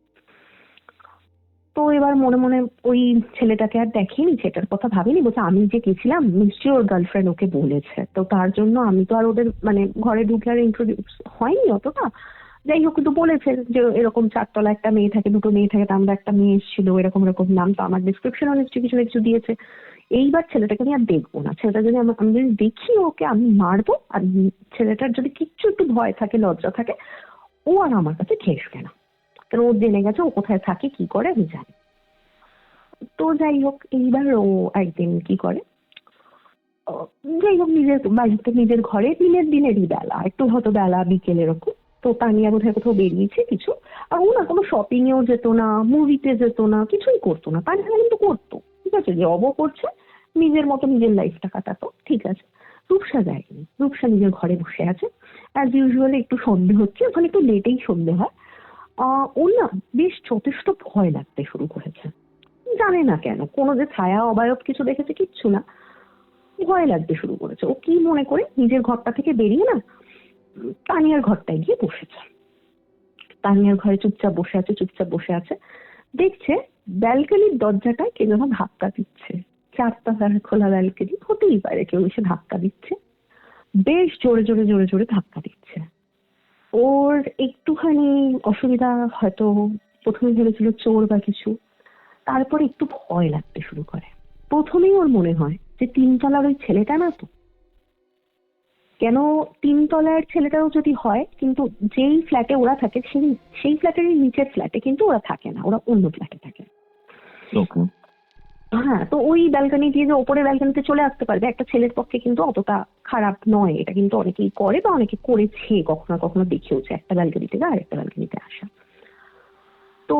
S3: তো এবার মনে মনে ওই ছেলেটাকে আর দেখেনি, সেটার কথা ভাবিনি, বলছে আমি যে গেছিলাম নিশ্চয়ই ওর গার্লফ্রেন্ড ওকে বলেছে, তো তার জন্য আমি তো আর ওদের মানে ঘরে ঢুকে আর ইন্ট্রোডিউস হয়নি অতটা। যাই হোক, কিন্তু বলেছে যে এরকম 4 তলা একটা মেয়ে থাকে, 2টো মেয়ে থাকে, তো আমরা একটা মেয়ে এসেছিল, এরকম এরকম নাম, তো আমার ডিসক্রিপশনও নিশ্চয়ই কিছু না কিছু দিয়েছে। এইবার ছেলেটাকে আমি আর দেখবো না, ছেলেটা যদি আমি যদি দেখি ওকে আমি মারবো, আর ছেলেটার যদি কিচ্ছু একটু ভয় থাকে, লজ্জা থাকে, ও আর আমার কাছে ঘেঁষবে না, কারণ ও জেনে গেছে ও কোথায় থাকে কি করে আমি জানি। তো যাই হোক, এইবার ও একদিন কি করে, যাই হোক নিজের বাড়িতে নিজের ঘরে দিনের দিনেরই বেলা, একটু হয়তো বেলা বিকেল এরকম, তো তানিয়া বোধহয় কোথাও বেরিয়েছে কিছু, আর ও না কোনো শপিং এও যেত না, মুভিতে যেত না, কিছুই করতো না। তানিয়া কিন্তু করতো, ঠিক আছে, যে অব করছে নিজের মতো নিজের লাইফটা কাটাতো, ঠিক আছে। রূপসা যায়নি, রূপসা নিজের ঘরে বসে আছে অ্যাজ ইউজুয়ালি। একটু সন্ধে হচ্ছে, ওখানে একটু লেটেই সন্ধে হয়। ওর না বেশ যথেষ্ট ভয় লাগতে শুরু করেছে, জানে না কেন, কোনো যে ছায়া অবায়ব কিছু দেখেছে কিচ্ছু না, ভয় লাগতে শুরু করেছে। ও কি মনে করে নিজের ঘরটা থেকে বেরিয়ে না তানিয়ার ঘরটায় গিয়ে বসেছে। তানিয়ার ঘরে চুপচাপ বসে আছে, চুপচাপ বসে আছে, দেখছে ব্যালকনির দরজাটায় কে যেন ধাক্কা দিচ্ছে। 4 তলার খোলা ব্যালকনি, হতেই পারে কেউ এসে ধাক্কা দিচ্ছে, বেশ জোরে জোরে জোরে জোরে ধাক্কা দিচ্ছে। ওর একটুখানি অসুবিধা, হয়তো প্রথমে ভেবেছিল চোর বা কিছু, তারপরে একটু ভয় লাগতে শুরু করে। প্রথমেই ওর মনে হয় যে 3 তলার ওই ছেলেটা না তো, কেন 3 তলার ছেলেটাও যদি হয়, কিন্তু যেই ফ্ল্যাটে ওরা থাকে সেই ফ্ল্যাটেরই নিচের ফ্ল্যাটে কিন্তু ওরা থাকে না, ওরা অন্য ফ্ল্যাটে থাকে। হ্যাঁ, তো ওই ব্যালকনি দিয়ে যে ওপরের ব্যালকনিতে চলে আসতে পারবে একটা ছেলের পক্ষে কিন্তু অতটা খারাপ নয়, এটা কিন্তু অনেকেই করে বা অনেকে করেছে, কখনো কখনো দেখেওছে একটা ব্যালকনি থেকে আরেকটা ব্যালকনিতে আসা। তো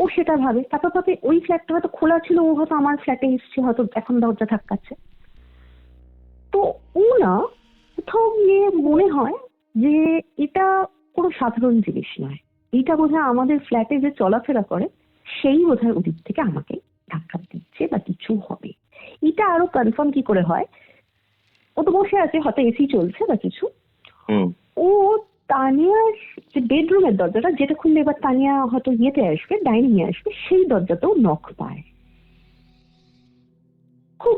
S3: ও সেটা ভাবে, তারপর ভাবে ওই ফ্ল্যাটটা হয়তো খোলা ছিল, ও হয়তো আমার ফ্ল্যাটে এসছে, হয়তো এখন দরজা ধাক্কাচ্ছে। তো ও না কোথাও গিয়ে মনে হয় যে এটা কোনো সাধারণ জিনিস নয়, এটা বোধহয় আমাদের ফ্ল্যাটে যে চলাফেরা করে সেই বোধহয় ওদিক থেকে আমাকে ধাক্কা দিচ্ছে বা কিছু হবে। এটা আরো কনফার্ম কি করে হয়, ও তো বসে আছে, হয়তো এসি চলছে বা কিছু, ও তানিয়ার যে বেডরুমের দরজাটা যেটা খুললে এবার তানিয়া হয়তো ইয়েতে আসবে, ডাইনিং এ আসবে, সেই দরজাতেও নক পায়। খুব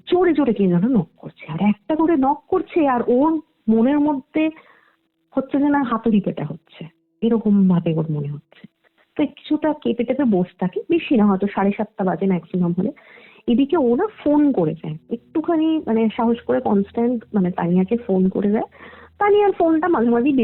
S3: জোরে জোরে কে যেন নক করছে, আর একটা করে নক করছে, আর ওর মনের মধ্যে হচ্ছে যে না হাতুড়ি পেটা হচ্ছে, এরকম ভাবে ওর মনে হচ্ছে। তো কিছুটা কেঁপে টেপে বসে থাকে, বেশি না হয়তো 7:30 বাজে ম্যাক্সিমাম হলে। এদিকে ও না ফোন করে যায় একটুখানি, মানে সাহস করে কনস্ট্যান্ট, মানে তানিয়াকে ফোন করে দেয়। তানিয়ার ফোনটা মাঝে মাঝেই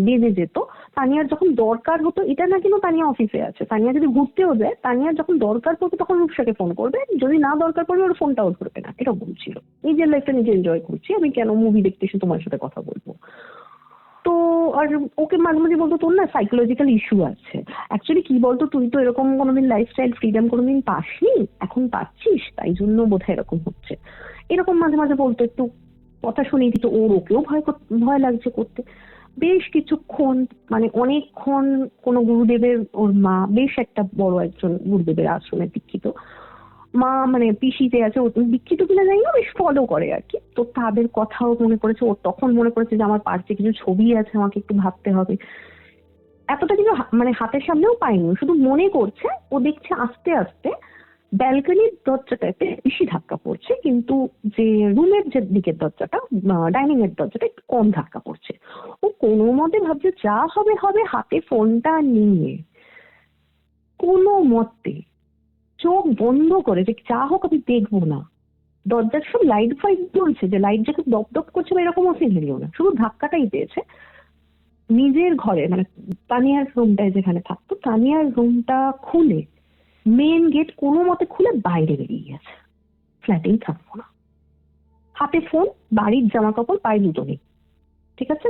S3: বেজে যেত। তানিয়ার যখন দরকার হতো, এটা না কিন্তু তানিয়া অফিসে আছে, তানিয়া যদি ঘুরতেও যায়, তানিয়ার যখন দরকার পড়বে তখন রূপসাকে ফোন করবে, যদি না দরকার পড়বে ওর ফোনটাও ধরবে না। এরকম ছিল। নিজের লাইফটা নিজে এনজয় করছি, আমি কেন মুভি দেখতে এসে তোমার সাথে কথা বলবো। তো আর ওকে মাঝে মাঝে বলতো তোর না সাইকোলজিক্যাল ইস্যু আছে। অ্যাকচুয়ালি কি বলতো, তুই তো এরকম কোনোদিন লাইফস্টাইল ফ্রিডম কোনোদিন পাসনি, এখন পাচ্ছিস, তাই জন্য বোধহয় এরকম হচ্ছে। এরকম মাঝে মাঝে বলতো, একটু কথা শুনিয়ে দিত। ওকেও ভয় লাগছে করতে। বেশ কিছুক্ষণ, মানে অনেকক্ষণ কোনো গুরুদেবের, ওর মা বেশ একটা বড় একজন গুরুদেবের আশ্রমে দীক্ষিত মা, মানে পিসিতে আছে, ও দীক্ষিত কিনা জানি না, বেশ ফলো করে আর কি। তো তাদের কথাও মনে করেছে, ও তখন মনে করেছে যে আমার পার্সে কিছু ছবি আছে, আমাকে একটু ভাবতে হবে। এতটা কিছু মানে হাতের সামনেও পাইনি, শুধু মনে করছে ও দেখছে আস্তে আস্তে ব্যালকনির দরজাটাতে বেশি ধাক্কা পড়ছে, কিন্তু যে রুমের যে দিকের দরজাটা, ডাইনিং এর দরজাটা একটু কম ধাক্কা পড়ছে। ও কোনো মতে ভাবছে যা হবে হবে, হাতে ফোনটা নিয়ে কোনো মতে চোখ বন্ধ করে যে যা হোক আমি দেখবো না। দরজার সব লাইট ফাইট জ্বলছে, যে লাইট যাকে দপ দপ করছে বা এরকম সিনারিও না, শুধু ধাক্কাটাই পেয়েছে। নিজের ঘরে, মানে তানিয়ার রুমটায় যেখানে থাকতো, তানিয়ার রুমটা খুলে মেন গেট কোনো মতে খুলে বাইরে বেরিয়ে গেছে। ফ্ল্যাটেই থাকবো না। হাতে ফোন, বাড়ির জামা কাপড়, পায়ে জুতো নেই, ঠিক আছে,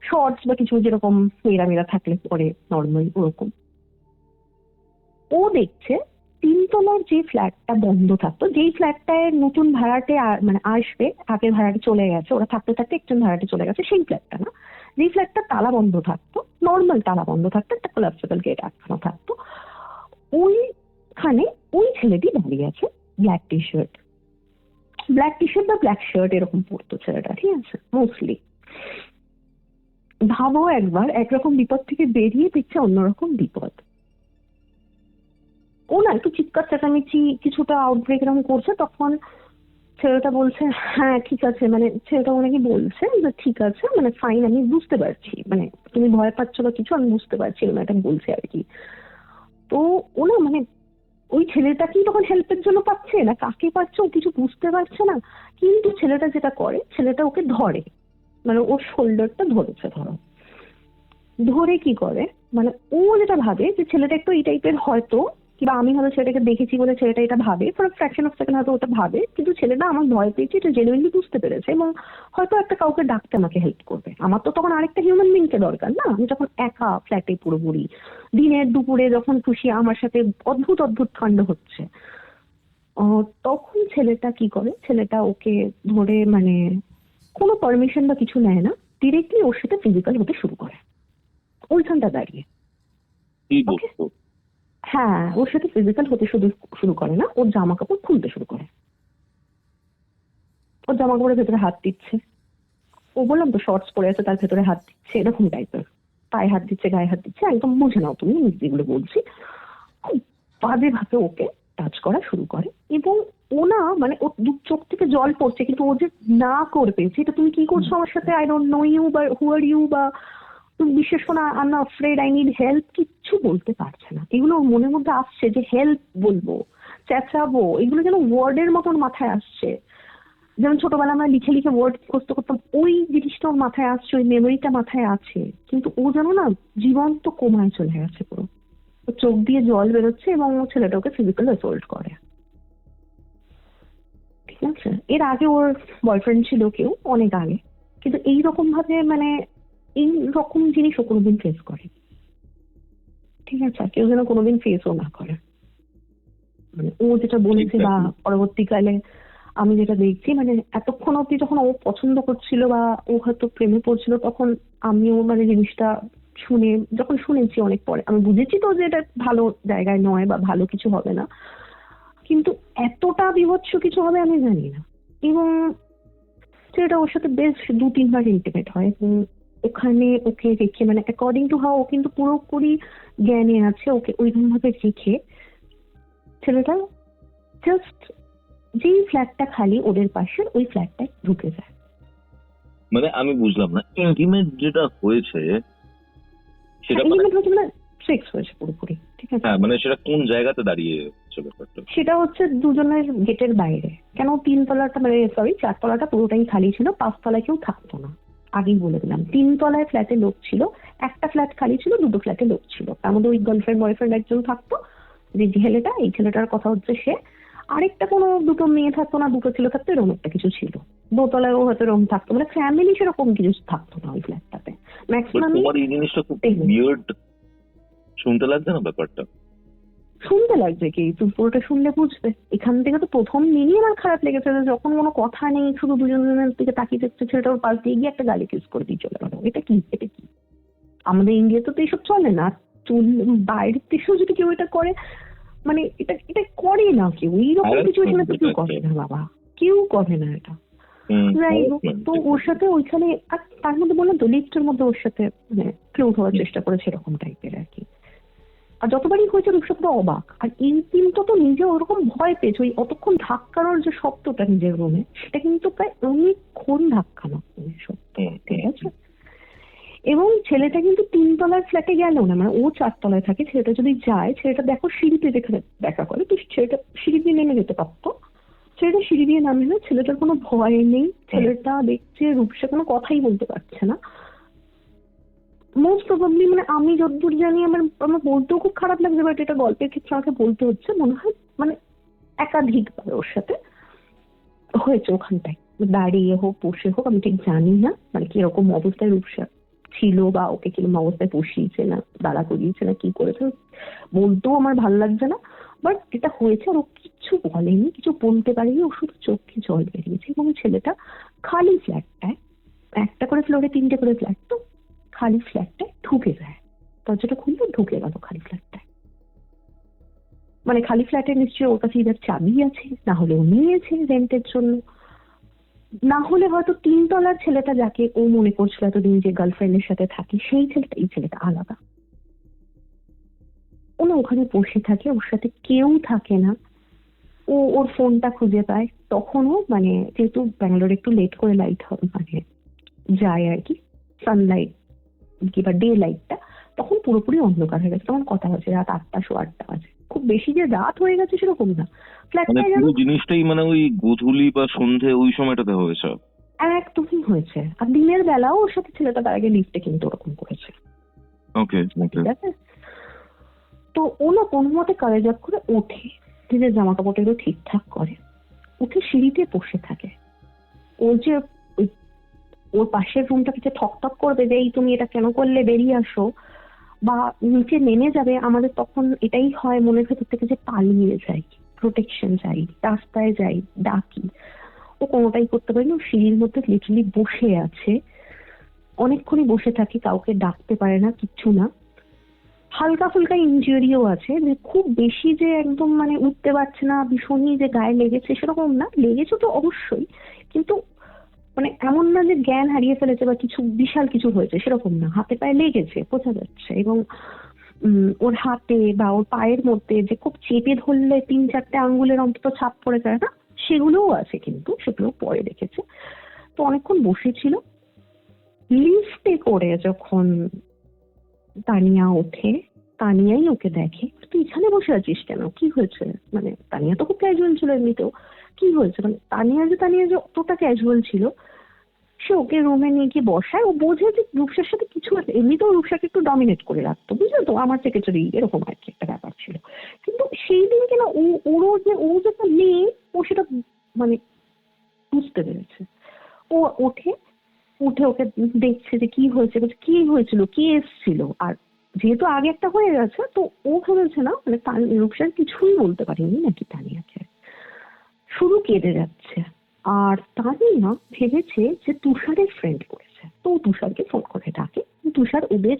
S3: শর্টস বা কিছু যেরকম মেয়েরা থাকলে পরে নর্মাল ওরকম। ও দেখছে 3 তলার যে ফ্ল্যাটটা বন্ধ থাকতো, যেই ফ্ল্যাটটায় নতুন ভাড়াটে মানে আসবে, আগের ভাড়াটে চলে গেছে, ওরা থাকতে থাকতে একজন ভাড়াটে চলে গেছে, সেই ফ্ল্যাটটা না, যেই ফ্ল্যাটটা তালা বন্ধ থাকতো, নর্মাল তালা বন্ধ থাকতো, একটা কোলাপসেবল গেট আটকানো থাকতো, ওইখানে ওই ছেলেটি দাঁড়িয়ে আছে। ব্ল্যাক টি শার্ট বা ব্ল্যাক শার্ট এরকম পরতো ছেলেটা, ঠিক আছে, মোস্টলি। ভাবো একবার, একরকম বিপদ থেকে বেরিয়ে দেখছে অন্যরকম বিপদ। ও না একটু চিৎকার চেঁচামেচি কিছুটা আউটব্রেক এরকম করছে, তখন ছেলেটা বলছে হ্যাঁ ঠিক আছে, মানে ছেলেটা ওনাকে বলছে যে ঠিক আছে, মানে ফাইন, আমি বুঝতে পারছি, মানে তুমি ভয় পাচ্ছ বা কিছু, আমি বুঝতে পারছি, এরকম একটা বলছে আর কি। তো ও না, মানে ওই ছেলেটা কি তখন হেল্পের জন্য পাচ্ছে না কাকে পাচ্ছে ও কিছু বুঝতে পারছে না, কিন্তু ছেলেটা যেটা করে, ছেলেটা ওকে ধরে, মানে ওর শোল্ডারটা ধরেছে, ধরে কি করে, মানে ও যেটা ভাবে যে ছেলেটা একটু এই টাইপের হয়তো, কিংবা আমি হয়তো ছেলেটাকে দেখেছি বলে ছেলেটা এটা ভাবে, ফর ফ্র্যাকশন অফ সেকেন্ড হয়তো ওটা ভাবে, কিন্তু ছেলেটা আমার ভয় পেয়েছে এটা জেনুইনলি বুঝতে পেরেছে, এবং হয়তো একটা কাউকে ডাকতে আমাকে হেল্প করবে। আমার তো তখন আরেকটা হিউম্যান বিংকে দরকার না, আমি যখন একা ফ্ল্যাটে পুরোপুরি দিনের দুপুরে যখন খুশি আমার সাথে অদ্ভুত অদ্ভুত কাণ্ড হচ্ছে, তখন ছেলেটা কি করে, ছেলেটা ওকে ধরে, মানে কোনো পারমিশন বা কিছু নেয় না, ডিরেক্টলি ওর সাথে ফিজিক্যাল হতে শুরু করে ওইখানটা দাঁড়িয়ে।
S2: কি বলতো?
S3: হ্যাঁ, ওর সাথে ফিজিক্যাল হতে শুরু করে না, ওর জামা কাপড় খুলতে শুরু করে, ওর জামা কাপড়ের ভেতরে হাত দিচ্ছে, ও বললাম তো শর্টস পরে আছে, তার ভেতরে হাত দিচ্ছে, এরকম টাইপের, পায়ে হাত দিচ্ছে, গায়ে হাত দিচ্ছে, একদম বুঝে নাও তুমি আমি যেগুলো বলছি। খুব বাজে ভাবে ওকে টাচ করা শুরু করে, এবং ও না, মানে ওর দু চোখ থেকে জল পড়ছে, কিন্তু ও যে না করবে, যেটা তুমি কি করছো আমার সাথে, আই ডোন্ট নো ইউ বা হু আর ইউ, বা তুমি বিশ্বাস করো, I am afraid, I need help, কিচ্ছু বলতে পারছে না। এগুলো ওর মনের মধ্যে আসছে যে হেল্প বলবো, চেঁচাবো, এগুলো যেন ওয়ার্ডের মতন মাথায় আসছে, যেমন ছোটবেলা আমরা লিখে লিখে ওয়ার্ড করতে করতাম, ওই জিনিসটা ওর মাথায় আসছে, ওই মেমোরিটা মাথায় আছে, কিন্তু ও যেন না জীবন্ত কোমায় চলে গেছে পুরো। ওর চোখ দিয়ে জল বেরোচ্ছে, এবং ও ছেলেটা ওকে ফিজিক্যাল অ্যাসল্ট করে, ঠিক আছে। এর আগে ওর বয়ফ্রেন্ড ছিল কেউ, অনেক আগে, কিন্তু এইরকম ভাবে, মানে এই রকম জিনিস ও কোনোদিন ফেস করে, ঠিক আছে, আর কেউ যেন কোনোদিন ফেসও না করে। মানে ও যেটা বলেছে বা পরবর্তীকালে আমি যেটা দেখছি, মানে এতক্ষণ অব্দি যখন ও পছন্দ করছিল বা ও হয়তো প্রেমে পড়ছিল, তখন আমিও মানে জিনিসটা যখন শুনেছি অনেক পরে, আমি বুঝেছি তো যে এটা ভালো জায়গায় নয় বা ভালো কিছু হবে না, কিন্তু এতটা বিভৎস কিছু হবে আমি জানি না। এবং সেটা ওর সাথে বেশ 2-3 বার ইন্টিমেট হয়, এবং ওখানে ওকে রেখে, মানে অ্যাকর্ডিং টু হাউ ও কিন্তু পুরোপুরি জ্ঞানে আছে, ওকে ওইরকম ভাবে রেখে ছেলেটা জাস্ট যেই ফ্ল্যাটটা খালি ওদের পাশের ওই ফ্ল্যাটটায় ঢুকে যায়।
S2: মানে আমি বুঝলাম না, ইন্টিমেট যেটা হয়েছে সেটা
S3: ইন্টিমেট হচ্ছে মানে সেক্স হয়েছে পুরোপুরি, ঠিক আছে?
S2: হ্যাঁ, মানে সেটা কোন জায়গাতে দাঁড়িয়ে হচ্ছে ব্যাপারটা?
S3: সেটা হচ্ছে দুজনের গেটের বাইরে। কেন 3 তলাটা, মানে সরি 4 তলাটা পুরোটাই খালি ছিল, 5 তলায় কেউ থাকতো না, আগেই বলে দিলাম। 3 তলায় ফ্ল্যাটে লোক ছিল, একটা ফ্ল্যাট খালি ছিল, 2টো ফ্ল্যাটে লোক ছিল। তার মধ্যে ওই গার্লফ্রেন্ড বয়ফ্রেন্ড একজন থাকতো, যে ছেলেটা, এই ছেলেটার কথা হচ্ছে সে। আরেকটা কোনো 2টো মেয়ে থাকতো না, 2টো ছেলে থাকতো, এরকম একটা কিছু ছিল। 2 তলায়ও হয়তো এরকম থাকতো, মানে ফ্যামিলি সেরকম কিছু থাকতো না ওই ফ্ল্যাটটাতে
S2: But
S3: ম্যাক্সিমাম।
S2: তোমার এই জিনিসটা খুব উইয়ার্ড শুনতে লাগছে না ব্যাপারটা?
S3: শুনতে লাগবে কি, তুমি পুরোটা শুনলে বুঝবে। এখান থেকে তো প্রথম দিনই আমার খারাপ লেগেছে, যে যখন কোনো কথা নেই, শুধু দুজনের দিকে তাকিয়ে দেখছে, ছেলেটা ওর পাশ দিয়ে গিয়ে একটা গালি কিস করে দিয়ে চলে গেল। এটা কি? আমাদের ইন্ডিয়াতে তো এইসব চলে না। চুল বাইরের দেশেও যদি কেউ এটা করে, মানে এটা এটা করে না কেউ, এইরকম সিচুয়েশনে তো কেউ করে না বাবা, কেউ করে না এটা। যাই হোক, তো ওর সাথে ওইখানে, আর তার মধ্যে বললাম তো লিফটের মধ্যে ওর সাথে মানে ক্লোজ হওয়ার চেষ্টা করেছে, এরকম টাইপের আর কি। আর যতবারই হয়েছে রূপসা পুরো অবাক। আর এই দিনটা তো নিজে ওরকম ভয় পেয়েছে, ওই অতক্ষণ ধাক্কানোর যে শব্দটা নিজের রুমে, সেটা কিন্তু প্রায় অনেকক্ষণ ধাক্কানো শব্দ, ঠিক আছে? এবং ছেলেটা কিন্তু 3 তলার ফ্ল্যাটে গেল না, মানে ও 4 তলায় থাকে। ছেলেটা যদি যায়, ছেলেটা দেখো সিঁড়িতে যেখানে দেখা করে, তো ছেলেটা সিঁড়ি দিয়ে নেমে যেতে পারতো। ছেলেটা সিঁড়ি দিয়ে নামে না, ছেলেটার কোনো ভয় নেই। ছেলেটা দেখছে রূপসা কোনো কথাই বলতে পারছে না। মোস্ট প্রবাবলি, মানে আমি যতদূর জানি, আমার বলতেও খুব খারাপ লাগছে, বাট এটা গল্পের ক্ষেত্রে আমাকে বলতে হচ্ছে, মনে হয় মানে একাধিকবার ওর সাথে হয়েছে ওখানটায়, দাঁড়িয়ে হোক বসে হোক, আমি ঠিক জানি না মানে কিরকম অবস্থায় রূপসা ছিল, বা ওকে কিরকম অবস্থায় বসিয়েছে না দাঁড়া করিয়েছে না কি করেছে, বলতেও আমার ভালো লাগছে না। বাট এটা হয়েছে, আর ও কিছু বলেনি, কিছু বলতে পারেনি, ও শুধু চোখে জল বেরিয়েছে। এবং ছেলেটা খালি ফ্ল্যাটটায়, একটা করে ফ্লোরে 3টে করে ফ্ল্যাট, তো খালি ফ্ল্যাটটায় ঢুকে যায়, দরজাটা খুললে ঢুকে গেল খালি ফ্ল্যাটটায়। মানে খালি ফ্ল্যাটে নিশ্চয়ই ওর কাছে ইদার চাবি আছে, না হলে ও নিয়েছে রেন্টের জন্য, না হলে হয়তো 3 তলার ছেলেটা, যাকে ও মনে করছিল এতদিন যে গার্লফ্রেন্ডের সাথে থাকে, সেই ছেলেটা, এই ছেলেটা আলাদা। ও না ওখানে বসে থাকে, ওর সাথে কেউ থাকে না। ও ওর ফোনটা খুঁজে পায়, তখনও মানে যেহেতু ব্যাঙ্গালোরে একটু লেট করে লাইট হবে, মানে যায় আর কি, সানলাইট কি বা ডে লাইটটা, তখন পুরোপুরি অন্ধকার হয়ে গেছে। তখন কথা হচ্ছে রাত 8টা, 8:30 বাজে, খুব বেশি যে রাত হয়ে গেছে সেরকম না।
S2: মানে
S3: ফ্ল্যাটটায় যেন
S2: পুরো জিনিসটাই মানে ওই গোধূলি বা সন্ধে ওই সময়টাতে হয়েছে।
S3: একদমই হয়েছে। আর দিনের বেলাও ওর সাথে ছেলেটা তার আগে লিফটে কিন্তু ওরকম করেছে,
S2: ওকে ওকে।
S3: ঠিক আছে? তো ও না কোনো মতে কারেজ আপ করে ওঠে, নিজের জামা কাপড়গুলো ঠিকঠাক করে, উঠে সিঁড়িতে বসে থাকে। ওর যে ওর পাশের রুমটাকে যে ঠকঠক করবে যে এই তুমি এটা কেন করলে, বেরিয়ে আসো, বা নিচে নেমে যাবে, আমাদের তখন এটাই হয় মনের ভেতর থেকে যে পালিয়ে যাই, প্রোটেকশন চাই, রাস্তায় যাই, ডাকি। ও কোনোটাই করতে পারেনি, ও সিঁড়ির মধ্যে লিটারালি বসে আছে, অনেকক্ষণই বসে থাকে, কাউকে ডাকতে পারে না, কিচ্ছু না। হালকা ফুলকা ইনজুরিও আছে, যে খুব বেশি যে একদম মানে উঠতে পারছে না, ভীষণই যে গায়ে লেগেছে সেরকম না, লেগেছে তো অবশ্যই, কিন্তু মানে এমন না যে জ্ঞান হারিয়ে ফেলেছে বা কিছু বিশাল কিছু হয়েছে, সেরকম না। হাতে পায়ে লেগেছে বোঝা যাচ্ছে। এবং ওর হাতে বা ওর পায়ের মধ্যে যে খুব চেপে ধরলে 3-4টে আঙ্গুলের অন্তত ছাপ পড়ে যায় না, সেগুলোও আছে, কিন্তু সেগুলো পরে রেখেছে। তো অনেকক্ষণ বসেছিল। লিফটে করে যখন তানিয়া ওঠে, তানিয়াই ওকে দেখে, তুই এখানে বসে আছিস কেন, কি হয়েছে? মানে তানিয়া তো খুব ক্যাজুয়াল ছিল এমনিতেও, কি হয়েছে? মানে তানিয়া যে অতটা ক্যাজুয়াল ছিল, সে ওকে রুমে নিয়ে গিয়ে বসায়। ও বোঝে যে রূপসার সাথে কিছু আছে, এমনিতেও রূপসাকে একটু ডমিনেট করে রাখতো, বুঝলে তো, আমার থেকে চুরি এরকম আর কি একটা ব্যাপার ছিল। কিন্তু সেই দিন কিনা ও যেটা মেয়ে, ও সেটা মানে বুঝতে পেরেছে। ও উঠে ওকে দেখছে যে কি হয়েছে, বলছে কি হয়েছিল, কে এসেছিল। আর যেহেতু আগে একটা হয়ে গেছে, তো ও ভেবেছে না, মানে রূপসার কিছুই বলতে পারেনি নাকি তানিয়াকে, শুধু কেঁদে যাচ্ছে। আর তানিয়া ভেবেছে যে তুষারের ফ্রেন্ড করেছে, তো তুষারকে ফোন করে ডাকে। তুষার ওদের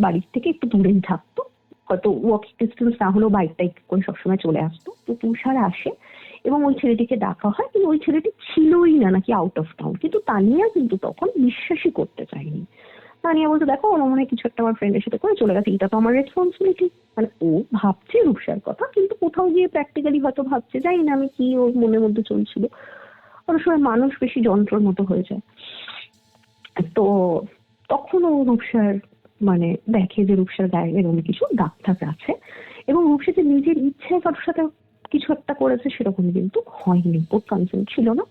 S3: বাড়ির থেকে একটু দূরেই থাকতো, হয়তো ওয়াকিং ডিস্টেন্স না হলেও বাইক টাইক করে সবসময় চলে আসতো। তো তুষার আসে এবং ওই ছেলেটিকে ডাকা হয়, কিন্তু ওই ছেলেটি ছিলই না, নাকি আউট অফ টাউন। কিন্তু তানিয়া কিন্তু তখন বিশ্বাসই করতে চায়নি। তানিয়া বলতে, দেখো ওর মনে হয় কিছু একটা আমার ফ্রেন্ডের সাথে করে চলে গেছে, এটা তো আমার রেসপন্সিবিলিটি। মানে ও ভাবছে রূপসার কথা, কিন্তু কোথাও গিয়ে প্র্যাকটিক্যালি হয়তো ভাবছে, জানি না আমি কি ওর মনের মধ্যে চলছিল। অনেক সময় মানুষ বেশি যন্ত্রের মতো হয়ে যায়। তো তখন ও রূপসার মানে দেখে যে রূপসার গায়ে এরকম কিছু দাগ টাগ আছে, এবং রূপসা যে নিজের ইচ্ছায় কারোর সাথে কিছু একটা করেছে সেরকম কিন্তু হয়নি। ওর কনসেন্ট ছিল না,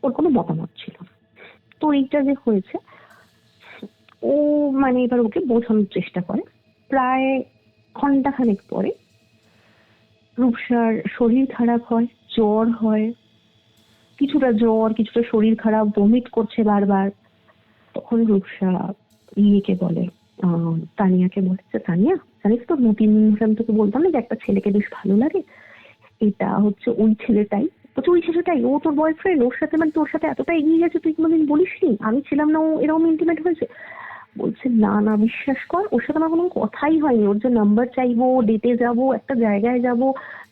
S3: ওর কোনো মতামত ছিল না। তো এইটা যে হয়েছে, ও মানে এবার ওকে বোঝানোর চেষ্টা করে। প্রায় ঘন্টাখানেক পরে রূপসার শরীর খারাপ হয়, জ্বর হয়, কিছুটা জ্বর, কিছুটা শরীর খারাপ, বমিট করছে বারবার। তখন রূপসা ইয়েকে বলে, তানিয়াকে বলে যে, তানিয়া জানিস তো 2-3 দিন ধরে আমি তোকে বলতাম না যে একটা ছেলেকে বেশ ভালো লাগে, এটা হচ্ছে ওই ছেলেটাই। বলছে, ওই ছেলেটাই? ও তোর বয়ফ্রেন্ড? ওর সাথে মানে তোর সাথে এতটা এগিয়ে গেছে, তুই কোনোদিন বলিসনি? আমি ছিলাম না, ও এরকম ইন্টিমেট হয়েছে? বলছে, না না বিশ্বাস কর, ওর সাথে আমার কোনো কথাই হয়নি। ওর যে নাম্বার চাইবো, ডেটে যাব, একটা জায়গায় যাব,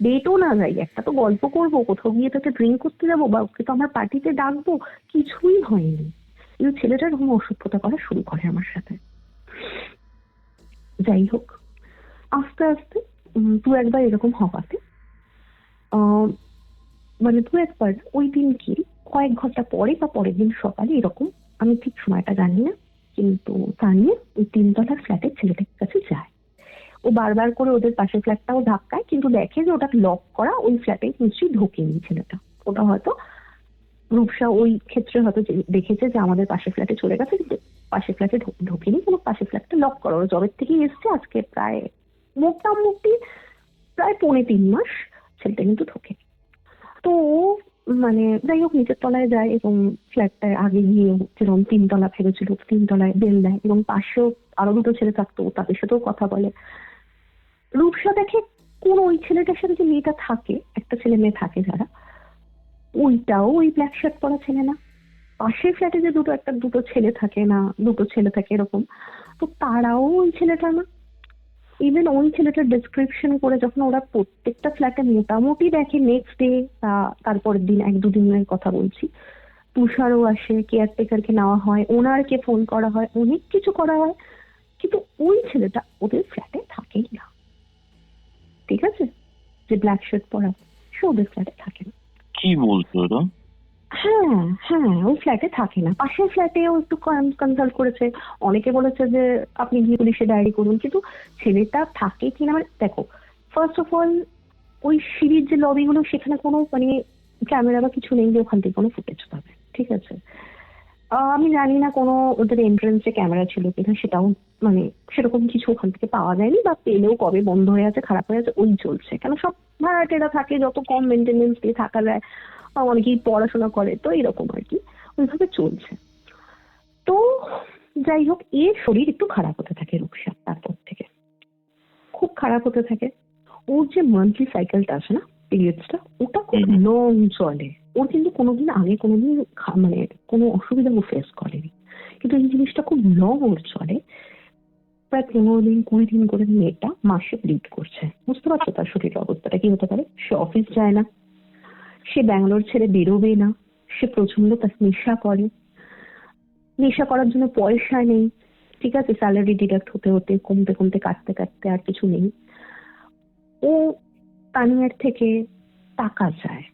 S3: ডেটও না যাই, একটা তো গল্প করবো, কোথাও গিয়ে তাকে ড্রিঙ্ক করতে যাবো, বা ওকে তো আমার পার্টিতে ডাকবো, কিছুই হয়নি। কিন্তু ছেলেটা এরকম অসভ্যতা করা শুরু করে আমার সাথে। যাই হোক, আস্তে আস্তে দু একবার এরকম হওয়াতে মানে দু একবার ওই দিন কি কয়েক ঘন্টা পরে বা পরের দিন সকালে এরকম, আমি ঠিক সময়টা জানি না, কিন্তু তানিয়া ওই 3তলার ফ্ল্যাটের ছেলেটার কাছে যায়। ও বারবার করে ওদের পাশের ফ্ল্যাটটাও ধাক্কায়, কিন্তু দেখে যে ওটা লক করা, ওই ফ্ল্যাটে নিশ্চয়ই ঢোকেনি ছেলেটা। ওটা হয়তো রূপসা ওই ক্ষেত্রে হয়তো দেখেছে যে আমাদের পাশের ফ্ল্যাটে চলে গেছে, কিন্তু পাশের ফ্ল্যাটে ঢোকেনি, কিন্তু পাশের ফ্ল্যাটটা লক করা। ওরা জবের থেকেই এসছে, আজকে প্রায় মোটামুটি প্রায় 3.5 মাস ছেলেটা কিন্তু ঢোকে। তো ও মানে যাই হোক নিচের তলায় যায়, এবং ফ্ল্যাটটায় আগে গিয়ে যেরকম 3তলা ভেবেছিল 3তলায় বেল দেয়, এবং পাশেও আরো 2টো ছেলে থাকতো, তাদের সাথেও কথা বলে। রূপসা দেখে কোন ওই ছেলেটার সাথে যে মেয়েটা থাকে, একটা ছেলে মেয়ে থাকে যারা, ওইটাও ওই ব্ল্যাক শার্ট পরা ছেলে না। পাশের ফ্ল্যাটে যে দুটো ছেলে থাকে না, 2টো ছেলে থাকে এরকম, তো তারাও ওই ছেলেটা না। ইভেন ওই ছেলেটার ডেসক্রিপশন করে যখন ওরা প্রত্যেকটা ফ্ল্যাটে মোটামুটি দেখে, নেক্সট ডে তারপরের দিন 1-2 দিনের কথা বলছি, তুষারও আসে, কেয়ারটেকারকে নেওয়া হয়, ওনারকে ফোন করা হয়, অনেক কিছু করা হয়, কিন্তু ওই ছেলেটা ওদের ফ্ল্যাটে থাকেই না। ঠিক আছে, যে ব্ল্যাক শার্ট পরা, সে ওদের ফ্ল্যাটে থাকে না।
S2: কি বলছো এটা?
S3: হ্যাঁ হ্যাঁ, ওই ফ্ল্যাটে থাকে না। পাশের ফ্ল্যাটেও একটু কনসাল্ট করেছে, অনেকে বলেছে যে আপনি গিয়ে পুলিশে ডায়েরি করুন, কিন্তু ছেলেটা থাকে কিনা মানে দেখো, ফার্স্ট অফ অল ওই সিঁড়ির যে লবিগুলো, সেখানে কোনো মানে ক্যামেরা বা কিছু নেই যে ওখান থেকে কোনো ফুটেজ পাবে। ঠিক আছে, আমি জানি না কোনো ওদের এন্ট্রান্সে ক্যামেরা ছিল কিনা, সেটাও মানে সেরকম কিছু ওখান থেকে পাওয়া যায়নি, বা পেলেও কবে বন্ধ হয়ে আছে, খারাপ হয়ে আছে, ওই চলছে। কেন সব ভাড়াটেরা থাকে, যত কম মেনটেনেন্স দিয়ে থাকা যায়, অনেকেই পড়াশোনা করে, তো এরকম আর কি, ওইভাবে চলছে। তো যাই হোক, এর শরীর একটু খারাপ হতে থাকে রূপসা, তারপর থেকে খুব খারাপ হতে থাকে। ওর যে মান্থলি সাইকেলটা আছে না, পিরিয়ডসটা, ওটা খুব লং চলে। ওর কিন্তু কোনোদিন আগে কোনোদিন মানে কোনো অসুবিধা ও ফেস করেনি, কিন্তু এই জিনিসটা খুব লং ওর চলে। প্রায় 15-20 দিন করে মেয়েটা মাসে ব্লিড করছে। বুঝতে পারছো তার শরীরের অবস্থাটা কি হতে পারে? সে অফিস যায় না, সে ব্যাঙ্গালোর ছেড়ে বেরোবে না, সে প্রচন্ড তার নেশা করে, নেশা করার জন্য পয়সা নেই। ঠিক আছে, স্যালারি ডিডাক্ট হতে হতে কমতে কমতে কাটতে কাটতে আর কিছু নেই। ও তানিয়ার থেকে টাকা চায়।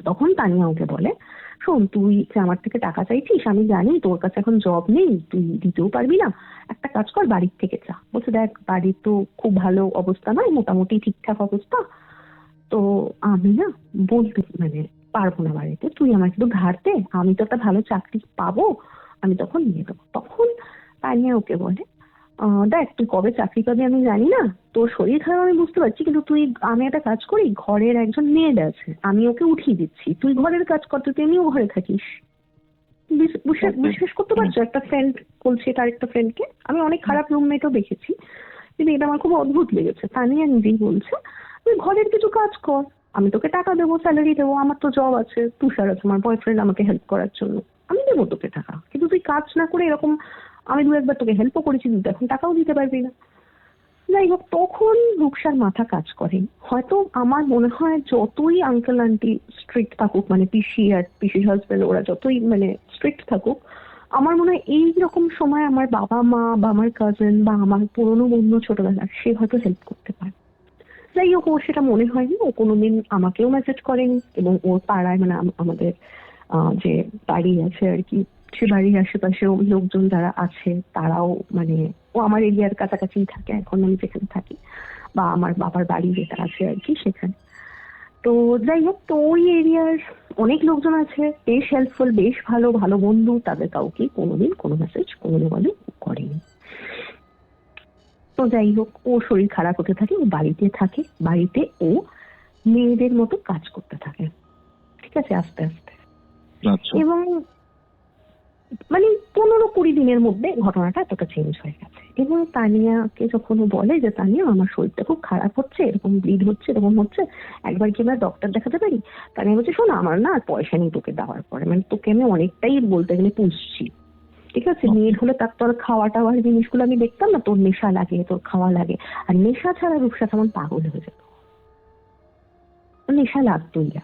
S3: তখন তানিয়া ওকে বলে, শোন তুই যে আমার থেকে টাকা চাইছিস, আমি জানি তোর কাছে এখন জব নেই, তুই দিতেও পারবি না, একটা কাজ কর, বাড়ির থেকে চা। বলছে, দেখ বাড়ির তো খুব ভালো অবস্থা নয়, মোটামুটি ঠিকঠাক অবস্থা, তো আমি না বলতে মানে পারবো না বাড়িতে, তুই আমার একটু ধার দে, আমি তো একটা ভালো চাকরি পাবো, আমি তখন নিয়ে দেবো। তখন তানিয়া ওকে বলে, দেখ তুই কবে চাকরি পাবি আমি জানি না, তোর শরীর খারাপ আমি বুঝতে পারছি, কিন্তু তুই, আমি একটা কাজ করি, ঘরের একজন মেয়েড আছে, আমি ওকে উঠিয়ে দিচ্ছি, তুই ঘরের কাজ কর, তুই এমনিও ঘরে থাকিস। বিশ্বাস করতে পারছো? একটা ফ্রেন্ড বলছে তার একটা ফ্রেন্ডকে, আমি অনেক খারাপ রুমমেটও দেখেছি, কিন্তু এটা আমার খুব অদ্ভুত লেগেছে। তানিয়া নিজেই বলছে, তুই ঘরের কিছু কাজ কর, আমি তোকে টাকা দেবো, স্যালারি দেবো, আমার তো জব আছে, তুষার আছে আমার বয়ফ্রেন্ড, আমাকে হেল্প করার জন্য, আমি দেবো তোকে টাকা, কিন্তু তুই কাজ না করে এরকম আমি দু একবার তোকে হেল্পও করেছি, তুই তো এখন টাকাও দিতে পারবি না। যাই হোক, তখন রূপসার মাথা কাজ করে। হয়তো আমার মনে হয় যতই আঙ্কেল আন্টি স্ট্রিক্ট থাকুক, মানে পিসি আর পিসির হাজবেন্ড ওরা যতই মানে স্ট্রিক্ট থাকুক, আমার মনে হয় এইরকম সময় আমার বাবা মা বা আমার কাজিন বা আমার পুরনো বন্ধু ছোটবেলার, সে হয়তো হেল্প করতে পারে। যাই হোক, ওর সেটা মনে হয়নি। ও কোনোদিন আমাকেও মেসেজ করেনি, এবং ওর পাড়ায় মানে আমাদের যে বাড়ি আছে আর কি, সে বাড়ির আশেপাশেও লোকজন যারা আছে তারাও মানে, ও আমার এরিয়ার কাছাকাছি থাকে এখন আমি যেখানে থাকি, বা আমার বাবার বাড়ি যেটা আছে আর কি সেখানে। তো যাই হোক, তো ওই এরিয়ার অনেক লোকজন আছে, বেশ হেল্পফুল, বেশ ভালো ভালো বন্ধু, তাদের কাউকে কোনোদিন কোনো মেসেজ কোনো বলে করেনি। তো যাই হোক, ও শরীর খারাপ হতে থাকে, ও বাড়িতে থাকে, বাড়িতে ও মেয়েদের মতো কাজ করতে থাকে, ঠিক আছে, আস্তে আস্তে।
S2: আচ্ছা।
S3: এবং মানে 15-20 দিনের মধ্যে ঘটনাটা এতটা চেঞ্জ হয়ে গেছে। এবং তানিয়াকে যখন ও বলে যে তানিয়া আমার শরীরটা খুব খারাপ হচ্ছে, এরকম ব্লিড হচ্ছে, এরকম হচ্ছে, একবার কি আমরা ডক্টর দেখাতে পারি? তানিয়া বলছে, শোন আমার না আর পয়সা নেই তোকে দেওয়ার পরে, মানে তোকে আমি অনেকটাই বলতে গেলে পুষছি, ঠিক আছে, মেয়ের হলে তার তোর খাওয়া টাওয়ার জিনিসগুলো আমি দেখতাম না, তোর নেশা লাগে, তোর খাওয়া লাগে, আর নেশা ছাড়া রূপসা কেমন পাগল হয়ে যেত, নেশা লাগতোই না।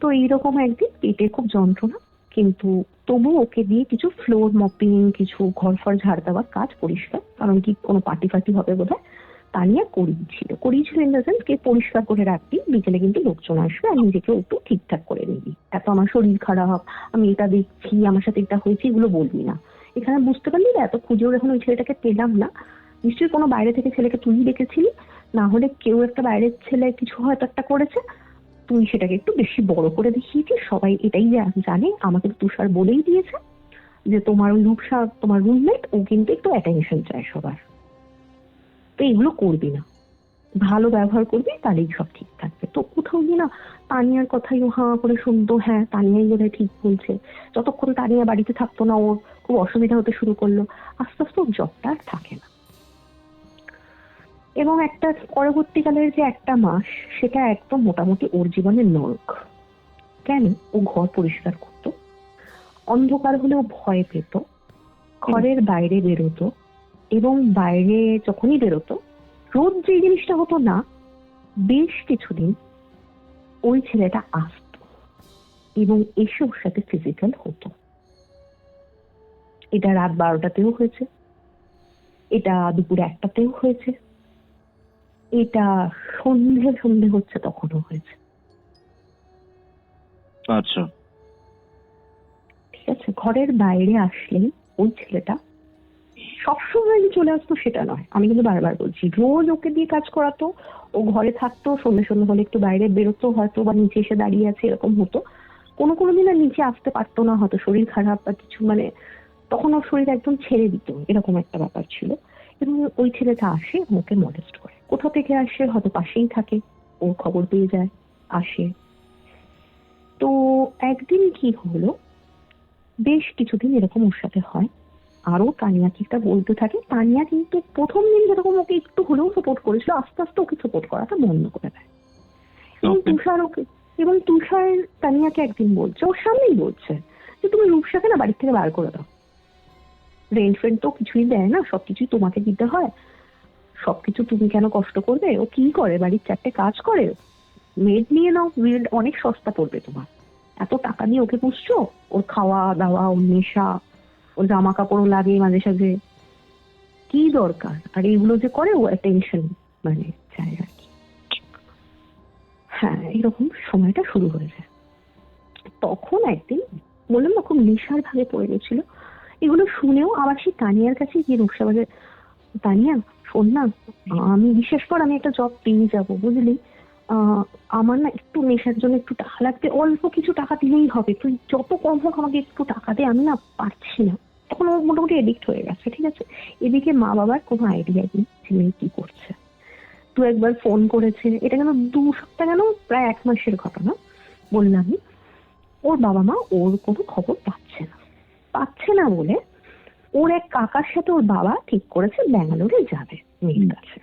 S3: তো এইরকম একদিন পেটে খুব যন্ত্রণা, কিন্তু তবু ওকে দিয়ে কিছু ফ্লোর মপিং, কিছু ঘর ফর ঝাড় দেওয়ার কাজ, পরিষ্কার, কারণ কি কোনো পার্টি ফার্টি হবে বোধহয়, তানিয়া করিয়েছিল ইন দ্য সেন্স কে পরিষ্কার করে রাখবি, বিকেলে কিন্তু লোকজন আসবে আর নিজেকে একটু ঠিকঠাক করে নিবি, এত আমার শরীর খারাপ, আমি এটা দেখছি, আমার সাথে এটা হয়েছে, এগুলো বলবি না। এখানে বুঝতে পারলি না, এত খুঁজেও এখন ওই ছেলেটাকে পেলাম না, নিশ্চয়ই কোনো বাইরে থেকে ছেলেকে তুই দেখেছিলি, না হলে কেউ একটা বাইরের ছেলে কিছু হয়তো একটা করেছে, তুই সেটাকে একটু বেশি বড় করে দেখিয়েছিস, সবাই এটাই জানে, আমাকে তো তুষার বলেই দিয়েছে যে তোমার ওই রূপসা, তোমার রুমমেট, ও কিন্তু একটু অ্যাটেনশন চায় সবার, তো এগুলো করবি না, ভালো ব্যবহার করবি, তাহলেই সব ঠিক থাকবে। তো কোথাও গিয়ে না তানিয়ার কথাই ও হাঁ করে শুনতো, হ্যাঁ তানিয়াই বোধহয় ঠিক বলছে। যতক্ষণ তানিয়া বাড়িতে থাকতো না ওর খুব অসুবিধা হতে শুরু করলো, আস্তে আস্তে ওর জবটা আর থাকে না। এবং একটা পরবর্তীকালের যে একটা মাস, সেটা একদম মোটামুটি ওর জীবনের নরক। কেন? ও ঘর পরিষ্কার করতো, অন্ধকার হলেও ভয় পেত, ঘরের বাইরে বেরোতো, এবং বাইরে যখনই বেরোতো, রোজ যে জিনিসটা হতো না, বেশ কিছুদিন ওই ছেলেটা আসতো এবং এসে ওর সাথে ফিজিক্যাল হতো। এটা রাত 12টাতেও হয়েছে, এটা দুপুর 1টাতেও হয়েছে, এটা সন্ধে হচ্ছে তখনও হয়েছে।
S2: আচ্ছা।
S3: ঠিক আছে, ঘরের বাইরে আসলে ওই ছেলেটা সবসময় চলে আসতো সেটা নয়, আমি কিন্তু বারবার বলছি, রোজ ওকে দিয়ে কাজ করাতো, ও ঘরে থাকতো, সন্ধ্যে হলে একটু বাইরে বেরোতো, হয়তো বা নিচে এসে দাঁড়িয়ে আছে, এরকম হতো। কোনো দিন আর নিচে আসতে পারতো না, হয়তো শরীর খারাপ বা কিছু, মানে তখন ওর শরীর একদম ছেড়ে দিত, এরকম একটা ব্যাপার ছিল। এবং ওই ছেলেটা আসে ওকে মলেস্ট করে, কোথা থেকে আসে, হয়তো পাশেই থাকে, ওর খবর পেয়ে যায়, আসে। তো একদিন কি হলো, বেশ কিছুদিন এরকম ওর সাথে হয়, আরো তানিয়াকে একটা বলতে থাকে। তানিয়া কিন্তু প্রথম দিন যেরকম ওকে একটু হলেও সাপোর্ট করেছিল, আস্তে আস্তে ওকে সাপোর্ট করাটা বন্ধ করে দেয়। এবং তুষার তানিয়াকে একদিন বলছে, ওর সামনেই বলছে যে তুমি রূপসাকে না বাড়ির থেকে বার করে দাও, রেন্ট ফেন্ট তো কিছুই দেয় না, সবকিছুই তোমাকে দিতে হয়, সবকিছু তুমি কেন কষ্ট করবে, ও কি করে, বাড়ির 4টে কাজ করে, মেড নিয়ে নাও, মেড অনেক সস্তা পড়বে তোমার, এত টাকা দিয়ে ওকে পুষছো, ওর খাওয়া দাওয়া, ওর নেশা, ওর জামা কাপড়ও লাগে মাঝে সাঝে, কি দরকার, আর এইগুলো যে করে ও অ্যাটেনশন মানে চায় আর কি। হ্যাঁ, এরকম সময়টা শুরু হয়েছে। তখন একদিন বললাম না, খুব নেশার ভাগে পড়ে গেছিল, এগুলো শুনেও আবার সেই তানিয়ার কাছে গিয়ে রূপসা বলে, তানিয়া শোন না, আমি বিশেষ করে আমি একটা জব পেয়ে যাবো বুঝলি, আমার না একটু নেশার জন্য একটু টাকা লাগবে, অল্প কিছু টাকা দিলেই হবে, তুই যত কম হোক আমাকে একটু টাকা দে, আমি না পারছি না। তখন ও মোটামুটি এডিক্ট হয়ে গেছে, ঠিক আছে। এদিকে মা বাবার কোনো আইডিয়া নেই যে মেয়ে কি করছে। তুই একবার ফোন করেছে, এটা কেন 2 সপ্তাহ, কেন প্রায় 1 মাসের ঘটনা, বললামই। ওর বাবা মা ওর কোনো খবর পাচ্ছে না বলে ওর এক কাকার সাথে ওর বাবা ঠিক করেছে ব্যাঙ্গালোরে যাবে মেয়ের কাছে।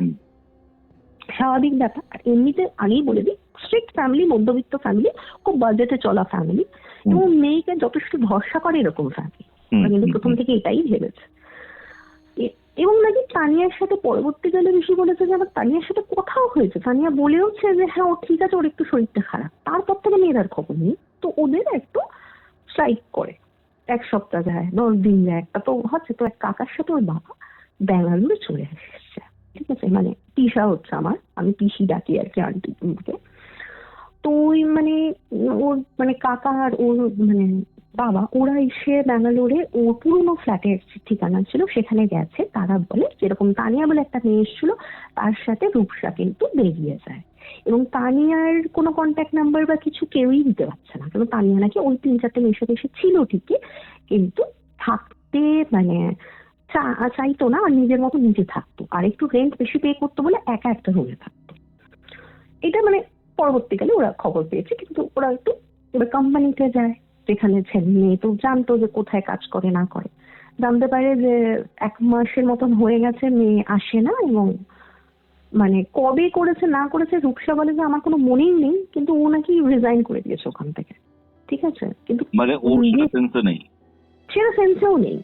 S3: স্বাভাবিক ব্যাপার, আর এমনিতে আগেই বলে দিই, স্ট্রিক্ট ফ্যামিলি, মধ্যবিত্ত ফ্যামিলি, খুব বাজেটে চলা ফ্যামিলি, এবং মেয়েকে যথেষ্ট ভরসা করে এরকম ফ্যামিলি। ওরা কিন্তু প্রথম থেকে এটাই ভেবেছে। এবং নাকি তানিয়ার সাথে পরবর্তীকালে বেশি বলেছে যে আমার তানিয়ার সাথে কথাও হয়েছে, তানিয়া বলেওছে যে হ্যাঁ ও ঠিক আছে, ওর একটু শরীরটা খারাপ। তারপর থেকে মেয়েরার খবর নেই। তো ওদের একটু স্ট্রাইক করে, 1 সপ্তাহ যায়, 10 দিন যায়, একটা তো হচ্ছে। তো এক কাকার সাথে ওর বাবা ব্যাঙ্গালোরে চলে এসেছে, ঠিক আছে। মানে পিসা হচ্ছে আমার, আমি পিসি ডাকি আর কি আন্টিকে। তো ওই মানে ওর মানে কাকা আর ওর মানে বাবা ওরা এসে ব্যাঙ্গালোরে ওর পুরোনো ফ্ল্যাটের ঠিকানা ছিল সেখানে গেছে। তারা বলে যেরকম তানিয়া বলে একটা মেয়ে এসেছিল, তার সাথে রূপসা কিন্তু বেরিয়ে যায়। এবং তানিয়ার কোনো কন্ট্যাক্ট নাম্বার বা কিছু কেউই দিতে পারছে না, কারণ তানিয়া নাকি ওই 3-4টে মেয়ের সাথে এসে ছিল ঠিকই, কিন্তু থাকতে মানে চাইতো না, আর নিজের মতো নিজে থাকতো, আর একটু রেন্ট বেশি পে করতো বলে একা একটা রুমে থাকতো। এটা মানে পরবর্তীকালে ওরা খবর পেয়েছে, কিন্তু ওরা একটু এবার কোম্পানিতে যায়, যেখানে ছেলে মেয়ে তো জানতো যে কোথায় কাজ করে না করে। জানতে পারে যে 1 মাসের মতন হয়ে গেছে মেয়ে আসে না, এবং মানে কবে করেছে না করেছে রূপসা বলে যে আমার কোনো মনেই নেই, কিন্তু ও নাকি রিজাইন করে দিয়েছে ওখান থেকে, ঠিক আছে। কিন্তু
S2: মানে ওর সেটা সেন্সে নেই,
S3: সেটা সেন্সেও নেই।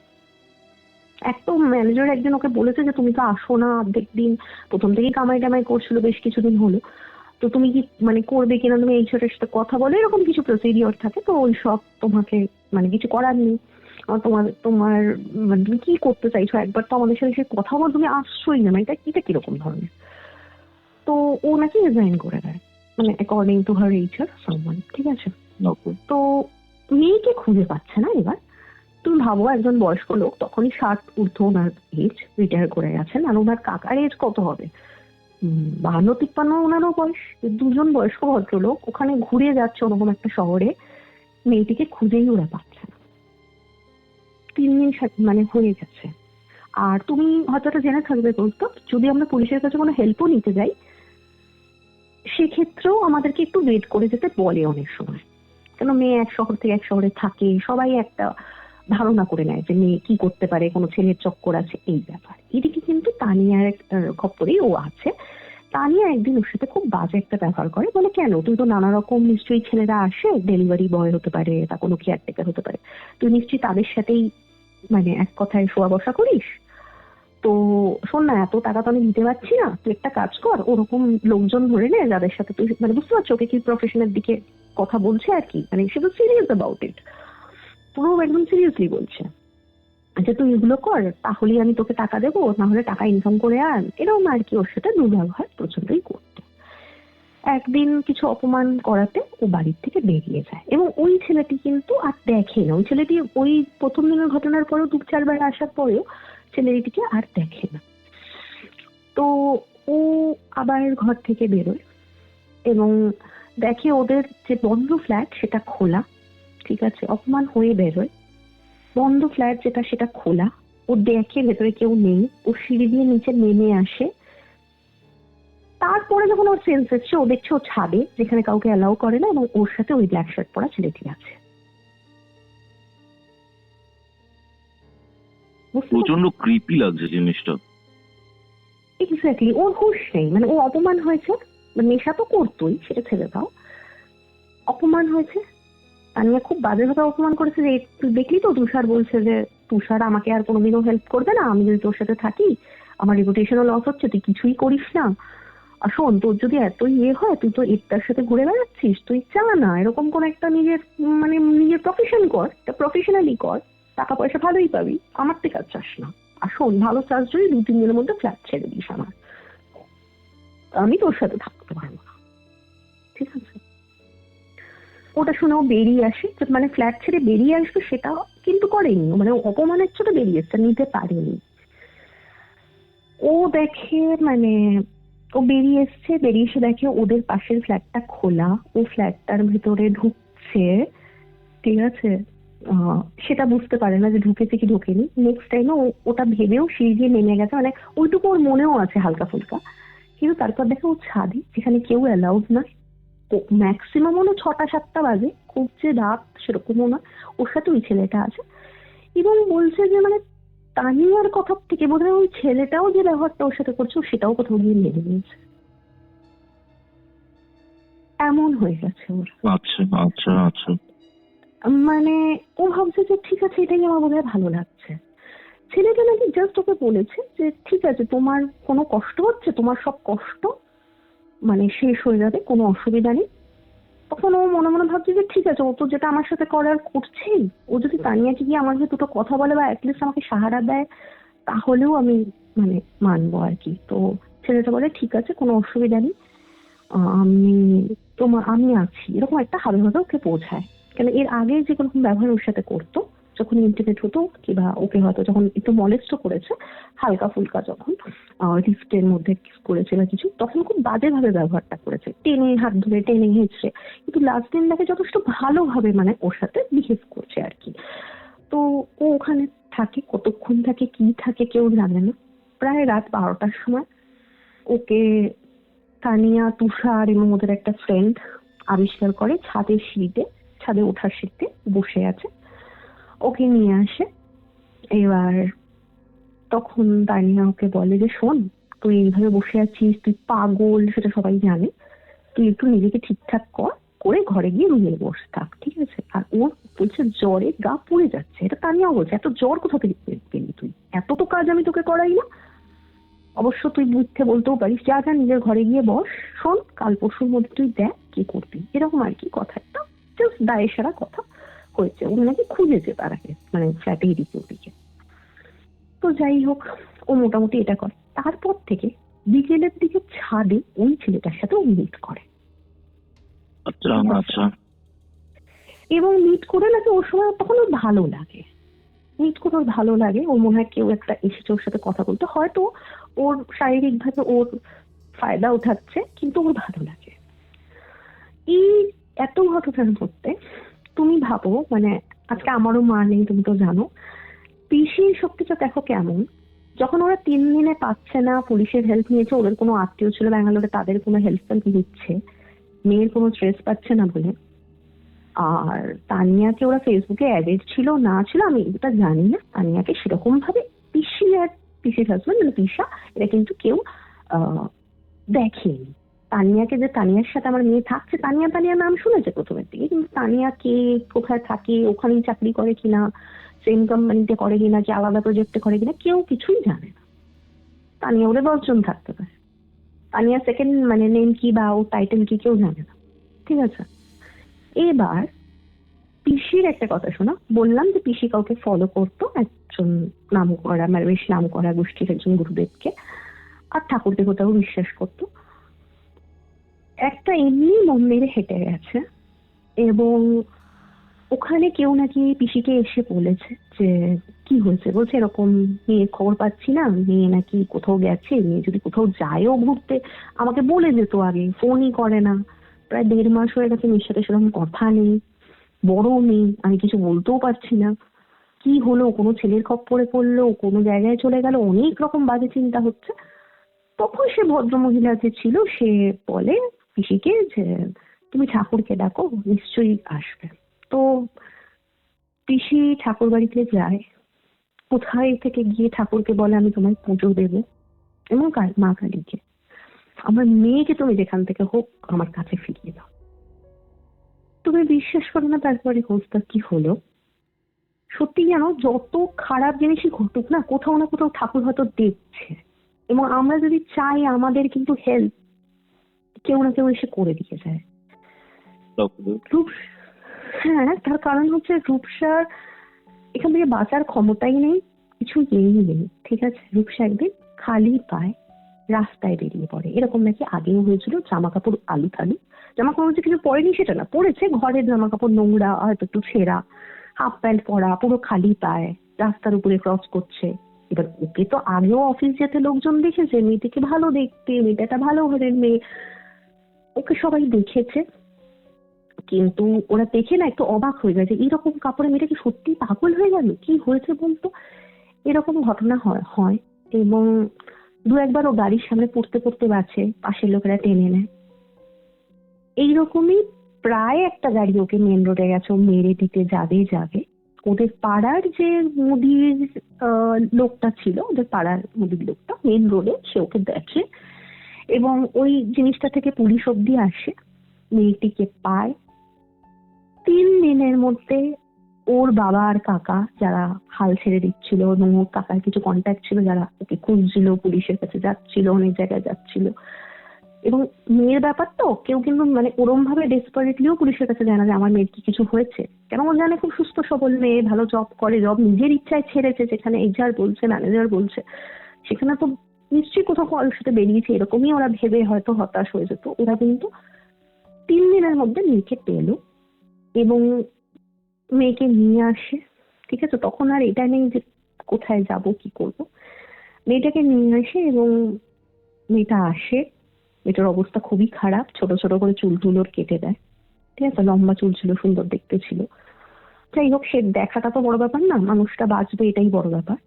S3: একদম ম্যানেজার একদিন ওকে বলেছে যে তুমি তো আসো না অর্ধেক দিন, প্রথম থেকেই কামাই টামাই করছিল বেশ কিছুদিন হলো, তো তুমি কি মানে করবে কিনা, তুমি এই ছোটের সাথে কথা বলে, এরকম কিছু প্রসিডিওর থাকে, তো ওই সব তোমাকে মানে কিছু করার নেই। তোমার তোমার মানে তুমি কি করতে চাইছো, একবার তো আমাদের সাথে কথা বল, তুমি আসছোই না, মানে এটা কিরকম ধরনের। তো ও নাকি রিজাইন করে দেয়, মানে according to her HR someone, ঠিক আছে। তো মেয়েকে খুঁজে পাচ্ছে না। এবার তুমি ভাবো একজন বয়স্ক লোক, তখনই 60 ঊর্ধ্ব ওনার এজ, রিটায়ার করে গেছেন, আর ওনার কাকার এজ কত হবে, 52-53 ওনারও বয়স। দুজন বয়স্ক ভদ্রলোক ওখানে ঘুরে যাচ্ছে ওরকম একটা শহরে, মেয়েটিকে খুঁজেই ওরা পাচ্ছে না। 3 দিন মানে হয়ে গেছে। আর তুমি হয়তো এটা জেনে থাকবে বলতো, যদি আমরা পুলিশের কাছে কোনো হেল্পও নিতে যাই, সেক্ষেত্রেও আমাদেরকে একটু ওয়েট করে যেতে বলে অনেক সময়। কেন মেয়ে এক শহর থেকে এক শহরে থাকে, সবাই একটা ধারণা করে নেয় যে মেয়ে কি করতে পারে, কোনো ছেলের চক্কর আছে, এই ব্যাপার। এদিকে কিন্তু তানিয়ার খপ্পরেই ও আছে। তানিয়া একদিন ওর সাথে খুব বাজে একটা ব্যবহার করে, বলে কেন তুই তো নানা রকম নিশ্চয়ই ছেলেরা আসে, ডেলিভারি বয় হতে পারে বা কোনো কেয়ারটেকার হতে পারে, তুই নিশ্চয়ই তাদের সাথেই মানে এক কথায় শোয়া বসা করিস। তো শোন না, এত টাকা তো আমি দিতে পারছি না, তুই একটা কাজ কর, ওরকম লোকজন ধরে নে যাদের সাথে তুই মানে বুঝতে পারছো ওকে কি প্রফেশনের দিকে কথা বলছে আর কি, মানে সে তো সিরিয়াস অ্যাবাউট ইট, পুরো একদম সিরিয়াসলি বলছে। আচ্ছা তুই এগুলো কর, তাহলেই আমি তোকে টাকা দেবো, না হলে টাকা ইনকাম করে আন, এরকম আর কি। ওর সাথে দুর্ব্যবহার প্রচন্ডই করতো। একদিন কিছু অপমান করাতে ও বাড়ির থেকে বেরিয়ে যায়, এবং ওই ছেলেটি কিন্তু আর দেখে না। ওই ছেলেটি ওই প্রথম দিনের ঘটনার পরেও 2-4 বার আসার পরেও ছেলেটিকে আর দেখে না। তো ও আবার ঘর থেকে বেরোয় এবং দেখে ওদের যে বন্ধ ফ্ল্যাট সেটা খোলা, ঠিক আছে। অপমান হয়ে বেরোয়, বন্ধ ফ্ল্যাট যেটা সেটা খোলা, ও দেখে ভেতরে কেউ নেই, ও সিঁড়ি দিয়ে নিচে নেমে আসে। তারপরে যখন ওর সেন্স হচ্ছে, ও দেখছে ও ছাদে, যেখানে কাউকে অ্যালাউ করে না, এবং ওর সাথে ওই ব্ল্যাক শার্ট পরা ছেলেটি আছে।
S2: প্রচন্ড ক্রিপি লাগছে জিনিসটা।
S3: এক্স্যাক্টলি, ওর হুঁশ নেই, মানে ও অপমান হয়েছে, মানে নেশা তো করতোই, সেটা ছেড়ে দাও, অপমান হয়েছে। তানিয়া খুব বাজেভাবে অপমান করেছে, যে তুই দেখলি তো তুষার বলছে যে তুষার আমাকে আর কোনোদিনও হেল্প করবে না, আমি যদি তোর সাথে থাকি আমার রেপুটেশনও লস হচ্ছে, তুই কিছুই করিস না। আর শোন, তোর যদি এত হয়, তুই তো এটার সাথে ঘুরে বেড়াচ্ছিস, তুই চা না এরকম কোন একটা নিজের মানে নিজের প্রফেশন কর, এটা প্রফেশনালি কর, টাকা পয়সা ভালোই পাবি, আমার থেকে আর চাস না। আর শোন, ভালো চাস যদি 2-3 দিনের মধ্যে ফ্ল্যাট ছেড়ে দিস আমার, আমি তোর সাথে থাকতে পারবো না, ঠিক আছে। ওটা শুনে ও বেরিয়ে আসে, মানে ফ্ল্যাট ছেড়ে বেরিয়ে আসবে সেটা কিন্তু করেনি, মানে অপমানের ছোট বেরিয়েছে, নিতে পারেনি। ও দেখে মানে ও বেরিয়ে এসছে, বেরিয়ে এসে দেখে ওদের পাশের ফ্ল্যাটটা খোলা, ও ফ্ল্যাটটার ভেতরে ঢুকছে, ঠিক আছে। সেটা বুঝতে পারে না যে ঢুকেছে কি ঢোকেনি। নেক্সট টাইমে ওটা ভেবেও সিঁড়ি দিয়ে নেমে গেছে, মানে ওইটুকু ওর মনেও আছে হালকা ফুলকা। কিন্তু তারপর দেখে ও ছাদে, যেখানে কেউ অ্যালাউড না, ম্যাক্সিমাম হলো 6টা-7টা বাজে, খুব যে রাত সেরকমও না, ওর সাথে ওই ছেলেটা আছে। এবং বলছে যে মানে তানিয়ার কথা থেকে বোধ হয় ওই ছেলেটাও যে ব্যবহারটা ওর সাথে করছে, সেটাও কোথাও গিয়ে মেনে নিয়েছে, এমন হয়ে গেছে ওর।
S2: আচ্ছা আচ্ছা আচ্ছা।
S3: মানে ও ভাবছে যে ঠিক আছে, এটাই আমার বোধহয় ভালো লাগছে। ছেলেটা নাকি জাস্ট ওকে বলেছে যে ঠিক আছে, তোমার কোনো কষ্ট হচ্ছে, তোমার সব কষ্ট মানে শেষ হয়ে যাবে, কোনো অসুবিধা নেই। তখন ও মনে মনে ভাবছে যে ঠিক আছে, ও তো যেটা আমার সাথে করার করছেই, ও যদি তানিয়াকে গিয়ে আমার সাথে দুটো কথা বলে বা অ্যাটলিস্ট আমাকে সাহারা দেয়, তাহলেও আমি মানে মানবো আর কি। তো ছেলেটা বলে ঠিক আছে, কোনো অসুবিধা নেই, আমি আমি আছি, এরকম একটা হাবে ভাবে ওকে বোঝায়। কেন এর আগে যে কোনো ব্যবহার ওর সাথে করতো, যখন ইন্টিমেট হতো কিংবা ওকে হয়তো যখন একটু মলেস্টও করেছে হালকা ফুলকা, যখন লিফটের মধ্যে kiss করেছে বা কিছু, তখন খুব বাজেভাবে ব্যবহারটা করেছে, টেনে হাত ধরে টেনে হেঁচড়ে। কিন্তু লাস্ট দিন দেখে যথেষ্ট ভালোভাবে মানে ওর সাথে বিহেভ করছে আর কি। তো ও ওখানে থাকে, কতক্ষণ থাকে কি থাকে কেউ জানে না। প্রায় রাত 12টার সময় ওকে তানিয়া, তুষার এবং ওদের একটা ফ্রেন্ড আবিষ্কার করে ছাদের সিঁড়িতে, ছাদে ওঠার সিঁড়িতে বসে আছে। ওকে নিয়ে আসে। এবার তখন তানিয়া ওকে বলে যে শোন, তুই এইভাবে বসে আছিস, তুই পাগল, সেটা সবাই জানে, তুই একটু নিজেকে ঠিকঠাক করে ঘরে গিয়ে রুমে বসে থাক, ঠিক আছে? আর ওর বলছে জ্বরে গা পুড়ে যাচ্ছে। এটা তানিয়াও বলছে, এত জ্বর কোথা থেকে পেলি তুই? এত তো কাজ আমি তোকে করাই না। অবশ্য তুই মিথ্যে বলতেও পারিস, যা যা নিজের ঘরে গিয়ে বস, শোন কাল পরশুর মধ্যে তুই দেখ কি করবি, এরকম আর কি। কথা একটা জাস্ট দায় সারা কথা হয়েছে। উনি নাকি খুঁজেছে তার আগে, মানে ফ্ল্যাটে এদিকে ওদিকে। তো যাই হোক, ও মোটামুটি এটা করে। তারপর থেকে বিকেলের দিকে ছাদে ওই ছেলেটার সাথে ও মিট করে।
S2: আচ্ছা আচ্ছা।
S3: এবং মিট করে নাকি ওর সময় তখন ওর ভালো লাগে, মিট করে ওর ভালো লাগে। ওর মনে হয় কেউ একটা এসেছে ওর সাথে কথা বলতে, হয়তো ওর শারীরিক ভাবে ওর ফায়দা উঠাচ্ছে, কিন্তু ওর ভালো লাগে। এই এত ঘটনার মধ্যে তুমি ভাবো, মানে আজকে আমারও মা নেই, তুমি তো জানো, পিসির সবকিছু দেখো কেমন। যখন ওরা 3 দিনে পাচ্ছে না, পুলিশের হেল্প নিয়েছে, ওদের কোনো আত্মীয় ছিল ব্যাঙ্গালোরে, তাদের কোনো হেল্প নিচ্ছে, মেয়ের কোনো স্ট্রেস পাচ্ছে না বলে। আর তানিয়াকে ওরা ফেসবুকে অ্যাডেড ছিল না ছিল আমি এটা জানি না, তানিয়াকে সেরকম ভাবে পিসি আর পিসির হাজবেন্ড মানে পিসা, এটা কিন্তু কেউ আহ দেখেনি। তানিয়াকে, যে তানিয়ার সাথে আমার মেয়ে থাকছে, তানিয়া তানিয়া নাম শুনেছে প্রথমের দিকে, কিন্তু তানিয়া কে, কোথায় থাকে, ওখানেই চাকরি করে কিনা, সেম কোম্পানিতে করে কিনা, কি আলাদা প্রজেক্টে করে কিনা, কেউ কিছুই জানে না। তানিয়া ওদের 10 জন থাকতে পারে, তানিয়া সেকেন্ড মানে নেম কি বা ও টাইটেল কি কেউ জানে না, ঠিক আছে? এবার পিসির একটা কথা শোনো, বললাম যে পিসি কাউকে ফলো করতো, একজন নাম করা মানে বেশ নাম করা গোষ্ঠীর একজন গুরুদেবকে, আর ঠাকুর দেবতাও বিশ্বাস করতো। একটা এমনি মন মেরে হেঁটে গেছে, এবং ওখানে কেউ নাকি পিসিকে এসে বলেছে যে কি হয়েছে, বলছে এরকম মেয়ের খবর পাচ্ছি না, মেয়ে নাকি কোথাও গেছে, মেয়ে যদি কোথাও যায়ও ঘুরতে আমাকে বলে যেত, আগে ফোনই করে না, প্রায় 1.5 মাস হয়ে গেছে মেয়ের সাথে সেরকম কথা নেই, বড় মেয়ে, আমি কিছু বলতেও পারছি না, কি হলো, কোনো ছেলের খপ্পরে পড়লো, কোনো জায়গায় চলে গেল, অনেক রকম বাজে চিন্তা হচ্ছে। তখন সে ভদ্রমহিলা যে ছিল সে বলে পিসিকে যে তুমি ঠাকুরকে ডাকো, নিশ্চয়ই আসবে। তো পিসি ঠাকুর বাড়িতে যায়, কোথায় থেকে গিয়ে ঠাকুরকে বলে আমি তোমায় পুজো দেবো, এবং মা কালীকে, আমার মেয়েকে তুমি যেখান থেকে হোক আমার কাছে ফিরিয়ে দাও। তুমি বিশ্বাস করো না, তারপরে হোস্তা কি হলো, সত্যি জানো, যত খারাপ জিনিসই ঘটুক না, কোথাও না কোথাও ঠাকুর হয়তো দেখছে, এবং আমরা যদি চাই আমাদের কিন্তু হেল্প কেউ না কেউ এসে করে দিয়ে যায়। রূপ, হ্যাঁ, তার কারণ হচ্ছে রূপসার এখান থেকে বাঁচার ক্ষমতাই নেই, কিছু নেই, ঠিক আছে? রূপসা একদিন খালি পায়ে রাস্তায় বেরিয়ে পড়ে, এরকম নাকি আগেও হয়েছিল। জামা কাপড় আলু থালু, জামা কাপড় যে কিছু পরেনি সেটা না, পরেছে, ঘরের জামা কাপড় নোংরা, হয়তো একটু ছেঁড়া, হাফ প্যান্ট পরা, পুরো খালি পায়ে রাস্তার উপরে ক্রস করছে। এবার ওকে তো আগেও অফিস যেতে লোকজন দেখেছে, মেয়েটিকে ভালো দেখতে, মেয়েটা একটা ভালো ঘরের মেয়ে, ওকে সবাই দেখেছে, কিন্তু ওরা দেখে না একটু অবাক হয়ে গেছে, এইরকম কাপড়ে মেয়েটা কি সত্যি পাগল হয়ে গেল, কি হয়েছে বলতো? এরকম ঘটনা হয়। এবং 2-1বার ও গাড়ির সামনে পড়তে পড়তে বাঁচে, পাশের লোকেরা টেনে নেয়। এইরকমই প্রায় একটা গাড়ি ওকে মেন রোডে গেছে, ও মেরে দিতে যাবে। ওদের পাড়ার যে মুদির লোকটা ছিল, ওদের পাড়ার মুদির লোকটা মেন রোডে, সে ওকে দেখে, এবং ওই জিনিসটা থেকে পুলিশ অব্দি আসে, মেয়েটিকে পায়, 3 দিনের মধ্যে ওর বাবা আর কাকা যারা হাল ছেড়ে দিচ্ছিল, এবং ওর কাকার কিছু কন্ট্যাক্ট ছিল যারা ওকে খুঁজছিল, পুলিশের কাছে যাচ্ছিল, অনেক জায়গায় যাচ্ছিল। এবং মেয়ের ব্যাপার তো, কেউ কিন্তু মানে ওরম ভাবে ডেসপারেটলিও পুলিশের কাছে জানা যে আমার মেয়ের কি কিছু হয়েছে, কেন ও জানে খুব সুস্থ সবল মেয়ে, ভালো জব করে, জব নিজের ইচ্ছায় ছেড়েছে, যেখানে এইচআর বলছে, ম্যানেজার বলছে, সেখানে তো নিশ্চয়ই কোথাও কারোর সাথে বেরিয়েছে, এরকমই ওরা ভেবে হয়তো হতাশ হয়ে যেত। ওরা কিন্তু 3 দিনের মধ্যে মেয়েকে পেল এবং মেয়েকে নিয়ে আসে। ঠিক আছে, তখন আর এটা নেই যে কোথায় যাব কি করব, মেয়েটাকে নিয়ে আসে এবং মেয়েটা আসে। মেয়েটার অবস্থা খুবই খারাপ, ছোট ছোট করে চুল টুলোর কেটে দেয়। ঠিক আছে, লম্বা চুল ছিল, সুন্দর দেখতে ছিল। যাই হোক, সে দেখাটা তো বড় ব্যাপার না, মানুষটা বাঁচবে এটাই বড় ব্যাপার।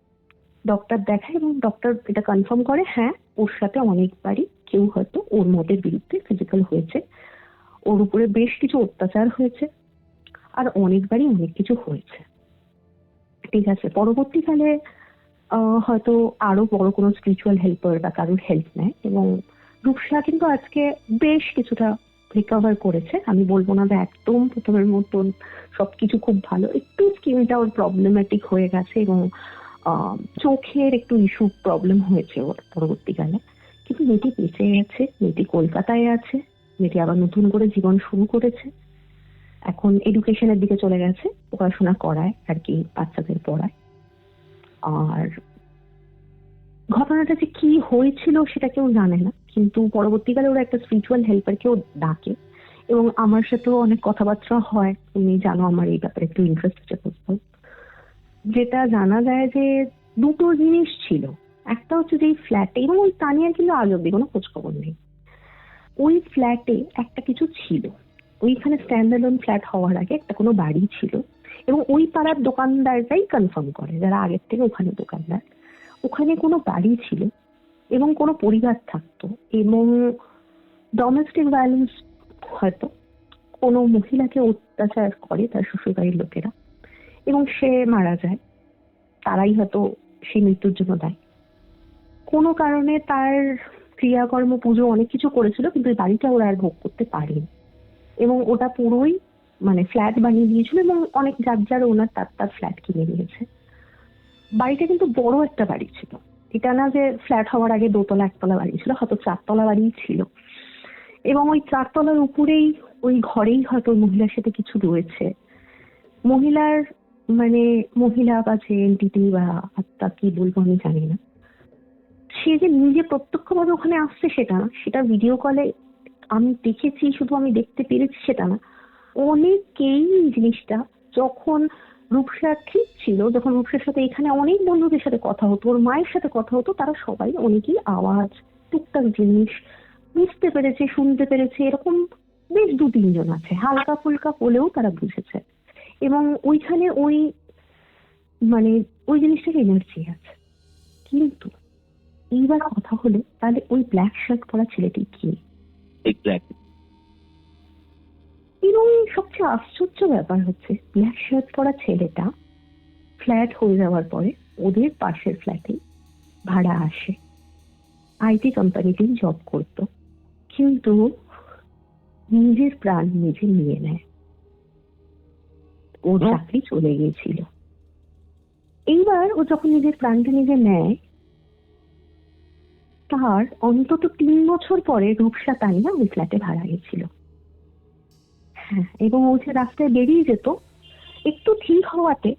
S3: ডক্টর দেখায় এবং ডক্টর এটা কনফার্ম করে, হ্যাঁ ওর সাথে অনেকবারই কেউ হয়তো ওর মতের বিরুদ্ধে ফিজিক্যাল হয়েছে, ওর উপরে বেশ কিছু অত্যাচার হয়েছে, আর অনেকবারই অনেক কিছু হয়েছে। ঠিক আছে, পরবর্তীকালে হয়তো আরো বড় কোনো স্পিরিচুয়াল হেল্পার বা কারোর হেল্প নেয় এবং রূপসা কিন্তু আজকে বেশ কিছুটা রিকভার করেছে। আমি বলবো না যে একদম প্রথমের মতন সবকিছু খুব ভালো, একটু স্কিনটা ওর প্রবলেমেটিক হয়ে গেছে এবং চোখের একটু ইস্যু প্রবলেম হয়েছে ওর পরবর্তীকালে, কিন্তু মেয়েটি বেঁচে গেছে, মেয়েটি কলকাতায় আছে, মেয়েটি আবার নতুন করে জীবন শুরু করেছে, এখন এডুকেশনের দিকে চলে গেছে, পড়াশোনা করায় আর কি, বাচ্চাদের পড়ায়। আর ঘটনাটা যে কি হয়েছিল সেটা কেউ জানে না, কিন্তু পরবর্তীকালে ওরা একটা স্পিরিচুয়াল হেল্পারকেও ডাকে এবং আমার সাথেও অনেক কথাবার্তা হয়। তুমি জানো আমার এই ব্যাপারে একটু ইন্টারেস্ট আছে বুঝতে। যেটা জানা যায় যে দুটো জিনিস ছিল, একটা হচ্ছে যে ফ্ল্যাটে, এবং ওই তানিয়ার কিন্তু আজ অব্দি কোনো খোঁজখবর নেই, ওই ফ্ল্যাটে একটা কিছু ছিল। ওইখানে স্ট্যান্ডার্ড ফ্ল্যাট হওয়ার আগে একটা কোনো বাড়ি ছিল এবং ওই পাড়ার দোকানদাররাই কনফার্ম করে, যারা আগের থেকে ওখানে দোকানদার, ওখানে কোনো বাড়ি ছিল এবং কোনো পরিবার থাকতো এবং ডোমেস্টিক ভায়োলেন্স, হয়তো কোনো মহিলাকে অত্যাচার করে তার শ্বশুরবাড়ির লোকেরা এবং সে মারা যায়, তারাই হয়তো সেই মৃত্যুর জন্য দায়ী। কোনো কারণে তার ক্রিয়াকর্ম, পুজো অনেক কিছু করেছিল, কিন্তু এই বাড়িটা ওরা আর ভোগ করতে পারেনি এবং ওটা পুরোই মানে ফ্ল্যাট বানিয়ে দিয়েছিল এবং অনেক যার যার ওনার তার তার ফ্ল্যাট কিনে নিয়েছে। বাড়িটা কিন্তু বড় একটা বাড়ি ছিল, এটা না যে ফ্ল্যাট হওয়ার আগে দোতলা একতলা বাড়ি ছিল, হয়তো 4তলা বাড়িই ছিল এবং ওই 4তলার উপরেই ওই ঘরেই হয়তো মহিলার সাথে কিছু রয়েছে। মহিলার মানে মহিলা বা যে এন্টিটি বা আত্মা কি বলবো আমি জানি না, সে যে নিজে প্রত্যক্ষভাবে ওখানে আসছে সেটা না, সেটা ভিডিও কলে আমি দেখেছি, শুধু আমি দেখতে পেরেছি সেটা না, অনেকেই এই জিনিসটা যখন রূপসা ঠিক ছিল, যখন রূপসার সাথে এখানে অনেক বন্ধুদের সাথে কথা হতো, ওর মায়ের সাথে কথা হতো, তারা সবাই অনেকেই আওয়াজ, টুকটাক জিনিস বুঝতে পেরেছে, শুনতে পেরেছে, এরকম বেশ 2-3 জন আছে, হালকা ফুলকা হলেও তারা বুঝেছে এবং ওইখানে ওই মানে ওই জিনিসটার এনার্জি আছে। কিন্তু এইবার কথা হলো, তাহলে ওই ব্ল্যাক শার্ট পরা ছেলেটি কি?
S2: এক্স্যাক্টলি।
S3: এবং সবচেয়ে আশ্চর্য ব্যাপার হচ্ছে, ব্ল্যাক শার্ট পরা ছেলেটা ফ্ল্যাট হয়ে যাওয়ার পরে ওদের পাশের ফ্ল্যাটে ভাড়া আসে, আইটি কোম্পানিতেই জব করত, কিন্তু নিজের প্রাণ নিজে নিয়ে নেয়, ওর চাকরি চলে গিয়েছিল। এইবার ও যখন নিজের প্রাণটা নিজে নেয়, তার অন্তত 3 বছর পরে রূপসা তানিয়া ওই ফ্ল্যাটে ভাড়া গেছিল। হ্যাঁ, এবং ও যে রাস্তায় বেরিয়ে যেত একটু ঠিক হওয়াতে,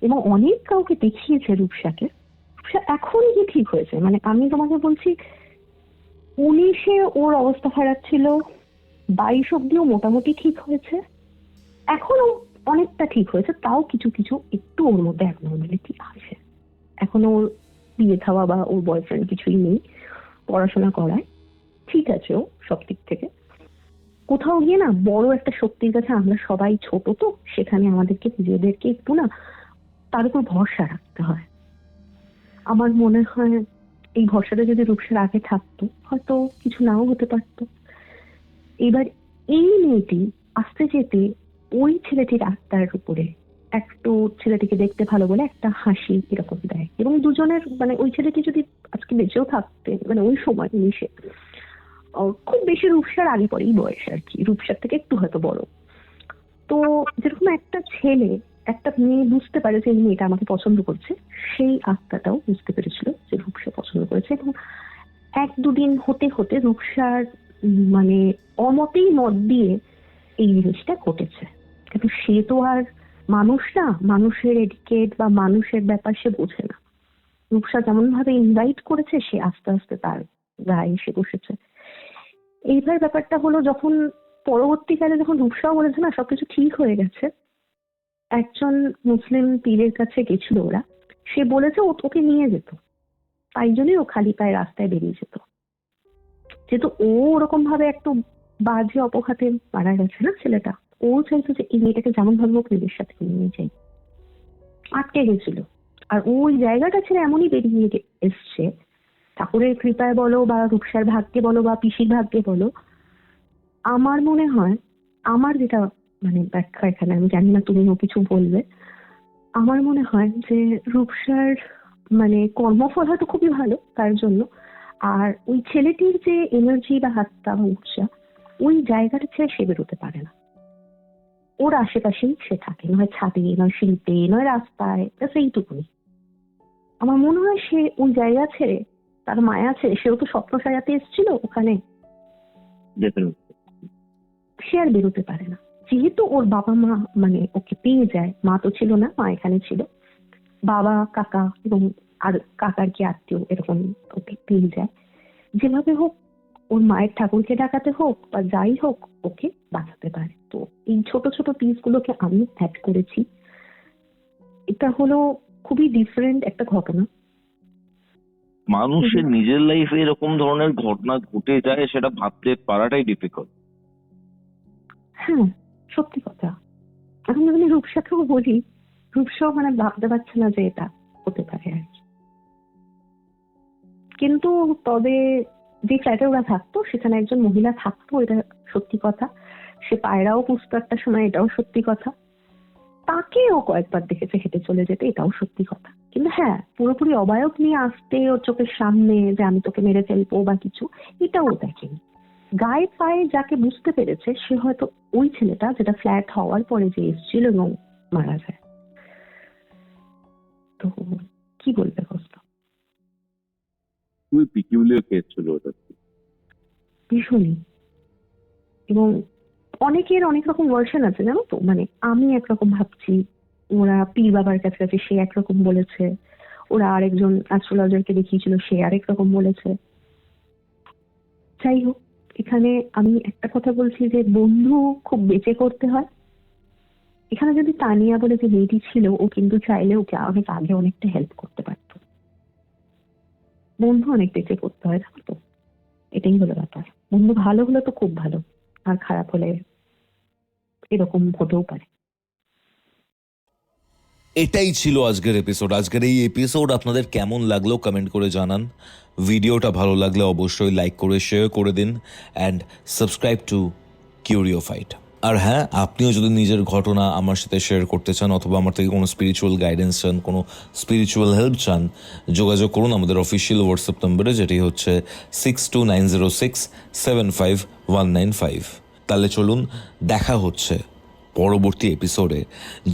S3: এবং অনেক কাউকে দেখিয়েছে রূপসাকে, রূপসা এখন কি ঠিক হয়েছে, মানে আমি তোমাকে বলছি 19-এ ওর অবস্থা খারাপ ছিল, 22 অব্দিও মোটামুটি ঠিক হয়েছে, এখনো অনেকটা ঠিক হয়েছে, তাও কিছু কিছু একটু ওর মধ্যে অ্যাবনর্মালিটি আছে। এখনো ওর বিয়ে থাওয়া বা ওর বয়ফ্রেন্ড কিছুই নেই, পড়াশোনা করায়, ঠিক আছে ও সব দিক থেকে। কোথাও গিয়ে না বড় একটা শক্তির কাছে আমরা সবাই ছোট, তো সেখানে আমাদেরকে নিজেদেরকে একটু না তার উপর ভরসা রাখতে হয়। আমার মনে হয় এই ভরসাটা যদি রূপসার আগে থাকতো হয়তো কিছু নাও হতে পারতো। এবার এই মেয়েটি আস্তে যেতে ওই ছেলেটির আত্মার উপরে একটু, ছেলেটিকে দেখতে ভালো বলে একটা হাসি এরকম দেয় এবং দুজনের মানে ওই ছেলেটি যদি আজকে বেঁচেও থাকতে, মানে ওই সময় 19-এ, খুব বেশি রূপসার আগে পরেই বয়স আর কি, রূপসার থেকে একটু হয়তো বড়, তো যেরকম একটা ছেলে একটা মেয়ে বুঝতে পারে যে এই মেয়েটা আমাকে পছন্দ করছে, সেই আত্মাটাও বুঝতে পেরেছিল যে রূপসা পছন্দ করেছে। এবং এক দুদিন হতে হতে রূপসার মানে অমতেই মত দিয়ে এই জিনিসটা ঘটেছে। কিন্তু সে তো আর মানুষ না, মানুষের এডিকেট বা মানুষের ব্যাপার সে বোঝে না। রূপসা যেমন ভাবে ইনভাইট করেছে, সে আস্তে আস্তে তার গায়ে এসে বসেছে। এইবার ব্যাপারটা হলো, যখন পরবর্তীকালে যখন রূপসাও বলেছে না সবকিছু ঠিক হয়ে গেছে, একজন মুসলিম পীরের কাছে গেছিল ওরা, সে বলেছে ওকে নিয়ে যেত, তাই জন্যই ও খালি পায়ে রাস্তায় বেরিয়ে যেত। যেহেতু ও ওরকম ভাবে একটু বাজে অপঘাতে মারা গেছে না ছেলেটা, ও চাইতো যে এই মেয়েটাকে যেমন ভাবে হোক নিজের সাথে নিয়ে যাই, আটকে গেছিল। আর ওই জায়গাটা ছেড়ে এমনই বেরিয়ে এসছে, ঠাকুরের কৃপায় বলো বা রূপসার ভাগ্যে বলো বা পিসির ভাগ্যে বলো, আমার মনে হয়, আমার যেটা মানে ব্যাখ্যা এখানে, আমি জানি না তুমিও কিছু বলবে, আমার মনে হয় যে রূপসার মানে কর্মফল হয়তো খুবই ভালো তার জন্য, আর ওই ছেলেটির যে এনার্জি বা হাতটা বা উৎসাহ, ওই জায়গাটা ছেড়ে সে বেরোতে পারে না। ওর আশেপাশেই সে থাকে, নয় ছাদে, নয় শিল্পে, নয় রাস্তায়, এইটুকুনি। আমার মনে হয় সে ওই জায়গা ছেড়ে, তার মায়া ছেড়ে, সেও তো স্বপ্ন সাজাতে এসেছিল ওখানে, সে আর বেরোতে পারে না। যেহেতু ওর বাবা মা মানে ওকে পেয়ে যায়, মা তো ছিল না, মা এখানে ছিল, বাবা কাকা এবং আর কাকার কি আত্মীয় এরকম ওকে পেয়ে যায়, যেভাবে হোক ওর মায়ের ঠাকুরকে ডাকাতে হোক বা যাই হোক ওকে বাঁচাতে পারে। তো এই ছোট ছোট পিস গুলোকে আমি অ্যাড করেছি। এটা হলো খুবই ডিফারেন্ট একটা ঘটনা।
S2: মানুষের নিজের লাইফে এরকম ধরনের ঘটনা ঘটে যায়, সেটা ভাবতে পারাটাই ডিফিকাল্ট।
S3: হ্যাঁ, সত্যি কথা। এখন যদি রূপসাকেও বলি, রূপসাও মানে ভাবতে পারছে না যে এটা হতে পারে আর কি। কিন্তু তবে যে ফ্ল্যাটে ওরা থাকতো সেখানে একজন মহিলা থাকতো, এটা সত্যি কথা। সে পায়রাও পুষতো একটা সময়, এটাও সত্যি কথা। তাকেও কয়েকবার দেখেছে হেঁটে চলে যেতে, এটাও সত্যি কথা। কিন্তু হ্যাঁ, পুরোপুরি অবায়ব নিয়ে আসতে ওর চোখের সামনে যে আমি তোকে মেরে ফেলবো বা কিছু, এটাও দেখেনি। গায়ে পায়ে যাকে বুঝতে পেরেছে সে হয়তো ওই ছেলেটা, যেটা ফ্ল্যাট হওয়ার পরে যে এসেছিল এবং মারা যায়। তো কি বলবে কৌস্তব?
S2: খুবই পিকিউলিয়ার কেস ছিল ওটা।
S3: ভীষণই। এবং অনেকের অনেক রকম ভার্সন আছে জানো তো, মানে আমি একরকম ভাবছি, ওরা পীর বাবার কাছে গেছে, সে একরকম বলেছে, ওরা আরেকজন অ্যাস্ট্রোলজারকে দেখিয়েছিল, সে আরেক রকম বলেছে। যাই হোক, এখানে আমি একটা কথা বলছি যে বন্ধু খুব বেঁচে করতে হয়। এখানে যদি তানিয়া বলে যে মেয়েটি ছিল, ও কিন্তু চাইলে ওকে অনেক আগে অনেকটা হেল্প করতে পারতো। বন্ধু অনেক বেঁচে করতে হয়, জানো তো, এটাই হলো ব্যাপার। বন্ধু ভালো হলে তো খুব ভালো, আর খারাপ হলে এরকম হতেও পারে।
S1: এটাই ছিল আজকের এপিসোড। আজকের এই এপিসোড আপনাদের কেমন লাগলো কমেন্ট করে জানান। ভিডিওটা ভালো লাগলে অবশ্যই লাইক করে শেয়ার করে দিন and subscribe to Curio fight. আর হ্যাঁ, আপনিও যদি নিজের ঘটনা আমার সাথে শেয়ার করতে চান অথবা আমার থেকে কোনো স্পিরিচুয়াল গাইডেন্স চান, কোনো স্পিরিচুয়াল হেল্প চান, যোগাযোগ করুন আমাদের অফিসিয়াল হোয়াটসঅ্যাপ নম্বরে, যেটি হচ্ছে 6290675195। তাহলে চলুন, দেখা হচ্ছে পরবর্তী এপিসোডে,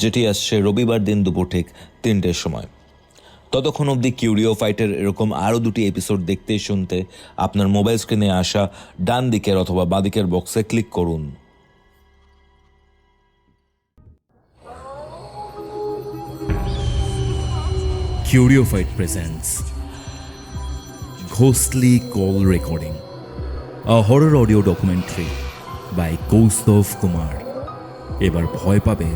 S1: যেটি আসছে রবিবার দিন দুপুর ঠিক 3টের সময়। ততক্ষণ অবধি কিউরিও ফাইটের এরকম আরও 2টি এপিসোড দেখতে শুনতে আপনার মোবাইল স্ক্রিনে আসা ডান দিকের অথবা বাঁ দিকের বক্সে ক্লিক করুন।
S4: Curio Fight presents Ghostly Call Recording, a horror audio documentary by Kaustav Kumar. এবার ভয় পাবে